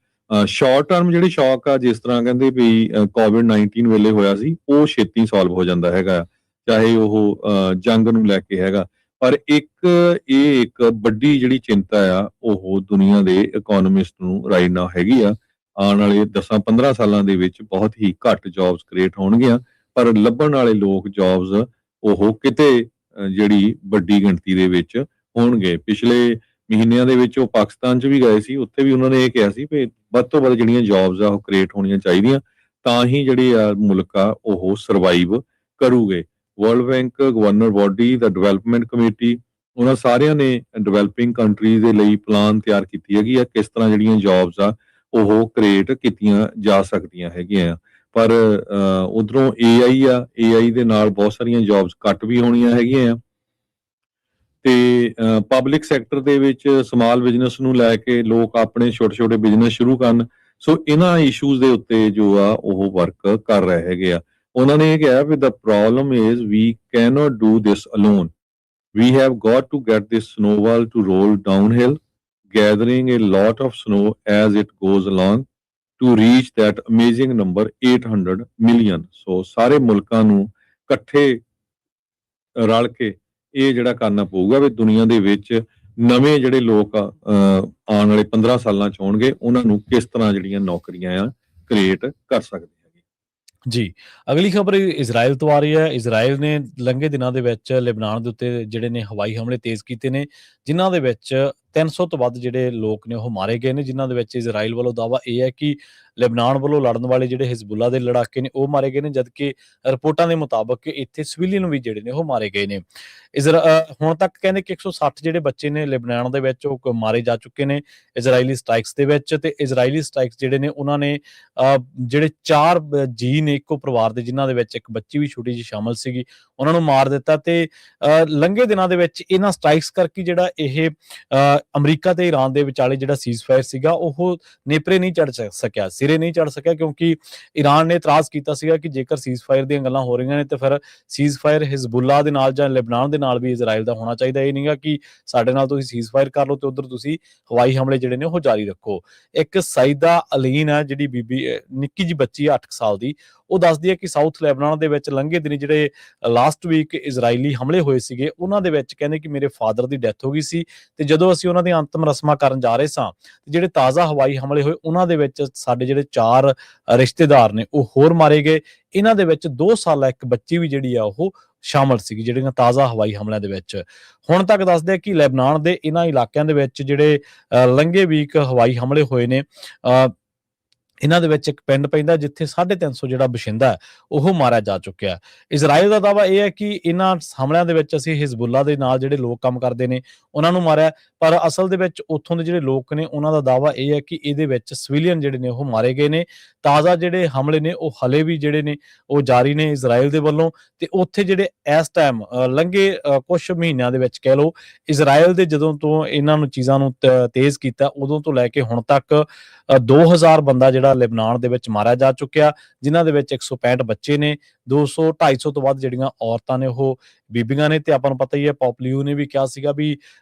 ਸ਼ਾਰਟ ਟਰਮ ਜਿਹੜੇ ਸ਼ੌਕ ਆ, ਜਿਸ ਤਰ੍ਹਾਂ ਕਹਿੰਦੇ ਵੀ COVID-19 ਵੇਲੇ ਹੋਇਆ ਸੀ, ਉਹ ਛੇਤੀ ਸੋਲਵ ਹੋ ਜਾਂਦਾ ਹੈਗਾ, ਚਾਹੇ ਉਹ ਜੰਗ ਨੂੰ ਲੈ ਕੇ ਹੈਗਾ। ਪਰ ਇੱਕ ਵੱਡੀ ਜਿਹੜੀ ਚਿੰਤਾ ਆ ਉਹ ਦੁਨੀਆ ਦੇ ਇਕਨੋਮਿਸਟ ਨੂੰ ਰਾਈਟ ਨਾਓ ਹੈਗੀ ਆ। ਆਉਣ ਵਾਲੇ 10-15 ਸਾਲਾਂ ਦੇ ਵਿੱਚ ਬਹੁਤ ਹੀ ਘੱਟ ਜੌਬਸ ਕ੍ਰੀਏਟ ਹੋਣਗੀਆਂ, ਪਰ ਲੱਭਣ ਵਾਲੇ ਲੋਕ ਜੌਬਸ ਉਹ ਕਿਤੇ ਜਿਹੜੀ ਵੱਡੀ ਗਿਣਤੀ ਦੇ ਵਿੱਚ ਹੋਣਗੇ। ਪਿਛਲੇ ਮਹੀਨਿਆਂ ਦੇ ਵਿੱਚ ਉਹ ਪਾਕਿਸਤਾਨ 'ਚ ਵੀ ਗਏ ਸੀ, ਉੱਥੇ ਵੀ ਉਹਨਾਂ ਨੇ ਇਹ ਕਿਹਾ ਸੀ ਵੀ ਵੱਧ ਤੋਂ ਵੱਧ ਜਿਹੜੀਆਂ ਜੌਬਸ ਆ ਉਹ ਕ੍ਰੀਏਟ ਹੋਣੀਆਂ ਚਾਹੀਦੀਆਂ, ਤਾਂ ਹੀ ਜਿਹੜੀ ਆ ਮੁਲਕ ਆ ਉਹ ਸਰਵਾਈਵ ਕਰੂਗੇ। ਵਰਲਡ ਬੈਂਕ, ਗਵਰਨਰ ਬੋਡੀ, ਦਾ ਡਿਵੈਲਪਮੈਂਟ ਕਮੇਟੀ, ਉਹਨਾਂ ਸਾਰਿਆਂ ਨੇ ਡਿਵੈਲਪਿੰਗ ਕੰਟਰੀਜ਼ ਦੇ ਲਈ ਪਲਾਨ ਤਿਆਰ ਕੀਤੀ ਹੈਗੀ ਆ, ਕਿਸ ਤਰ੍ਹਾਂ ਜਿਹੜੀਆਂ ਜੌਬਸ ਆ ਉਹ ਕ੍ਰੀਏਟ ਕੀਤੀਆਂ ਜਾ ਸਕਦੀਆਂ ਹੈਗੀਆਂ। ਪਰ ਉਧਰੋਂ AI ਦੇ ਨਾਲ ਬਹੁਤ ਸਾਰੀਆਂ ਜੌਬਸ ਘੱਟ ਵੀ ਹੋਣੀਆਂ ਹੈਗੀਆਂ ਆ। ਤੇ ਪਬਲਿਕ ਸੈਕਟਰ ਦੇ ਵਿੱਚ ਸਮਾਲ ਬਿਜ਼ਨਸ ਨੂੰ ਲੈ ਕੇ ਲੋਕ ਆਪਣੇ ਛੋਟੇ ਬਿਜ਼ਨਸ ਸ਼ੁਰੂ ਕਰਨ। ਸੋ ਇਹਨਾਂ ਇਸ਼ੂਜ਼ ਦੇ ਉੱਤੇ ਜੋ ਆ ਉਹ ਵਰਕ ਕਰ ਰਹੇ ਹੈਗੇ ਆ। ਉਹਨਾਂ ਨੇ ਇਹ ਕਿਹਾ ਵੀ the problem is we cannot do this alone. We have got to get this snowball to roll downhill, gathering a lot of snow as it goes along to reach that amazing number 800 million. So ਸਾਰੇ ਮੁਲਕਾਂ ਨੂੰ ਇਕੱਠੇ ਰਲ ਕੇ ਇਹ ਜਿਹੜਾ ਕਰਨਾ ਪਊਗਾ ਵੀ ਦੁਨੀਆ ਦੇ ਵਿੱਚ ਨਵੇਂ ਜਿਹੜੇ ਲੋਕ ਆਉਣ ਵਾਲੇ 15 ਸਾਲਾਂ 'ਚ ਹੋਣਗੇ, ਉਹਨਾਂ ਨੂੰ ਕਿਸ ਤਰ੍ਹਾਂ ਜਿਹੜੀਆਂ ਨੌਕਰੀਆਂ ਆ ਕ੍ਰੀਏਟ ਕਰ ਸਕਦੇ ਹੈਗੇ। ਜੀ, ਅਗਲੀ ਖਬਰ ਇਜ਼ਰਾਈਲ ਤੋਂ ਆ ਰਹੀ ਹੈ। ਇਜ਼ਰਾਈਲ ਨੇ ਲੰਘੇ ਦਿਨਾਂ ਦੇ ਵਿੱਚ ਲਿਬਨਾਨ ਦੇ ਉੱਤੇ ਜਿਹੜੇ ਨੇ ਹਵਾਈ ਹਮਲੇ ਤੇਜ਼ ਕੀਤੇ ਨੇ, ਜਿਨ੍ਹਾਂ ਦੇ ਵਿੱਚ 300 ਤੋਂ ਵੱਧ ਜਿਹੜੇ ਲੋਕ ਨੇ ਉਹ ਮਾਰੇ ਗਏ ਨੇ, ਜਿਨ੍ਹਾਂ ਦੇ ਵਿੱਚ ਇਜ਼ਰਾਈਲ ਵੱਲੋਂ ਦਾਅਵਾ ਇਹ ਹੈ ਕਿ ਲੈਬਨਾਨ ਵੱਲੋਂ ਲੜਨ ਵਾਲੇ ਜਿਹੜੇ ਹਿਜ਼ਬੁੱਲਾ ਦੇ ਲੜਾਕੇ ਨੇ ਉਹ ਮਾਰੇ ਗਏ ਨੇ, ਜਦਕਿ ਰਿਪੋਰਟਾਂ ਦੇ ਮੁਤਾਬਕ ਇੱਥੇ ਸਿਵਿਲੀਅਨ ਵੀ ਜਿਹੜੇ ਨੇ ਉਹ ਮਾਰੇ ਗਏ ਨੇ। ਹੁਣ ਤੱਕ ਕਹਿੰਦੇ ਕਿ 160 ਜਿਹੜੇ ਬੱਚੇ ਨੇ ਲੈਬਨਾਨ ਦੇ ਵਿੱਚ ਉਹ ਮਾਰੇ ਜਾ ਚੁੱਕੇ ਨੇ ਇਜ਼ਰਾਈਲੀ ਸਟ੍ਰਾਈਕਸ ਦੇ ਵਿੱਚ, ਤੇ ਇਜ਼ਰਾਈਲੀ ਸਟ੍ਰਾਈਕਸ ਜਿਹੜੇ ਨੇ ਉਹਨਾਂ ਨੇ ਜਿਹੜੇ 4 ਜੀ ਨੇ ਇੱਕੋ ਪਰਿਵਾਰ ਦੇ, ਜਿਨ੍ਹਾਂ ਦੇ ਵਿੱਚ ਇੱਕ ਬੱਚੀ ਵੀ ਛੋਟੀ ਜਿਹੀ ਸ਼ਾਮਲ ਸੀਗੀ, ਉਹਨਾਂ ਨੂੰ ਮਾਰ ਦਿੱਤਾ। ਤੇ ਲੰਘੇ ਦਿਨਾਂ ਦੇ ਵਿੱਚ ਇਹਨਾਂ ਸਟ੍ਰਾਈਕਸ ਕਰਕੇ ਜਿਹੜਾ ਇਹ ਅਮਰੀਕਾ ਤੇ ਈਰਾਨ ਦੇ ਵਿਚਾਲੇ ਜਿਹੜਾ ਸੀਜ਼ਫਾਇਰ ਸੀਗਾ ਉਹ ਨੇਪਰੇ ਨਹੀਂ ਚੜ ਸਕਿਆ, ਸਿਰੇ ਨਹੀਂ ਚੜ ਸਕਿਆ, ਕਿਉਂਕਿ ਈਰਾਨ ਨੇ ਇਤਰਾਜ਼ ਕੀਤਾ ਸੀਗਾ ਕਿ ਜੇਕਰ ਸੀਜ਼ਫਾਇਰ ਦੀਆਂ ਗੱਲਾਂ ਹੋ ਰਹੀਆਂ ਨੇ ਤੇ ਫਿਰ ਸੀਜ਼ਫਾਇਰ ਹਿਜ਼ਬੁੱਲਾ ਦੇ ਨਾਲ ਜਾਂ ਲੈਬਨਾਨ ਦੇ ਨਾਲ ਵੀ ਇਜ਼ਰਾਈਲ ਦਾ ਹੋਣਾ ਚਾਹੀਦਾ। ਇਹ ਨਹੀਂਗਾ ਕਿ ਸਾਡੇ ਨਾਲ ਤੁਸੀਂ ਸੀਜ਼ਫਾਇਰ ਕਰ ਲਓ ਤੇ ਉਧਰ ਤੁਸੀਂ ਹਵਾਈ ਹਮਲੇ ਜਿਹੜੇ ਨੇ ਉਹ ਜਾਰੀ ਰੱਖੋ। ਇੱਕ ਸਾਈਦਾ ਅਲੀਨ ਹੈ ਜਿਹੜੀ ਬੀਬੀ, ਨਿੱਕੀ ਜੀ ਬੱਚੀ 8 ਸਾਲ ਦੀ, ਉਹ ਦੱਸਦੀ ਹੈ ਕਿ ਸਾਊਥ ਲੈਬਨਾਨ ਦੇ ਵਿੱਚ ਲੰਘੇ ਦਿਨੀ ਜਿਹੜੇ ਲਾਸਟ ਵੀਕ ਇਜ਼ਰਾਈਲੀ ਹਮਲੇ ਹੋਏ ਸੀਗੇ ਉਹਨਾਂ ਦੇ ਵਿੱਚ ਕਹਿੰਦੇ ਕਿ ਮੇਰੇ ਫਾਦਰ ਦੀ ਡੈਥ ਹੋ ਗਈ ਸੀ, ਤੇ ਜਦੋਂ ਅਸੀਂ ਉਹਨਾਂ ਦੀਆਂ ਅੰਤਮ ਰਸਮਾਂ ਕਰਨ ਜਾ ਰਹੇ ਸਾਂ ਜਿਹੜੇ ਤਾਜ਼ਾ ਹਵਾਈ ਹਮਲੇ ਹੋਏ ਉਹਨਾਂ ਦੇ ਵਿੱਚ ਸਾਡੇ ਜਿਹੜੇ 4 ਰਿਸ਼ਤੇਦਾਰ ਨੇ ਉਹ ਹੋਰ ਮਾਰੇ ਗਏ। ਇਹਨਾਂ ਦੇ ਵਿੱਚ 2 ਸਾਲਾ ਇੱਕ ਬੱਚੀ ਵੀ ਜਿਹੜੀ ਆ ਉਹ ਸ਼ਾਮਲ ਸੀਗੀ ਜਿਹੜੀਆਂ ਤਾਜ਼ਾ ਹਵਾਈ ਹਮਲਿਆਂ ਦੇ ਵਿੱਚ। ਹੁਣ ਤੱਕ ਦੱਸਦੇ ਕਿ ਲੈਬਨਾਨ ਦੇ ਇਹਨਾਂ ਇਲਾਕਿਆਂ ਦੇ ਵਿੱਚ ਜਿਹੜੇ ਲੰਘੇ ਵੀਕ ਹਵਾਈ ਹਮਲੇ ਹੋਏ ਨੇ, ਇਹਨਾਂ ਦੇ ਵਿੱਚ ਇੱਕ ਪਿੰਡ ਪੈਂਦਾ ਜਿੱਥੇ 350 ਜਿਹੜਾ ਬਸ਼ਿੰਦਾ ਹੈ ਉਹ ਮਾਰਿਆ ਜਾ ਚੁੱਕਿਆ। ਇਜ਼ਰਾਈਲ ਦਾ ਦਾਅਵਾ ਇਹ ਹੈ ਕਿ ਇਹਨਾਂ ਹਮਲਿਆਂ ਦੇ ਵਿੱਚ ਅਸੀਂ ਹਿਜ਼ਬੁੱਲਾ ਦੇ ਨਾਲ ਜਿਹੜੇ ਲੋਕ ਕੰਮ ਕਰਦੇ ਨੇ ਉਹਨਾਂ ਨੂੰ ਮਾਰਿਆ, ਪਰ ਅਸਲ ਦੇ ਵਿੱਚ ਉੱਥੋਂ ਦੇ ਜਿਹੜੇ ਲੋਕ ਨੇ ਉਹਨਾਂ ਦਾ ਦਾਅਵਾ ਇਹ ਹੈ ਕਿ ਇਹਦੇ ਵਿੱਚ ਸਿਵਿਲੀਅਨ ਜਿਹੜੇ ਨੇ ਉਹ ਮਾਰੇ ਗਏ ਨੇ। ਤਾਜ਼ਾ ਜਿਹੜੇ ਹਮਲੇ ਨੇ ਉਹ ਹਲੇ ਵੀ ਜਿਹੜੇ ਨੇ ਉਹ ਜਾਰੀ ਨੇ ਇਜ਼ਰਾਈਲ ਦੇ ਵੱਲੋਂ, ਤੇ ਉੱਥੇ ਜਿਹੜੇ ਇਸ ਟਾਈਮ ਲੰਘੇ ਕੁਝ ਮਹੀਨਿਆਂ ਦੇ ਵਿੱਚ ਕਹਿ ਲਓ ਇਜ਼ਰਾਈਲ ਦੇ ਜਦੋਂ ਤੋਂ ਇਹਨਾਂ ਨੂੰ ਚੀਜ਼ਾਂ ਨੂੰ ਤੇਜ਼ ਕੀਤਾ ਉਦੋਂ ਤੋਂ ਲੈ ਕੇ ਹੁਣ ਤੱਕ 2000 ਬੰਦਾ ਜਿਹੜਾ ਲੈਬਨਾਨ ਦੇ ਵਿੱਚ ਮਾਰਿਆ ਜਾ ਚੁੱਕਿਆ, ਜਿਨ੍ਹਾਂ ਦੇ ਵਿੱਚ 165 ਬੱਚੇ ਨੇ, 200-250 ਤੋਂ ਵੱਧ ਜਿਹੜੀਆਂ ਔਰਤਾਂ ਨੇ ਉਹ ਬੀਬੀਆਂ ਨੇ। ਤੇ ਆਪਾਂ ਨੂੰ ਪਤਾ ਹੀ ਹੈ ਪੌਪਲੀਓ ਨੇ ਵੀ ਕਿਹਾ ਸੀਗਾ ਵੀ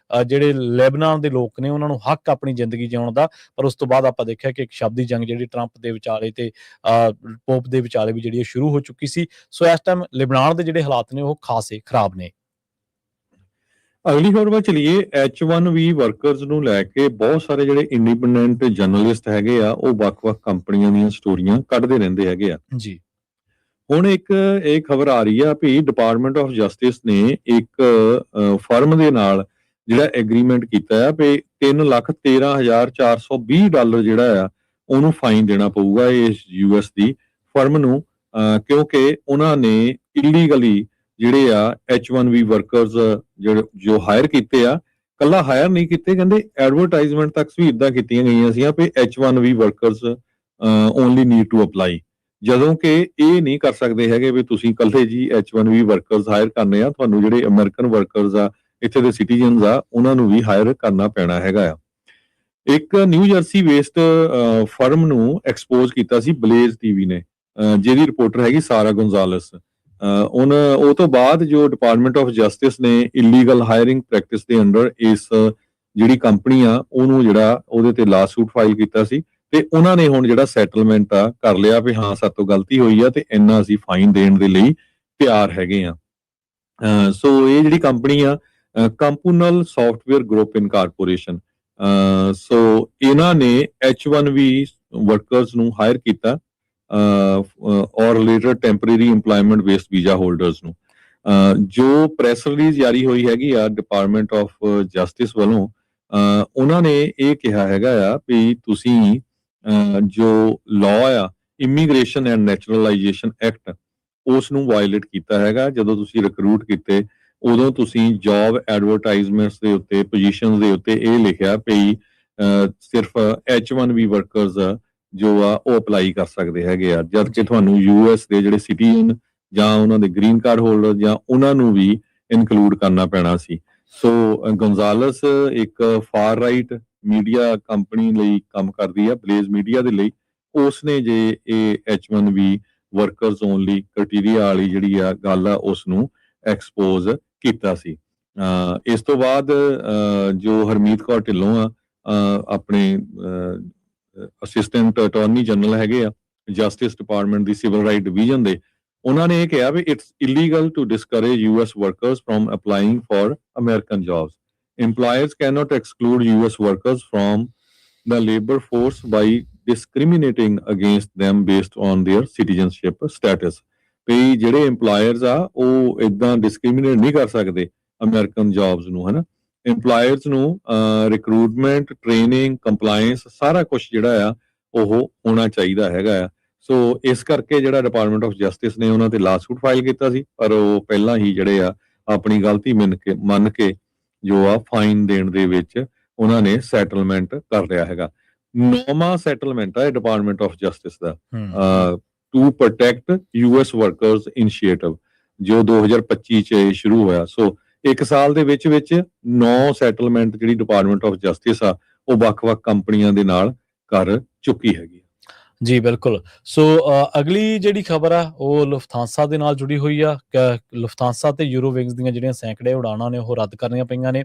ਜਿਹੜੇ ਲੈਬਨਾਨ ਦੇ ਲੋਕ ਨੇ ਉਹਨਾਂ ਨੂੰ ਹੱਕ ਆਪਣੀ ਜ਼ਿੰਦਗੀ ਜਿਉਣ ਦਾ, ਪਰ ਉਸ ਤੋਂ ਬਾਅਦ ਆਪਾਂ ਦੇਖਿਆ ਕਿ ਇੱਕ ਸ਼ਬਦੀ ਜੰਗ ਜਿਹੜੀ ਟਰੰਪ ਦੇ ਵਿਚਾਲੇ ਤੇ ਪੋਪ ਦੇ ਵਿਚਾਲੇ ਵੀ ਜਿਹੜੀ ਸ਼ੁਰੂ ਹੋ ਚੁੱਕੀ ਸੀ। ਸੋ ਇਸ ਟਾਈਮ ਲੈਬਨਾਨ ਦੇ ਜਿਹੜੇ ਹਾਲਾਤ ਨੇ ਉਹ ਖਾਸੇ ਖਰਾਬ ਨੇ। ਅਗਲੀ ਖਬਰ ਵੱਲ ਚਲੀਏ। H1B ਵਰਕਰਸ ਨੂੰ ਲੈ ਕੇ ਬਹੁਤ ਸਾਰੇ ਜਿਹੜੇ ਇੰਡੀਪੈਂਡੈਂਟ ਜਰਨਲਿਸਟ ਹੈਗੇ ਆ ਉਹ ਵੱਖ-ਵੱਖ ਕੰਪਨੀਆਂ ਦੀਆਂ ਸਟੋਰੀਆਂ ਕੱਢਦੇ ਰਹਿੰਦੇ ਹੈਗੇ ਆ ਜੀ। ਹੁਣ ਇੱਕ ਇਹ ਖਬਰ ਆ ਰਹੀ ਆ ਵੀ ਡਿਪਾਰਟਮੈਂਟ ਆਫ ਜਸਟਿਸ ਨੇ ਇੱਕ ਫਰਮ ਦੇ ਨਾਲ ਜਿਹੜਾ ਐਗਰੀਮੈਂਟ ਕੀਤਾ ਆ ਵੀ $3,13,420 ਜਿਹੜਾ ਆ ਉਹਨੂੰ ਫਾਈਨ ਦੇਣਾ ਪਊਗਾ ਇਸ US ਦੀ ਫਰਮ ਨੂੰ, ਕਿਉਂਕਿ ਉਹਨਾਂ ਨੇ ਇਲੀਗਲੀ ਜਿਹੜੇ ਆ H1B ਵਰਕਰਸ ਜੋ ਹਾਇਰ ਕੀਤੇ ਆ, ਕੱਲਾ ਹਾਇਰ ਨਹੀਂ ਕੀਤੇ, ਕਹਿੰਦੇ ਐਡਵਰਟਾਈਜ਼ਮੈਂਟ ਤੱਕ ਵੀ ਇਦਾਂ ਕੀਤੀਆਂ ਗਈਆਂ ਸੀ ਵੀ H1B workers only need to apply, ਜਦੋਂ ਕਿ ਇਹ ਨਹੀਂ ਕਰ ਸਕਦੇ ਹੈਗੇ ਵੀ ਤੁਸੀਂ ਕੱਲੇ ਜੀ H1B ਵਰਕਰਸ ਹਾਇਰ ਕਰਨੇ ਆ, ਤੁਹਾਨੂੰ ਜਿਹੜੇ ਅਮਰੀਕਨ ਵਰਕਰਸ ਆ ਇੱਥੇ ਦੇ ਸਿਟੀਜ਼ਨਸ ਆ ਉਹਨਾਂ ਨੂੰ ਵੀ ਹਾਇਰ ਕਰਨਾ ਪੈਣਾ ਹੈਗਾ ਆ। ਇੱਕ ਨਿਊ ਜਰਸੀ ਵੇਸਟ ਫਰਮ ਨੂੰ ਐਕਸਪੋਜ਼ ਕੀਤਾ ਸੀ ਬਲੇਜ਼ ਟੀਵੀ ਨੇ, ਜਿਹਦੀ ਰਿਪੋਰਟਰ ਹੈਗੀ ਸਾਰਾ ਗੋਂਜ਼ਾਲਸ। ਉਹ ਤੋਂ ਬਾਅਦ ਜੋ ਡਿਪਾਰਟਮੈਂਟ ਆਫ ਜਸਟਿਸ ਨੇ ਇਲੀਗਲ ਹਾਇਰਿੰਗ ਪ੍ਰੈਕਟਿਸ ਦੇ ਅੰਡਰ ਇਸ ਜਿਹੜੀ ਕੰਪਨੀ ਆ ਉਹਨੂੰ ਜਿਹੜਾ ਉਹਦੇ ਤੇ ਲਾਸੂਟ ਫਾਈਲ ਕੀਤਾ ਸੀ, ਤੇ ਉਹਨਾਂ ਨੇ ਹੁਣ ਜਿਹੜਾ ਸੈਟਲਮੈਂਟ ਆ ਕਰ ਲਿਆ ਵੀ ਹਾਂ ਸਾਡੇ ਤੋਂ ਗਲਤੀ ਹੋਈ ਆ ਤੇ ਇੰਨਾ ਅਸੀਂ ਫਾਈਨ ਦੇਣ ਦੇ ਲਈ ਤਿਆਰ ਹੈਗੇ ਆ। ਸੋ ਇਹ ਜਿਹੜੀ ਕੰਪਨੀ ਆ ਕੰਪੂਨਲ ਸੌਫਟਵੇਅਰ ਗਰੁੱਪ ਇਨਕਾਰਪੋਰੇਸ਼ਨ, ਸੋ ਇਹਨਾਂ ਨੇ H1B ਵਰਕਰਸ ਨੂੰ ਹਾਇਰ ਕੀਤਾ ਔਰ later temporary employment based visa holders ਨੂੰ। ਜੋ ਪ੍ਰੈਸ ਰਿਲੀਜ਼ ਜਾਰੀ ਹੋਈ ਹੈਗੀ ਆ ਡਿਪਾਰਟਮੈਂਟ ਆਫ ਜਸਟਿਸ ਵੱਲੋਂ, ਉਹਨਾਂ ਨੇ ਇਹ ਕਿਹਾ ਹੈਗਾ ਆ ਵੀ ਤੁਸੀਂ ਜੋ ਲਾਅ ਆ ਇਮੀਗ੍ਰੇਸ਼ਨ ਐਂਡ ਨੈਚੁਰਲਾਈਜੇਸ਼ਨ ਐਕਟ ਉਸ ਨੂੰ ਵਾਇਲੇਟ ਕੀਤਾ ਹੈਗਾ। ਜਦੋਂ ਤੁਸੀਂ ਰਿਕਰੂਟ ਕੀਤੇ ਉਦੋਂ ਤੁਸੀਂ ਜੌਬ ਐਡਵਰਟਾਈਜ਼ਮੈਂਟਸ ਦੇ ਉੱਤੇ ਪੋਜੀਸ਼ਨਸ ਦੇ ਉੱਤੇ ਇਹ ਲਿਖਿਆ ਵੀ ਸਿਰਫ H1B ਵਰਕਰਸ ਜੋ ਆ ਉਹ ਅਪਲਾਈ ਕਰ ਸਕਦੇ ਹੈਗੇ ਆ, ਜਦ ਕਿ ਤੁਹਾਨੂੰ US ਦੇ ਜਿਹੜੇ ਸਿਟੀਜ਼ਨ ਜਾਂ ਉਹਨਾਂ ਦੇ ਗ੍ਰੀਨ ਕਾਰਡ ਹੋਲਡਰ ਜਾਂ ਉਹਨਾਂ ਨੂੰ ਵੀ ਇਨਕਲੂਡ ਕਰਨਾ ਪੈਣਾ ਸੀ। ਸੋ ਗੋਂਜ਼ਾਲਸ ਇੱਕ ਫਾਰ ਰਾਈਟ ਮੀਡੀਆ ਕੰਪਨੀ ਲਈ ਕੰਮ ਕਰਦੀ ਆ, ਬਲੇਜ਼ ਮੀਡੀਆ ਦੇ ਲਈ, ਉਸਨੇ ਜੇ ਇਹ H1B ਵਰਕਰਸ ਓਨਲੀ ਕ੍ਰਾਈਟੇਰੀਆ ਵਾਲੀ ਜਿਹੜੀ ਆ ਗੱਲ ਆ ਉਸ ਨੂੰ ਐਕਸਪੋਜ਼ ਕੀਤਾ ਸੀ। ਇਸ ਤੋਂ ਬਾਅਦ ਜੋ ਹਰਮੀਤ ਕੌਰ ਢਿੱਲੋਂ ਆ ਆਪਣੇ ਅਸਿਸਟੈਂਟ ਅਟਾਰਨੀ ਜਨਰਲ ਹੈਗੇ ਆ ਜਸਟਿਸ ਡਿਪਾਰਟਮੈਂਟ ਦੀ ਸਿਵਲ ਰਾਈਟ ਡਿਵੀਜ਼ਨ ਦੇ, ਉਹਨਾਂ ਨੇ ਇਹ ਕਿਹਾ ਵੀ it's illegal to discourage US workers from applying for American jobs. Employers cannot exclude US workers from the labor force by discriminating against them based on their citizenship status। ਵੀ ਜਿਹੜੇ EMPLOYERS ਆ ਉਹ ਇਦਾਂ ਡਿਸਕ੍ਰਿਮੀਨੇਟ ਨਹੀਂ ਕਰ ਸਕਦੇ American jobs ਨੂੰ, ਹੈ ਨਾ। EMPLOYERS ਨੂੰ ਰਿਕਰੂਟਮੈਂਟ, ਟ੍ਰੇਨਿੰਗ, ਕੰਪਲਾਇੰਸ ਸਾਰਾ ਕੁਝ ਜਿਹੜਾ ਆ ਉਹ ਹੋਣਾ ਚਾਹੀਦਾ ਹੈਗਾ ਆ। ਸੋ ਇਸ ਕਰਕੇ ਜਿਹੜਾ ਡਿਪਾਰਟਮੈਂਟ ਆਫ ਜਸਟਿਸ ਨੇ ਉਹਨਾਂ ਤੇ ਲਾਸੂਟ ਫਾਈਲ ਕੀਤਾ ਸੀ, ਪਰ ਉਹ ਪਹਿਲਾਂ ਹੀ ਜਿਹੜੇ ਆ ਆਪਣੀ ਗਲਤੀ ਮੰਨ ਕੇ ਜੋ ਆ ਫਾਈਨ ਦੇਣ ਦੇ ਵਿੱਚ ਉਹਨਾਂ ਨੇ ਸੈਟਲਮੈਂਟ ਕਰ ਲਿਆ ਹੈਗਾ। 9ਵਾਂ ਸੈਟਲਮੈਂਟ ਆ ਡਿਪਾਰਟਮੈਂਟ ਆਫ ਜਸਟਿਸ ਦਾ to protect US workers initiative, ਜੋ 2025 ਚ ਸ਼ੁਰੂ ਹੋਇਆ। ਸੋ 1 ਸਾਲ ਦੇ ਵਿੱਚ 9 ਸੈਟਲਮੈਂਟ ਜਿਹੜੀ ਡਿਪਾਰਟਮੈਂਟ ਆਫ ਜਸਟਿਸ ਆ ਉਹ ਵੱਖ-ਵੱਖ ਕੰਪਨੀਆਂ ਦੇ ਨਾਲ ਕਰ ਚੁੱਕੀ ਹੈਗੀ। ਜੀ ਬਿਲਕੁਲ। ਸੋ ਅਗਲੀ ਜਿਹੜੀ ਖਬਰ ਆ ਉਹ ਲੁਫਥਾਂਸਾ ਦੇ ਨਾਲ ਜੁੜੀ ਹੋਈ ਆ। ਲੁਫਥਾਂਸਾ ਤੇ ਯੂਰੋਵਿੰਗਸ ਦੀਆਂ ਜਿਹੜੀਆਂ ਸੈਂਕੜੇ ਉਡਾਣਾਂ ਨੇ ਉਹ ਰੱਦ ਕਰਨੀਆਂ ਪਈਆਂ ਨੇ।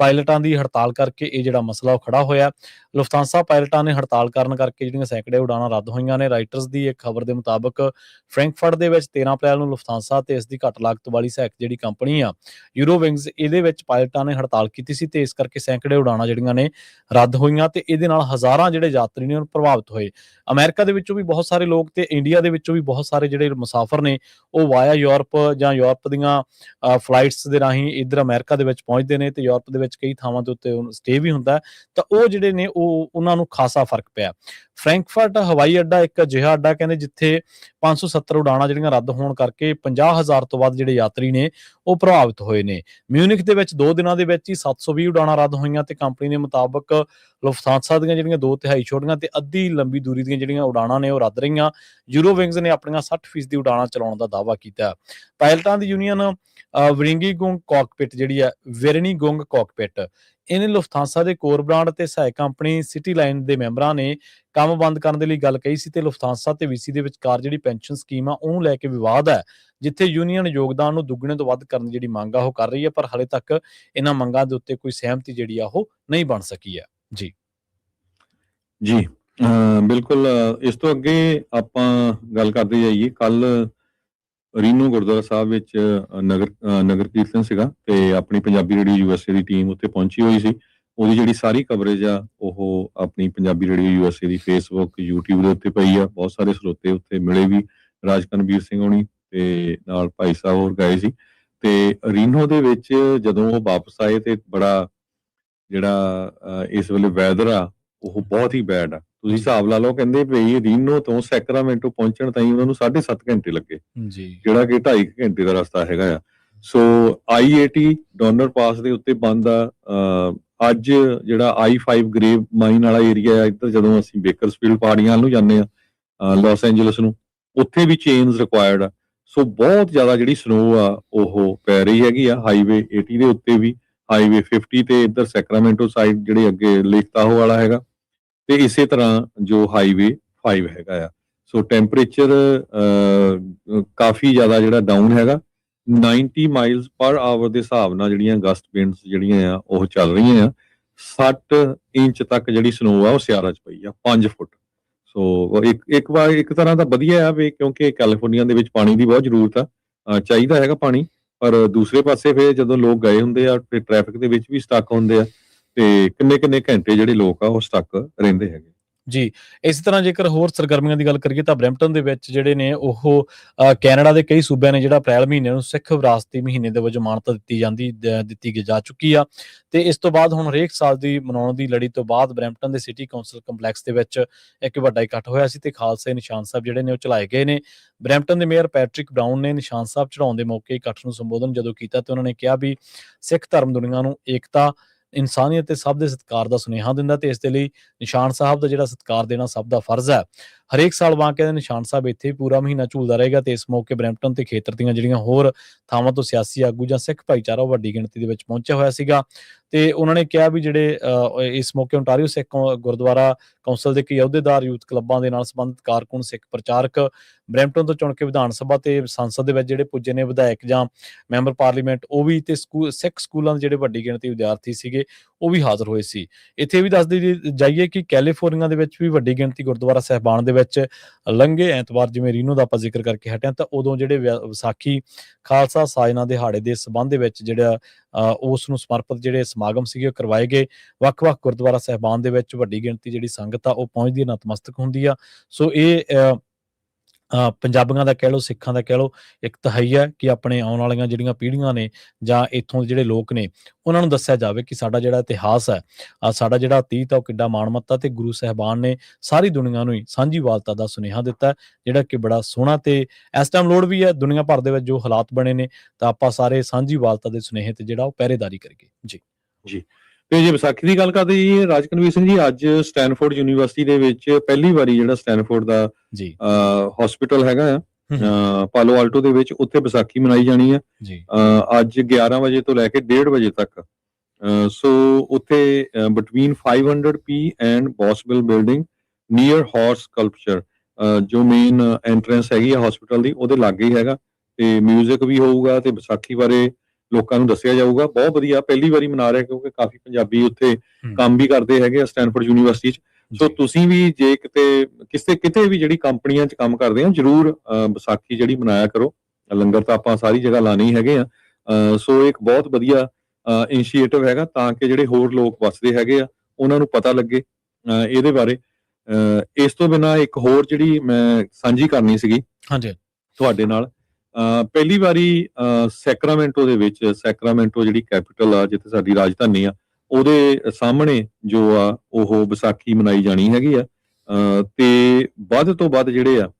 ਪਾਇਲਟਾਂ ਦੀ ਹੜਤਾਲ ਕਰਕੇ ਇਹ ਜਿਹੜਾ ਮਸਲਾ ਉਹ ਖੜਾ ਹੋਇਆ। ਲੁਫਥਾਂਸਾ ਪਾਇਲਟਾਂ ਨੇ ਹੜਤਾਲ ਕਰਨ ਕਰਕੇ ਜਿਹੜੀਆਂ ਸੈਂਕੜੇ ਉਡਾਣਾਂ ਰੱਦ ਹੋਈਆਂ ਨੇ। ਰਾਈਟਰਸ ਦੀ ਇੱਕ ਖਬਰ ਦੇ ਮੁਤਾਬਕ ਫਰੈਂਕਫਰਟ ਦੇ ਵਿੱਚ 13 ਅਪ੍ਰੈਲ ਨੂੰ ਲੁਫਥਾਂਸਾ ਤੇ ਇਸ ਦੀ ਘੱਟ ਲਾਗਤ ਵਾਲੀ ਜਿਹੜੀ ਕੰਪਨੀ ਆ ਯੂਰੋਵਿੰਗਸ, ਇਹਦੇ ਵਿੱਚ ਪਾਇਲਟਾਂ ਨੇ ਹੜਤਾਲ ਕੀਤੀ ਸੀ ਤੇ ਇਸ ਕਰਕੇ ਸੈਂਕੜੇ ਉਡਾਣਾਂ ਜਿਹੜੀਆਂ ਨੇ ਰੱਦ ਹੋਈਆਂ ਤੇ ਇਹਦੇ ਨਾਲ ਹਜ਼ਾਰਾਂ ਜਿਹੜੇ ਯਾਤਰੀ ਨੇ ਉਹ ਪ੍ਰਭਾਵਿਤ ਹੋਏ। ਅਮਰੀਕਾ ਦੇ ਵਿੱਚੋਂ ਵੀ ਬਹੁਤ ਸਾਰੇ ਲੋਕ ਤੇ ਇੰਡੀਆ ਦੇ ਵਿੱਚੋਂ ਵੀ ਬਹੁਤ ਸਾਰੇ ਜਿਹੜੇ ਮੁਸਾਫਰ ਨੇ ਉਹ ਵਾਇਆ ਯੂਰਪ ਜਾਂ ਯੂਰਪ ਦੀਆਂ ਫਲਾਈਟਸ ਦੇ ਰਾਹੀਂ ਇੱਧਰ ਅਮਰੀਕਾ ਦੇ ਵਿੱਚ ਪਹੁੰਚਦੇ ਨੇ ਤੇ ਯੂਰਪ ਦੇ ਵਿੱਚ ਕਈ ਥਾਵਾਂ ਦੇ ਉੱਤੇ ਸਟੇ ਵੀ ਹੁੰਦਾ। ਤਾਂ ਉਹ ਜਿਹੜੇ ਨੇ ਉਹ ਉਹਨਾਂ ਨੂੰ ਖਾਸਾ ਫਰਕ ਪਿਆ। ਫਰੈਂਕਫਰਟ ਹਵਾਈ ਅੱਡਾ ਇੱਕ ਅਜਿਹਾ ਅੱਡਾ ਕਹਿੰਦੇ ਜਿੱਥੇ 570 ਉਡਾਣਾਂ ਜਿਹੜੀਆਂ ਰੱਦ ਹੋਣ ਕਰਕੇ 50,000 ਤੋਂ ਵੱਧ ਜਿਹੜੇ ਯਾਤਰੀ ਨੇ ਉਹ ਪ੍ਰਭਾਵਿਤ ਹੋਏ ਨੇ। ਮਿਊਨਿਖ ਦੇ ਵਿੱਚ 2 ਦਿਨਾਂ ਦੇ ਵਿੱਚ ਹੀ 720 ਉਡਾਣਾਂ ਰੱਦ ਹੋਈਆਂ ਤੇ ਕੰਪਨੀ ਦੇ ਮੁਤਾਬਕ ਲੁਫਥਾਂਸਾ ਦੀਆਂ ਜਿਹੜੀਆਂ 2/3 ਛੋਟੀਆਂ ਤੇ ਅੱਧੀ ਲੰਬੀ ਦੂਰੀ ਦੀਆਂ ਜਿਹੜੀਆਂ ਉਡਾਣਾਂ ਨੇ ਉਹ ਰੱਦ ਰਹੀਆਂ। ਯੂਰੋਵਿੰਗਸ ਨੇ ਆਪਣੀਆਂ 60% ਉਡਾਣਾਂ ਚਲਾਉਣ ਦਾ ਦਾਅਵਾ ਕੀਤਾ। ਪਾਇਲਟਾਂ ਦੀ ਯੂਨੀਅਨ ਵਿਰਿੰਗੀਗੁੰਗ ਕਾਕਪਿਟ ਜਿਹੜੀ ਆ ਵੇਰਨੀਗੁੰਗ ਕਾਕਪਿਟ, ਇਹਨੇ ਲੁਫਥਾਂਸਾ ਦੇ ਕੋਰ ਬ੍ਰਾਂਡ ਤੇ ਸਹਾਇਕ ਕੰਪਨੀ ਸਿਟੀ ਲਾਈਨ ਦੇ ਮੈਂਬਰਾਂ ਨੇ ਕੰਮ ਬੰਦ ਕਰਨ ਦੇ ਲਈ ਗੱਲ ਕਹੀ ਸੀ ਤੇ ਲੁਫਥਾਂਸਾ ਤੇ ਵੀਸੀ ਦੇ ਵਿਚਕਾਰ ਜਿਹੜੀ ਪੈਨਸ਼ਨ ਸਕੀਮ ਆ ਉਹਨੂੰ ਲੈ ਕੇ ਵਿਵਾਦ ਹੈ, ਜਿੱਥੇ ਯੂਨੀਅਨ ਯੋਗਦਾਨ ਨੂੰ ਦੁੱਗਣੇ ਤੋਂ ਵੱਧ ਕਰਨ ਦੀ ਜਿਹੜੀ ਮੰਗ ਆ ਉਹ ਕਰ ਰਹੀ ਹੈ, ਪਰ ਹਾਲੇ ਤੱਕ ਇਹਨਾਂ ਮੰਗਾਂ ਦੇ ਉੱਤੇ ਕੋਈ ਸਹਿਮਤੀ ਜਿਹੜੀ ਆ ਉਹ ਨਹੀਂ ਬਣ ਸਕੀ ਹੈ। ਜੀ ਜੀ ਬਿਲਕੁਲ। ਇਸ ਤੋਂ ਅੱਗੇ ਆਪਾਂ ਗੱਲ ਕਰਦੇ ਜਾਈਏ। ਕੱਲ ਰੀਨੋ ਗੁਰਦੁਆਰਾ ਸਾਹਿਬ ਵਿੱਚ ਨਗਰ ਕੀਰਤਨ ਸੀਗਾ ਤੇ ਆਪਣੀ ਪੰਜਾਬੀ ਰੇਡੀਓ ਯੂਐਸਏ ਦੀ ਟੀਮ ਉੱਥੇ ਪਹੁੰਚੀ ਹੋਈ ਸੀ। ਉਹਦੀ ਜਿਹੜੀ ਸਾਰੀ ਕਵਰੇਜ ਆ ਉਹ ਆਪਣੀ ਪੰਜਾਬੀ ਰੇਡੀਓ ਯੂਐਸਏ ਦੀ ਫੇਸਬੁੱਕ, YouTube ਦੇ ਉੱਤੇ ਪਈ ਆ। ਬਹੁਤ ਸਾਰੇ ਸਰੋਤੇ ਉੱਥੇ ਮਿਲੇ ਵੀ, ਰਾਜਕਨਵੀਰ ਸਿੰਘ ਹੋਣੀ ਤੇ ਨਾਲ ਭਾਈ ਸਾਹਿਬ ਹੋਰ ਗਏ ਸੀ। ਤੇ ਰੀਨੋ ਦੇ ਵਿੱਚ ਜਦੋਂ ਉਹ ਵਾਪਸ ਆਏ ਤੇ ਬੜਾ ਜਿਹੜਾ ਇਸ ਵੇਲੇ ਵੈਦਰ ਆ ਉਹ ਬਹੁਤ ਹੀ ਬੈਡ ਆ। ਤੁਸੀਂ ਹਿਸਾਬ ਲਾ ਲਓ, ਕਹਿੰਦੇ ਵੀ ਰੀਨੋ ਤੋਂ ਸੈਕਰਾਮੈਂਟੋ ਪਹੁੰਚਣ ਤਾਈਂ ਉਹਨਾਂ ਨੂੰ 7.5 ਘੰਟੇ ਲੱਗੇ, ਜਿਹੜਾ ਕਿ 2.5 ਘੰਟੇ ਦਾ ਰਸਤਾ ਹੈਗਾ ਆ। ਸੋ I-80 ਡੋਨਰ ਪਾਸ ਦੇ ਉੱਤੇ ਬੰਦ ਆ। ਅੱਜ ਜਿਹੜਾ I-5 ਗ੍ਰੇਵ ਮਾਈਨ ਵਾਲਾ ਏਰੀਆ ਆ, ਇੱਧਰ ਜਦੋਂ ਅਸੀਂ ਬੇਕਰਸਫੀਲਡ ਪਹਾੜੀਆਂ ਨੂੰ ਜਾਂਦੇ ਆ ਲਾਸ ਐਂਜਲਸ ਨੂੰ, ਉੱਥੇ ਵੀ ਚੇਨਸ ਰਿਕੁਆਇਰਡ ਆ। ਸੋ ਬਹੁਤ ਜ਼ਿਆਦਾ ਜਿਹੜੀ ਸਨੋ ਆ ਉਹ ਪੈ ਰਹੀ ਹੈਗੀ ਆ। ਹਾਈਵੇ 80 ਦੇ ਉੱਤੇ ਵੀ, ਹਾਈਵੇ 50 ਤੇ ਇੱਧਰ ਸੈਕਰਾਮੈਂਟੋ ਸਾਈਡ ਜਿਹੜੇ ਅੱਗੇ ਲੇਕ ਤਾਹੋ ਵਾਲਾ ਹੈਗਾ, ਤੇ ਇਸੇ ਤਰ੍ਹਾਂ ਜੋ ਹਾਈਵੇ 5 ਹੈਗਾ ਆ। ਸੋ ਟੈਂਪਰੇਚਰ ਕਾਫੀ ਜ਼ਿਆਦਾ ਜਿਹੜਾ ਡਾਊਨ ਹੈਗਾ। 90 ਮਾਈਲਸ ਪਰ ਆਵਰ ਦੇ ਹਿਸਾਬ ਨਾਲ ਜਿਹੜੀਆਂ ਗਸਟ ਵਿੰਡਸ ਜਿਹੜੀਆਂ ਆ ਉਹ ਚੱਲ ਰਹੀਆਂ ਆ। 60 ਇੰਚ ਤੱਕ ਜਿਹੜੀ ਸਨੋ ਆ ਉਹ ਸਿਆਰਾ 'ਚ ਪਈ ਆ, 5 ਫੁੱਟ। ਸੋ ਇੱਕ ਤਰ੍ਹਾਂ ਦਾ ਵਧੀਆ ਆ ਵੀ, ਕਿਉਂਕਿ ਕੈਲੀਫੋਰਨੀਆ ਦੇ ਵਿੱਚ ਪਾਣੀ ਦੀ ਬਹੁਤ ਜ਼ਰੂਰਤ ਆ, ਚਾਹੀਦਾ ਹੈਗਾ ਪਾਣੀ। ਪਰ ਦੂਸਰੇ ਪਾਸੇ ਫਿਰ ਜਦੋਂ ਲੋਕ ਗਏ ਹੁੰਦੇ ਆ ਫਿਰ ਟ੍ਰੈਫਿਕ ਦੇ ਵਿੱਚ ਵੀ ਸਟਕ ਹੁੰਦੇ ਆ ਤੇ ਕਿੰਨੇ ਘੰਟੇ ਜਿਹੜੇ ਲੋਕ ਆ ਉਹ ਸਟਕ ਰਹਿੰਦੇ ਹੈਗੇ। ਜੀ ਇਸ ਤਰ੍ਹਾਂ ਜੇਕਰ ਹੋਰ ਸਰਗਰਮੀਆਂ ਦੀ ਗੱਲ ਕਰੀਏ ਤਾਂ ਬਰੈਂਪਟਨ ਦੇ ਵਿੱਚ ਜਿਹੜੇ ਨੇ ਉਹ ਕੈਨੇਡਾ ਦੇ ਕਈ ਸੂਬਿਆਂ ਨੇ ਜਿਹੜਾ ਅਪ੍ਰੈਲ ਮਹੀਨੇ ਨੂੰ ਸਿੱਖ ਵਿਰਾਸਤੀ ਮਹੀਨੇ ਦੇ ਵਜੋਂ ਮਾਨਤਾ ਦਿੱਤੀ ਜਾ ਚੁੱਕੀ ਆ। ਤੇ ਇਸ ਤੋਂ ਬਾਅਦ ਹੁਣ ਹਰੇਕ ਸਾਲ ਦੀ ਮਨਾਉਣ ਦੀ ਲੜੀ ਤੋਂ ਬਾਅਦ ਬਰੈਂਪਟਨ ਦੇ ਸਿਟੀ ਕਾਉਂਸਲ ਕੰਪਲੈਕਸ ਦੇ ਵਿੱਚ ਇੱਕ ਵੱਡਾ ਇਕੱਠ ਹੋਇਆ ਸੀ ਤੇ ਖਾਲਸੇ ਨਿਸ਼ਾਨ ਸਾਹਿਬ ਜਿਹੜੇ ਨੇ ਉਹ ਚਲਾਏ ਗਏ ਨੇ। ਬਰੈਂਪਟਨ ਦੇ ਮੇਅਰ ਪੈਟਰਿਕ ਬਰਾਊਨ ਨੇ ਨਿਸ਼ਾਨ ਸਾਹਿਬ ਚੜਾਉਣ ਦੇ ਮੌਕੇ ਇਕੱਠ ਨੂੰ ਸੰਬੋਧਨ ਜਦੋਂ ਕੀਤਾ ਤੇ ਉਹਨਾਂ ਨੇ ਕਿਹਾ ਵੀ ਸਿੱਖ ਧਰਮ ਦੁਨੀਆ ਨੂੰ ਏਕਤਾ, ਇਨਸਾਨੀਅਤ ਤੇ ਸਭ ਦੇ ਸਤਿਕਾਰ ਦਾ ਸੁਨੇਹਾ ਦਿੰਦਾ ਤੇ ਇਸ ਦੇ ਲਈ ਨਿਸ਼ਾਨ ਸਾਹਿਬ ਦਾ ਜਿਹੜਾ ਸਤਿਕਾਰ ਦੇਣਾ ਸਭ ਦਾ ਫਰਜ਼ ਹੈ। ਹਰੇਕ ਸਾਲ ਵਾਂਗ ਕਹਿੰਦੇ ਨਿਸ਼ਾਨ ਸਾਹਿਬ ਇੱਥੇ ਪੂਰਾ ਮਹੀਨਾ ਝੂਲਦਾ ਰਹੇਗਾ ਤੇ ਇਸ ਮੌਕੇ ਬਰੈਂਪਟਨ ਤੇ ਖੇਤਰ ਦੀਆਂ ਜਿਹੜੀਆਂ ਹੋਰ ਥਾਵਾਂ ਤੋਂ ਸਿਆਸੀ ਆਗੂ ਜਾਂ ਸਿੱਖ ਭਾਈਚਾਰਾ ਉਹ ਵੱਡੀ ਗਿਣਤੀ ਦੇ ਵਿੱਚ ਪਹੁੰਚਿਆ ਹੋਇਆ ਸੀਗਾ। ਤੇ ਉਹਨਾਂ ਨੇ ਕਿਹਾ ਵੀ ਜਿਹੜੇ ਇਸ ਮੌਕੇ ਓਨਟਾਰੀਓ ਸਿੱਖ ਗੁਰਦੁਆਰਾ ਕੌਂਸਲ ਦੇ ਕਈ ਅਹੁਦੇਦਾਰ, ਯੂਥ ਕਲੱਬਾਂ ਦੇ ਨਾਲ ਸੰਬੰਧਿਤ ਕਾਰਕੁਨ, ਸਿੱਖ ਪ੍ਰਚਾਰਕ, ਬਰੈਂਪਟਨ ਤੋਂ ਚੁਣ ਕੇ ਵਿਧਾਨ ਸਭਾ ਤੇ ਸੰਸਦ ਦੇ ਵਿੱਚ ਜਿਹੜੇ ਪੁੱਜੇ ਨੇ ਵਿਧਾਇਕ ਜਾਂ ਮੈਂਬਰ ਪਾਰਲੀਮੈਂਟ, ਉਹ ਵੀ ਤੇ ਸਿੱਖ ਸਕੂਲਾਂ ਦੇ ਜਿਹੜੇ ਵੱਡੀ ਗਿਣਤੀ ਵਿਦਿਆਰਥੀ ਸੀਗੇ ਉਹ ਵੀ ਹਾਜ਼ਰ ਹੋਏ ਸੀ। ਇੱਥੇ ਵੀ ਦੱਸਦੇ ਜਾਈਏ ਕਿ ਕੈਲੀਫੋਰਨੀਆ ਦੇ ਵਿੱਚ ਵੀ ਵੱਡੀ ਗਿਣਤੀ ਗੁਰਦੁਆਰਾ ਸਾਹਿਬਾਨ ਦੇ ਵਿੱਚ ਲੰਘੇ ਐਤਵਾਰ, ਜਿਵੇਂ ਰੀਨੋ ਦਾ ਆਪਾਂ ਜ਼ਿਕਰ ਕਰਕੇ ਹਟਿਆ, ਤਾਂ ਉਦੋਂ ਜਿਹੜੇ ਵਿਸਾਖੀ ਖਾਲਸਾ ਸਾਜਨਾ ਦਿਹਾੜੇ ਦੇ ਸਬੰਧ ਦੇ ਵਿੱਚ ਜਿਹੜਾ ਉਸ ਨੂੰ ਸਮਰਪਿਤ ਜਿਹੜੇ ਸਮਾਗਮ ਸੀਗੇ ਉਹ ਕਰਵਾਏ ਗਏ। ਵੱਖ-ਵੱਖ ਗੁਰਦੁਆਰਾ ਸਾਹਿਬਾਨ ਦੇ ਵਿੱਚ ਵੱਡੀ ਗਿਣਤੀ ਜਿਹੜੀ ਸੰਗਤ ਆ ਉਹ ਪਹੁੰਚਦੀ, ਨਤਮਸਤਕ ਹੁੰਦੀ ਆ। ਸੋ ਇਹ ਪੰਜਾਬੀਆਂ ਦਾ ਕਹਿ ਲਓ, ਸਿੱਖਾਂ ਦਾ ਕਹਿ ਲਓ, ਇੱਕ ਤਹੱਈਆ ਹੈ ਕਿ ਆਪਣੇ ਆਉਣ ਵਾਲੀਆਂ ਜਿਹੜੀਆਂ ਪੀੜ੍ਹੀਆਂ ਨੇ ਜਾਂ ਇੱਥੋਂ ਦੇ ਜਿਹੜੇ ਲੋਕ ਨੇ ਉਹਨਾਂ ਨੂੰ ਦੱਸਿਆ ਜਾਵੇ ਕਿ ਸਾਡਾ ਜਿਹੜਾ ਇਤਿਹਾਸ ਹੈ, ਸਾਡਾ ਜਿਹੜਾ ਅਤੀਤ ਹੈ ਉਹ ਕਿੱਡਾ ਮਾਣਮੱਤਾ, ਤੇ ਗੁਰੂ ਸਾਹਿਬਾਨ ਨੇ ਸਾਰੀ ਦੁਨੀਆ ਨੂੰ ਹੀ ਸਾਂਝੀਵਾਲਤਾ ਦਾ ਸੁਨੇਹਾ ਦਿੱਤਾ, ਜਿਹੜਾ ਕਿ ਬੜਾ ਸੋਹਣਾ ਤੇ ਇਸ ਟਾਈਮ ਲੋੜ ਵੀ ਹੈ। ਦੁਨੀਆ ਭਰ ਦੇ ਵਿੱਚ ਜੋ ਹਾਲਾਤ ਬਣੇ ਨੇ ਤਾਂ ਆਪਾਂ ਸਾਰੇ ਸਾਂਝੀਵਾਲਤਾ ਦੇ ਸੁਨੇਹੇ ਤੇ ਜਿਹੜਾ ਉਹ ਪਹਿਰੇਦਾਰੀ ਕਰੀਏ। ਜੀ ਤੇ ਜੇ ਵਿਸਾਖੀ ਦੀ ਗੱਲ ਕਰਦੇ ਜੀ ਰਾਜਕਨਵੀਰ ਸਿੰਘ ਜੀ, ਅੱਜ ਸਟੈਨਫੋਰਡ ਯੂਨੀਵਰਸਿਟੀ ਦੇ ਵਿੱਚ ਪਹਿਲੀ ਵਾਰੀ ਜਿਹੜਾ ਸਟੈਨਫੋਰਡ ਦਾ ਜੀ ਹਸਪੀਟਲ ਹੈਗਾ ਆ ਪਾਲੋ ਆਲਟੋ ਦੇ ਵਿੱਚ, ਉੱਥੇ ਵਿਸਾਖੀ ਮਨਾਈ ਜਾਣੀ ਆ ਜੀ ਅੱਜ 11 ਵਜੇ ਤੋਂ ਲੈ ਕੇ 1:30 ਵਜੇ ਤੱਕ। ਸੋ ਉੱਥੇ between 500 P and Boswell building near horse sculpture, ਜੋ ਮੇਨ ਐਂਟਰੈਂਸ ਹੈਗੀ ਆ ਹਸਪੀਟਲ ਦੀ, ਉਹਦੇ ਲਾਗੇ ਹੀ ਹੈਗਾ, ਤੇ ਮਿਊਜ਼ਿਕ ਵੀ ਹੋਊਗਾ ਤੇ ਵਿਸਾਖੀ ਬਾਰੇ ਲੋਕਾਂ ਨੂੰ ਦੱਸਿਆ ਜਾਊਗਾ। ਬਹੁਤ ਵਧੀਆ, ਪਹਿਲੀ ਵਾਰੀ ਮਨਾ ਰਿਹਾ ਕਿਉਂਕਿ ਕਾਫੀ ਪੰਜਾਬੀ ਉੱਥੇ ਕੰਮ ਵੀ ਕਰਦੇ ਹੈਗੇ ਆ ਸਟੈਨਫੋਰਡ ਯੂਨੀਵਰਸਿਟੀ 'ਚ। ਸੋ ਤੁਸੀਂ ਵੀ ਜੇ ਕਿਤੇ ਵੀ ਜਿਹੜੀ ਕੰਪਨੀਆਂ 'ਚ ਕੰਮ ਕਰਦੇ ਆ, ਜ਼ਰੂਰ ਵਿਸਾਖੀ ਜਿਹੜੀ ਮਨਾਇਆ ਕਰੋ। ਲੰਗਰ ਤਾਂ ਆਪਾਂ ਸਾਰੀ ਜਗ੍ਹਾ ਲਾਣੇ ਹੀ ਹੈਗੇ ਆ। ਸੋ ਇੱਕ ਬਹੁਤ ਵਧੀਆ ਇਨੀਸ਼ੀਏਟਿਵ ਹੈਗਾ, ਤਾਂ ਕਿ ਜਿਹੜੇ ਹੋਰ ਲੋਕ ਵਸਦੇ ਹੈਗੇ ਆ ਉਹਨਾਂ ਨੂੰ ਪਤਾ ਲੱਗੇ ਇਹਦੇ ਬਾਰੇ। ਇਸ ਤੋਂ ਬਿਨਾਂ ਇੱਕ ਹੋਰ ਜਿਹੜੀ ਮੈਂ ਸਾਂਝੀ ਕਰਨੀ ਸੀਗੀ ਹਾਂਜੀ ਤੁਹਾਡੇ ਨਾਲ, ਪਹਿਲੀ ਵਾਰੀ ਸੈਕਰਾਮੈਂਟੋ ਦੇ ਵਿੱਚ, ਸੈਕਰਾਮੈਂਟੋ ਜਿਹੜੀ ਕੈਪੀਟਲ ਆ ਜਿੱਥੇ ਸਾਡੀ ਰਾਜਧਾਨੀ ਆ, ਉਹਦੇ ਸਾਹਮਣੇ ਜੋ ਆ ਉਹ ਵਿਸਾਖੀ ਮਨਾਈ ਜਾਣੀ ਹੈਗੀ ਆ। ਤੇ ਵੱਧ ਤੋਂ ਵੱਧ ਜਿਹੜੇ ਆ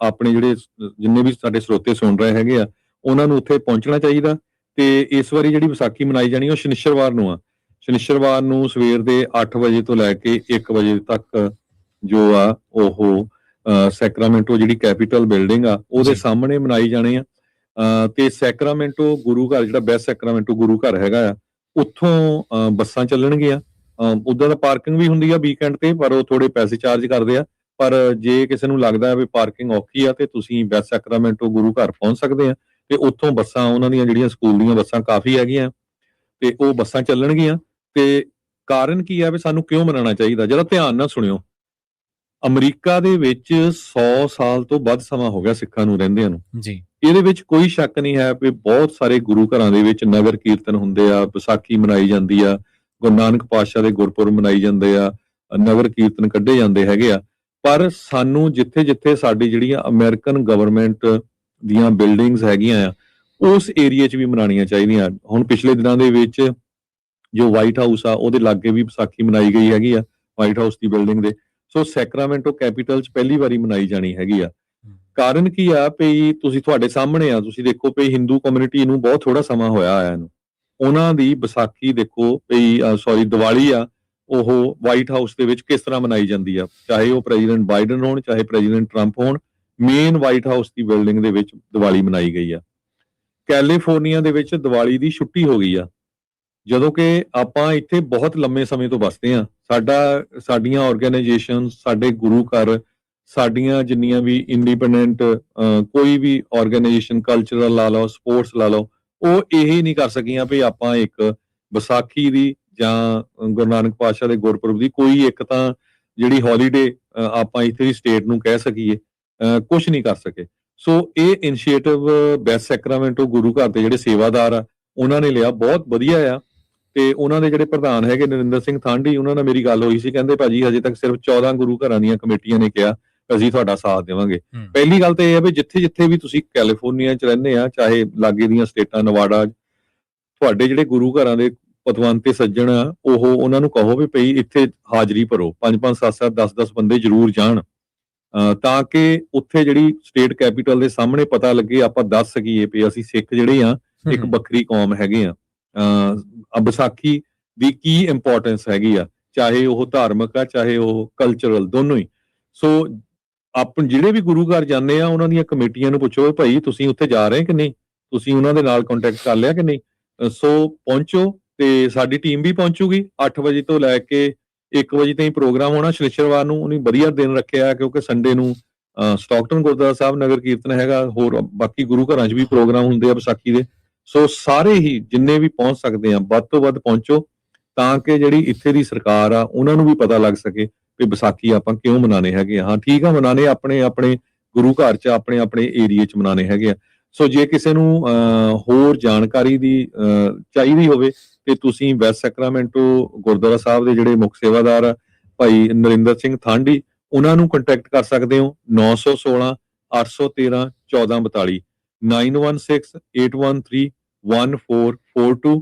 ਆਪਣੇ ਜਿਹੜੇ ਜਿੰਨੇ ਵੀ ਸਾਡੇ ਸਰੋਤੇ ਸੁਣ ਰਹੇ ਹੈਗੇ ਆ ਉਹਨਾਂ ਨੂੰ ਉੱਥੇ ਪਹੁੰਚਣਾ ਚਾਹੀਦਾ। ਤੇ ਇਸ ਵਾਰੀ ਜਿਹੜੀ ਵਿਸਾਖੀ ਮਨਾਈ ਜਾਣੀ ਉਹ ਸ਼ਨੀਚਰਵਾਰ ਨੂੰ ਆ। ਸ਼ਨੀਚਰਵਾਰ ਨੂੰ ਸਵੇਰ ਦੇ 8 ਵਜੇ ਤੋਂ ਲੈ ਕੇ 1 ਵਜੇ ਤੱਕ ਜੋ ਆ ਉਹ ਸੈਕਰਾਮੈਂਟੋ ਜਿਹੜੀ ਕੈਪੀਟਲ ਬਿਲਡਿੰਗ ਆ ਉਹਦੇ ਸਾਹਮਣੇ ਮਨਾਈ ਜਾਣੇ ਆ। ਤੇ ਸੈਕਰਾਮੈਂਟੋ ਗੁਰੂ ਘਰ, ਜਿਹੜਾ ਬੈਸਟ ਸੈਕਰਾਮੈਂਟੋ ਗੁਰੂ ਘਰ ਹੈਗਾ ਆ, ਉੱਥੋਂ ਬੱਸਾਂ ਚੱਲਣਗੀਆਂ। ਉੱਦਾਂ ਤਾਂ ਪਾਰਕਿੰਗ ਵੀ ਹੁੰਦੀ ਆ ਵੀਕਐਂਡ ਤੇ, ਪਰ ਉਹ ਥੋੜੇ ਪੈਸੇ ਚਾਰਜ ਕਰਦੇ ਆ। ਪਰ ਜੇ ਕਿਸੇ ਨੂੰ ਲੱਗਦਾ ਹੈ ਵੀ ਪਾਰਕਿੰਗ ਔਖੀ ਆ ਤੇ ਤੁਸੀਂ ਬੈਸਟ ਸੈਕਰਾਮੈਂਟੋ ਗੁਰੂ ਘਰ ਪਹੁੰਚ ਸਕਦੇ ਆ, ਤੇ ਉੱਥੋਂ ਬੱਸਾਂ, ਉਹਨਾਂ ਦੀਆਂ ਜਿਹੜੀਆਂ ਸਕੂਲ ਦੀਆਂ ਬੱਸਾਂ ਕਾਫੀ ਹੈਗੀਆਂ, ਤੇ ਉਹ ਬੱਸਾਂ ਚੱਲਣਗੀਆਂ। ਤੇ ਕਾਰਨ ਕੀ ਆ ਵੀ ਸਾਨੂੰ ਕਿਉਂ ਮਨਾਉਣਾ ਚਾਹੀਦਾ, ਜਰਾ ਧਿਆਨ ਨਾਲ ਸੁਣਿਓ। ਅਮਰੀਕਾ ਦੇ ਵਿੱਚ 100 ਸਾਲ ਤੋਂ ਵੱਧ ਸਮਾਂ ਹੋ ਗਿਆ ਸਿੱਖਾਂ ਨੂੰ ਰਹਿੰਦਿਆਂ ਨੂੰ ਜੀ। ਇਹਦੇ ਵਿੱਚ ਕੋਈ ਸ਼ੱਕ ਨਹੀਂ ਹੈ ਵੀ ਬਹੁਤ ਸਾਰੇ ਗੁਰੂ ਘਰਾਂ ਦੇ ਵਿੱਚ ਨਗਰ ਕੀਰਤਨ ਹੁੰਦੇ ਆ, ਵਿਸਾਖੀ ਮਨਾਈ ਜਾਂਦੀ ਆ, ਗੁਰੂ ਨਾਨਕ ਪਾਤਸ਼ਾਹ ਦੇ ਗੁਰਪੁਰਬ ਮਨਾਈ ਜਾਂਦੇ ਆ, ਨਗਰ ਕੀਰਤਨ ਕੱਢੇ ਜਾਂਦੇ ਹੈਗੇ ਆ। ਪਰ ਸਾਨੂੰ ਜਿੱਥੇ ਸਾਡੀ ਜਿਹੜੀਆਂ ਅਮਰੀਕਨ ਗਵਰਨਮੈਂਟ ਦੀਆਂ ਬਿਲਡਿੰਗਸ ਹੈਗੀਆਂ ਆ, ਉਸ ਏਰੀਆ 'ਚ ਵੀ ਮਨਾਉਣੀਆਂ ਚਾਹੀਦੀਆਂ। ਹੁਣ ਪਿਛਲੇ ਦਿਨਾਂ ਦੇ ਵਿੱਚ ਜੋ ਵਾਈਟ ਹਾਊਸ ਆ ਉਹਦੇ ਲਾਗੇ ਵੀ ਵਿਸਾਖੀ ਮਨਾਈ ਗਈ ਹੈਗੀ ਆ, ਵਾਈਟ ਹਾਊਸ ਦੀ ਬਿਲਡਿੰਗ ਦੇ। ਸੋ ਸੈਕਰਾਮੈਂਟੋ ਕੈਪੀਟਲ 'ਚ ਪਹਿਲੀ ਵਾਰੀ ਮਨਾਈ ਜਾਣੀ ਹੈਗੀ ਆ। ਕਾਰਨ ਕੀ ਆ ਵੀ ਤੁਸੀਂ ਤੁਹਾਡੇ ਸਾਹਮਣੇ ਆ, ਤੁਸੀਂ ਦੇਖੋ ਵੀ ਹਿੰਦੂ ਕਮਿਊਨਿਟੀ ਨੂੰ ਬਹੁਤ ਥੋੜਾ ਸਮਾਂ ਹੋਇਆ ਆਇਆ ਨੂੰ, ਉਹਨਾਂ ਦੀ ਵਿਸਾਖੀ ਦੇਖੋ ਵੀ ਦੀਵਾਲੀ ਆ ਉਹ ਵਾਈਟ ਹਾਊਸ ਦੇ ਵਿੱਚ ਕਿਸ ਤਰ੍ਹਾਂ ਮਨਾਈ ਜਾਂਦੀ ਆ। ਚਾਹੇ ਉਹ ਪ੍ਰੈਜ਼ੀਡੈਂਟ ਬਾਈਡਨ ਹੋਣ, ਚਾਹੇ ਪ੍ਰੈਜ਼ੀਡੈਂਟ ਟਰੰਪ ਹੋਣ, ਮੇਨ ਵਾਈਟ ਹਾਊਸ ਦੀ ਬਿਲਡਿੰਗ ਦੇ ਵਿੱਚ ਦੀਵਾਲੀ ਮਨਾਈ ਗਈ ਆ। ਕੈਲੀਫੋਰਨੀਆ ਦੇ ਵਿੱਚ ਦੀਵਾਲੀ ਦੀ ਛੁੱਟੀ ਹੋ ਗਈ ਆ, ਜਦੋਂ ਕਿ ਆਪਾਂ ਇੱਥੇ ਬਹੁਤ ਲੰਮੇ ਸਮੇਂ ਤੋਂ ਵਸਦੇ ਆ। ਸਾਡੀਆਂ ਆਰਗੇਨਾਈਜੇਸ਼ਨ, ਸਾਡੇ ਗੁਰੂ ਘਰ, ਸਾਡੀਆਂ ਜਿੰਨੀਆਂ ਵੀ ਇੰਡੀਪੈਂਡੈਂਟ ਕੋਈ ਵੀ ਆਰਗੇਨਾਈਜੇਸ਼ਨ, ਕਲਚਰਲ ਲਾ ਲਓ, ਸਪੋਰਟਸ ਲਾ ਲਓ, ਉਹ ਇਹ ਨਹੀਂ ਕਰ ਸਕੀਆਂ ਵੀ ਆਪਾਂ ਇੱਕ ਵਿਸਾਖੀ ਦੀ ਜਾਂ ਗੁਰੂ ਨਾਨਕ ਪਾਤਸ਼ਾਹ ਦੇ ਗੁਰਪੁਰਬ ਦੀ ਕੋਈ ਇੱਕ ਤਾਂ ਜਿਹੜੀ ਹੌਲੀਡੇ ਆਪਾਂ ਇੱਥੇ ਦੀ ਸਟੇਟ ਨੂੰ ਕਹਿ ਸਕੀਏ, ਕੁਝ ਨਹੀਂ ਕਰ ਸਕੇ। ਸੋ ਇਹ ਇਨੀਸ਼ੀਏਟਿਵ ਬੈਸਟ ਸੈਕਰਾਮੈਂਟੋ ਗੁਰੂ ਘਰ ਦੇ ਜਿਹੜੇ ਸੇਵਾਦਾਰ ਆ ਉਹਨਾਂ ਨੇ ਲਿਆ, ਬਹੁਤ ਵਧੀਆ ਆ। ਤੇ ਉਹਨਾਂ ਦੇ ਜਿਹੜੇ ਪ੍ਰਧਾਨ ਹੈਗੇ ਨਰਿੰਦਰ ਸਿੰਘ ਥਾਂਡੀ, ਉਹਨਾਂ ਨਾਲ ਮੇਰੀ ਗੱਲ ਹੋਈ ਸੀ, ਕਹਿੰਦੇ ਭਾਜੀ ਹਜੇ ਤੱਕ ਸਿਰਫ 14 ਗੁਰੂ ਘਰਾਂ ਦੀਆਂ ਕਮੇਟੀਆਂ ਨੇ ਕਿਹਾ ਅਸੀਂ ਤੁਹਾਡਾ ਸਾਥ ਦੇਵਾਂਗੇ। ਪਹਿਲੀ ਗੱਲ ਤਾਂ ਇਹ ਹੈ ਵੀ ਜਿੱਥੇ ਵੀ ਤੁਸੀਂ ਕੈਲੀਫੋਰਨੀਆ 'ਚ ਰਹਿੰਦੇ ਆ, ਚਾਹੇ ਲਾਗੇ ਦੀਆਂ ਸਟੇਟਾਂ ਨਵਾਡਾ, ਤੁਹਾਡੇ ਜਿਹੜੇ ਗੁਰੂ ਘਰਾਂ ਦੇ ਪਤਵੰਤੇ ਸੱਜਣ ਆ ਉਹਨਾਂ ਨੂੰ ਕਹੋ ਵੀ ਭਈ ਇੱਥੇ ਹਾਜ਼ਰੀ ਭਰੋ, 5-5 7-7 10-10 ਬੰਦੇ ਜ਼ਰੂਰ ਜਾਣ, ਤਾਂ ਕਿ ਉੱਥੇ ਜਿਹੜੀ ਸਟੇਟ ਕੈਪੀਟਲ ਦੇ ਸਾਹਮਣੇ ਪਤਾ ਲੱਗੇ, ਆਪਾਂ ਦੱਸ ਸਕੀਏ ਵੀ ਅਸੀਂ ਸਿੱਖ ਜਿਹੜੇ ਆ ਇੱਕ ਵੱਖਰੀ ਕੌਮ ਹੈਗੇ ਆ। ਵਿਸਾਖੀ ਦੀ ਕੀ ਇੰਪੋਰਟੈਂਸ ਹੈਗੀ ਆ, ਚਾਹੇ ਉਹ ਧਾਰਮਿਕ ਆ ਚਾਹੇ ਉਹ ਕਲਚਰਲ, ਦੋਨੋਂ ਹੀ। ਸੋ ਜਿਹੜੇ ਵੀ ਗੁਰੂ ਘਰ ਜਾਂਦੇ ਆ ਉਹਨਾਂ ਦੀਆਂ ਕਮੇਟੀਆਂ ਨੂੰ ਪੁੱਛੋ ਭਾਈ ਤੁਸੀਂ ਉੱਥੇ ਜਾ ਰਹੇ ਕਿ ਨਹੀਂ, ਤੁਸੀਂ ਉਹਨਾਂ ਦੇ ਨਾਲ ਕੰਟੈਕਟ ਕਰ ਲਿਆ ਕਿ ਨਹੀਂ। ਸੋ ਪਹੁੰਚੋ, ਤੇ ਸਾਡੀ ਟੀਮ ਵੀ ਪਹੁੰਚੂਗੀ। 8 ਵਜੇ ਤੋਂ ਲੈ ਕੇ 1 ਵਜੇ ਤਾਈਂ ਪ੍ਰੋਗਰਾਮ ਹੋਣਾ। ਸ਼ਨੀਚਰਵਾਰ ਨੂੰ ਉਹਨੇ ਵਧੀਆ ਦਿਨ ਰੱਖਿਆ ਕਿਉਂਕਿ ਸੰਡੇ ਨੂੰ ਸਟਾਕਟਨ ਗੁਰਦੁਆਰਾ ਸਾਹਿਬ ਨਗਰ ਕੀਰਤਨ ਹੈਗਾ, ਹੋਰ ਬਾਕੀ ਗੁਰੂ ਘਰਾਂ 'ਚ ਵੀ ਪ੍ਰੋਗਰਾਮ ਹੁੰਦੇ ਆ ਵਿਸਾਖੀ ਦੇ। ਸੋ ਸਾਰੇ ਹੀ ਜਿੰਨੇ ਵੀ ਪਹੁੰਚ ਸਕਦੇ ਆ ਵੱਧ ਤੋਂ ਵੱਧ ਪਹੁੰਚੋ, ਤਾਂ ਕਿ ਜਿਹੜੀ ਇੱਥੇ ਦੀ ਸਰਕਾਰ ਆ ਉਹਨਾਂ ਨੂੰ ਵੀ ਪਤਾ ਲੱਗ ਸਕੇ ਵੀ ਵਿਸਾਖੀ ਆਪਾਂ ਕਿਉਂ ਮਨਾਣੇ ਹੈਗੇ ਆ। ਹਾਂ ਠੀਕ ਆ, ਮਨਾਣੇ ਆਪਣੇ ਗੁਰੂ ਘਰ 'ਚ ਆਪਣੇ ਏਰੀਏ 'ਚ ਮਨਾਣੇ ਹੈਗੇ ਆ। ਸੋ ਜੇ ਕਿਸੇ ਨੂੰ ਹੋਰ ਜਾਣਕਾਰੀ ਦੀ ਚਾਹੀਦੀ ਹੋਵੇ ਤੇ ਤੁਸੀਂ ਵੈਸਟ ਸੈਕਰਾਮੈਂਟੋ ਗੁਰਦੁਆਰਾ ਸਾਹਿਬ ਦੇ ਜਿਹੜੇ ਮੁੱਖ ਸੇਵਾਦਾਰ ਆ ਭਾਈ ਨਰਿੰਦਰ ਸਿੰਘ ਥਾਂਡੀ, ਉਹਨਾਂ ਨੂੰ ਕੰਟੈਕਟ ਕਰ ਸਕਦੇ ਹੋ। 916 813 1442 9168131442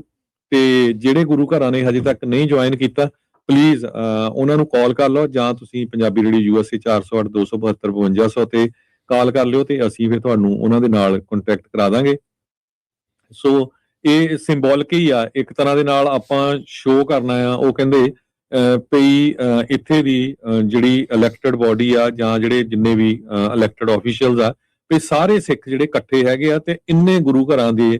ਤੇ ਜਿਹੜੇ ਗੁਰੂ ਘਰਾਂ ਨੇ ਹਜੇ ਤੱਕ ਨਹੀਂ ਜੁਆਇਨ ਕੀਤਾ ਪਲੀਜ਼ ਉਹਨਾਂ ਨੂੰ ਕਾਲ ਕਰ ਲਓ ਜਾਂ ਤੁਸੀਂ ਪੰਜਾਬੀ ਰੇਡੀਓ USA 408 272 5200 ਤੇ ਕਾਲ ਕਰ ਲਿਓ ਤੇ ਅਸੀਂ ਫਿਰ ਤੁਹਾਨੂੰ ਉਹਨਾਂ ਦੇ ਨਾਲ ਕੰਟੈਕਟ ਕਰਾ ਦਾਂਗੇ। ਸੋ ਇਹ ਸਿੰਬੋਲਿਕ ਹੀ ਆ ਇੱਕ ਤਰ੍ਹਾਂ ਦੇ ਨਾਲ ਆਪਾਂ ਸ਼ੋਅ ਕਰਨਾ ਆ। ਉਹ ਕਹਿੰਦੇ ਪਈ ਇੱਥੇ ਦੀ ਜਿਹੜੀ ਇਲੈਕਟਡ ਬਾਡੀ ਆ ਜਾਂ ਜਿਹੜੇ ਜਿੰਨੇ ਵੀ ਇਲੈਕਟਡ ਆਫੀਸ਼ੀਅਲਸ ਆ ਵੀ ਸਾਰੇ ਸਿੱਖ ਜਿਹੜੇ ਇਕੱਠੇ ਹੈਗੇ ਆ ਤੇ ਇੰਨੇ ਗੁਰੂ ਘਰਾਂ ਦੇ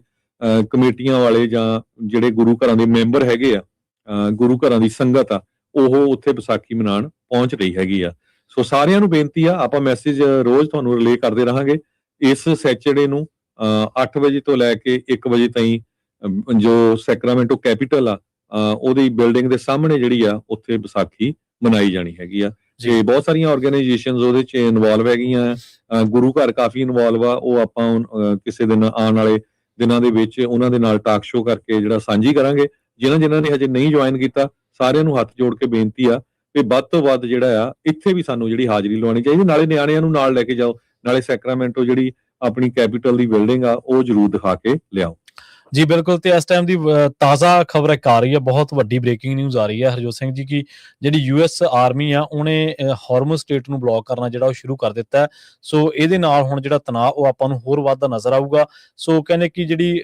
ਕਮੇਟੀਆਂ ਵਾਲੇ ਜਾਂ ਜਿਹੜੇ ਗੁਰੂ ਘਰਾਂ ਦੇ ਮੈਂਬਰ ਹੈਗੇ ਆ ਗੁਰੂ ਘਰਾਂ ਦੀ ਸੰਗਤ ਆ ਉਹ ਉੱਥੇ ਵਿਸਾਖੀ ਮਨਾਉਣ ਪਹੁੰਚ ਰਹੀ ਹੈਗੀ ਆ। ਸੋ ਸਾਰਿਆਂ ਨੂੰ ਬੇਨਤੀ ਆ ਆਪਾਂ ਮੈਸੇਜ ਰੋਜ਼ ਤੁਹਾਨੂੰ ਰਿਲੇ ਕਰਦੇ ਰਹਾਂਗੇ। ਇਸ ਸੈਚਰਡੇ ਨੂੰ 8 ਵਜੇ ਤੋਂ ਲੈ ਕੇ 1 ਵਜੇ ਤਾਈਂ ਜੋ ਸੈਕਰਾਮੈਂਟੋ ਕੈਪੀਟਲ ਆ ਉਹਦੀ ਬਿਲਡਿੰਗ ਦੇ ਸਾਹਮਣੇ ਜਿਹੜੀ ਆ ਉੱਥੇ ਵਿਸਾਖੀ ਮਨਾਈ ਜਾਣੀ ਹੈਗੀ ਆ। ਤੇ ਬਹੁਤ ਸਾਰੀਆਂ ਆਰਗੇਨਾਈਜੇਸ਼ਨਸ ਉਹਦੇ ਚ ਇਨਵੋਲਵ ਹੈਗੀਆਂ। ਗੁਰੂ ਘਰ ਕਾਫੀ ਇਨਵੋਲਵ ਆ। ਉਹ ਆਪਾਂ ਕਿਸੇ ਦਿਨ ਆਉਣ ਵਾਲੇ ਦਿਨਾਂ ਦੇ ਵਿੱਚ ਉਹਨਾਂ ਦੇ ਨਾਲ ਟਾਕ ਸ਼ੋਅ ਕਰਕੇ ਜਿਹੜਾ ਸਾਂਝੀ ਕਰਾਂਗੇ। ਜਿਨ੍ਹਾਂ ਨੇ ਹਜੇ ਨਹੀਂ ਜੁਆਇਨ ਕੀਤਾ ਸਾਰਿਆਂ ਨੂੰ ਹੱਥ ਜੋੜ ਕੇ ਬੇਨਤੀ ਆ ਕਿ ਵੱਧ ਤੋਂ ਵੱਧ ਜਿਹੜਾ ਆ ਇੱਥੇ ਵੀ ਸਾਨੂੰ ਜਿਹੜੀ ਹਾਜ਼ਰੀ ਲਵਾਉਣੀ ਚਾਹੀਦੀ। ਨਾਲੇ ਨਿਆਣਿਆਂ ਨੂੰ ਨਾਲ ਲੈ ਕੇ ਜਾਓ, ਨਾਲੇ ਸੈਕਰਾਮੈਂਟੋ ਜਿਹੜੀ ਆਪਣੀ ਕੈਪੀਟਲ ਦੀ ਬਿਲਡਿੰਗ ਆ ਉਹ ਜ਼ਰੂਰ ਦਿਖਾ ਕੇ ਲਿਆਓ। ਜੀ ਬਿਲਕੁਲ। ਤੇ ਇਸ ਟਾਈਮ ਦੀ ਤਾਜ਼ਾ ਖਬਰ ਇੱਕ ਆ ਰਹੀ ਹੈ, ਬਹੁਤ ਵੱਡੀ ਬ੍ਰੇਕਿੰਗ ਨਿਊਜ਼ ਆ ਰਹੀ ਹੈ ਹਰਜੋਤ ਸਿੰਘ ਜੀ, ਕਿ ਜਿਹੜੀ US ਆਰਮੀ ਆ ਉਹਨੇ ਹਾਰਮੁਜ਼ ਸਟ੍ਰੇਟ ਨੂੰ ਬਲੌਕ ਕਰਨਾ ਜਿਹੜਾ ਉਹ ਸ਼ੁਰੂ ਕਰ ਦਿੱਤਾ ਹੈ। ਸੋ ਇਹਦੇ ਨਾਲ ਹੁਣ ਜਿਹੜਾ ਤਣਾਅ ਉਹ ਆਪਾਂ ਨੂੰ ਹੋਰ ਵੱਧਦਾ ਨਜ਼ਰ ਆਊਗਾ। ਸੋ ਕਹਿੰਦੇ ਕਿ ਜਿਹੜੀ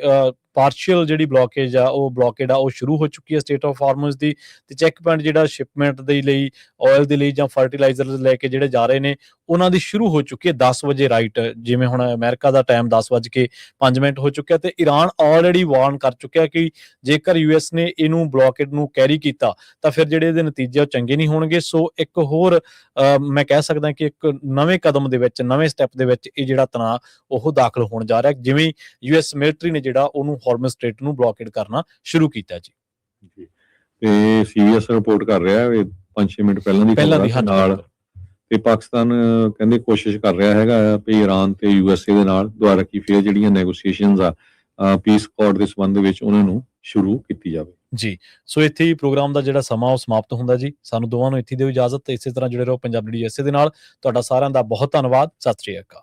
ਪਾਰਸ਼ੀਅਲ ਜਿਹੜੀ ਬਲੌਕੇਜ ਆ ਉਹ ਬਲੌਕੇਡ ਆ ਉਹ ਸ਼ੁਰੂ ਹੋ ਚੁੱਕੀ ਹੈ ਸਟੇਟ ਆਫ ਹਾਰਮੁਜ਼ ਦੀ। ਤੇ ਚੈੱਕ ਪੁਆਇੰਟ ਜਿਹੜਾ ਸ਼ਿਪਮੈਂਟ ਦੇ ਲਈ ਆਇਲ ਦੇ ਲਈ ਜਾਂ ਫਰਟੀਲਾਈਜ਼ਰ ਲੈ ਕੇ ਜਿਹੜੇ ਜਾ ਰਹੇ ਨੇ ਉਹਨਾਂ ਦੀ ਸ਼ੁਰੂ ਹੋ ਚੁੱਕੀ ਹੈ 10 ਵਜੇ ਰਾਈਟ। ਜਿਵੇਂ ਹੁਣ ਅਮਰੀਕਾ ਦਾ ਟਾਈਮ 10:05 ਹੋ ਚੁੱਕਿਆ ਤੇ ਈਰਾਨ ਆਲਰੇਡੀ ਵਾਰਨ ਕਰ ਚੁੱਕਿਆ ਕਿ ਜੇਕਰ US ਨੇ ਇਹਨੂੰ ਬਲੌਕੇਡ ਨੂੰ ਕੈਰੀ ਕੀਤਾ ਤਾਂ ਫਿਰ ਜਿਹੜੇ ਇਹਦੇ ਨਤੀਜੇ ਉਹ ਚੰਗੇ ਨਹੀਂ ਹੋਣਗੇ। ਸੋ ਇੱਕ ਹੋਰ ਮੈਂ ਕਹਿ ਸਕਦਾ ਕਿ ਇੱਕ ਨਵੇਂ ਕਦਮ ਦੇ ਵਿੱਚ, ਨਵੇਂ ਸਟੈਪ ਦੇ ਵਿੱਚ ਇਹ ਜਿਹੜਾ ਤਣਾਅ ਉਹ ਦਾਖਲ ਹੋਣ ਜਾ ਰਿਹਾ, ਜਿਵੇਂ US ਮਿਲਟਰੀ ਨੇ ਜਿਹੜਾ ਉਹਨੂੰ ਹਾਰਮੁਜ਼ ਸਟ੍ਰੇਟ ਨੂੰ ਬਲੌਕੇਡ ਕਰਨਾ ਸ਼ੁਰੂ ਕੀਤਾ ਜੀ। ਤੇ CBS ਰਿਪੋਰਟ ਕਰ ਰਿਹਾ ਹੈ 5-6 ਮਿੰਟ ਪਹਿਲਾਂ ਦੀ ਨਾਲ ਤੇ ਪਾਕਿਸਤਾਨ ਕਹਿੰਦੇ ਕੋਸ਼ਿਸ਼ ਕਰ ਰਿਹਾ ਹੈਗਾ ਵੀ ਈਰਾਨ ਤੇ USA ਦੇ ਨਾਲ ਦੁਬਾਰਾ ਕੀ ਫਿਰ ਜਿਹੜੀਆਂ ਨੈਗੋਸੀਏਸ਼ਨਸ ਆ ਪੀਸ ਅਕੋਰਡ ਦੇ ਸੰਬੰਧ ਵਿੱਚ ਉਹਨਾਂ ਨੂੰ ਸ਼ੁਰੂ ਕੀਤੀ ਜਾਵੇ ਜੀ। ਸੋ ਇੱਥੇ ਹੀ ਪ੍ਰੋਗਰਾਮ ਦਾ ਜਿਹੜਾ ਸਮਾਂ ਉਹ ਸਮਾਪਤ ਹੁੰਦਾ ਜੀ। ਸਾਨੂੰ ਦੋਵਾਂ ਨੂੰ ਇੱਥੇ ਦਿਓ ਇਜਾਜ਼ਤ ਤੇ ਇਸੇ ਤਰ੍ਹਾਂ ਜੁੜੇ ਰਹੋ ਪੰਜਾਬੀ ਰੇਡੀਓ USA ਦੇ ਨਾਲ। ਤੁਹਾਡਾ ਸਾਰਿਆਂ ਦਾ ਬਹੁਤ ਧੰਨਵਾਦ। ਸਤਿ ਸ਼੍ਰੀ ਅਕਾਲ।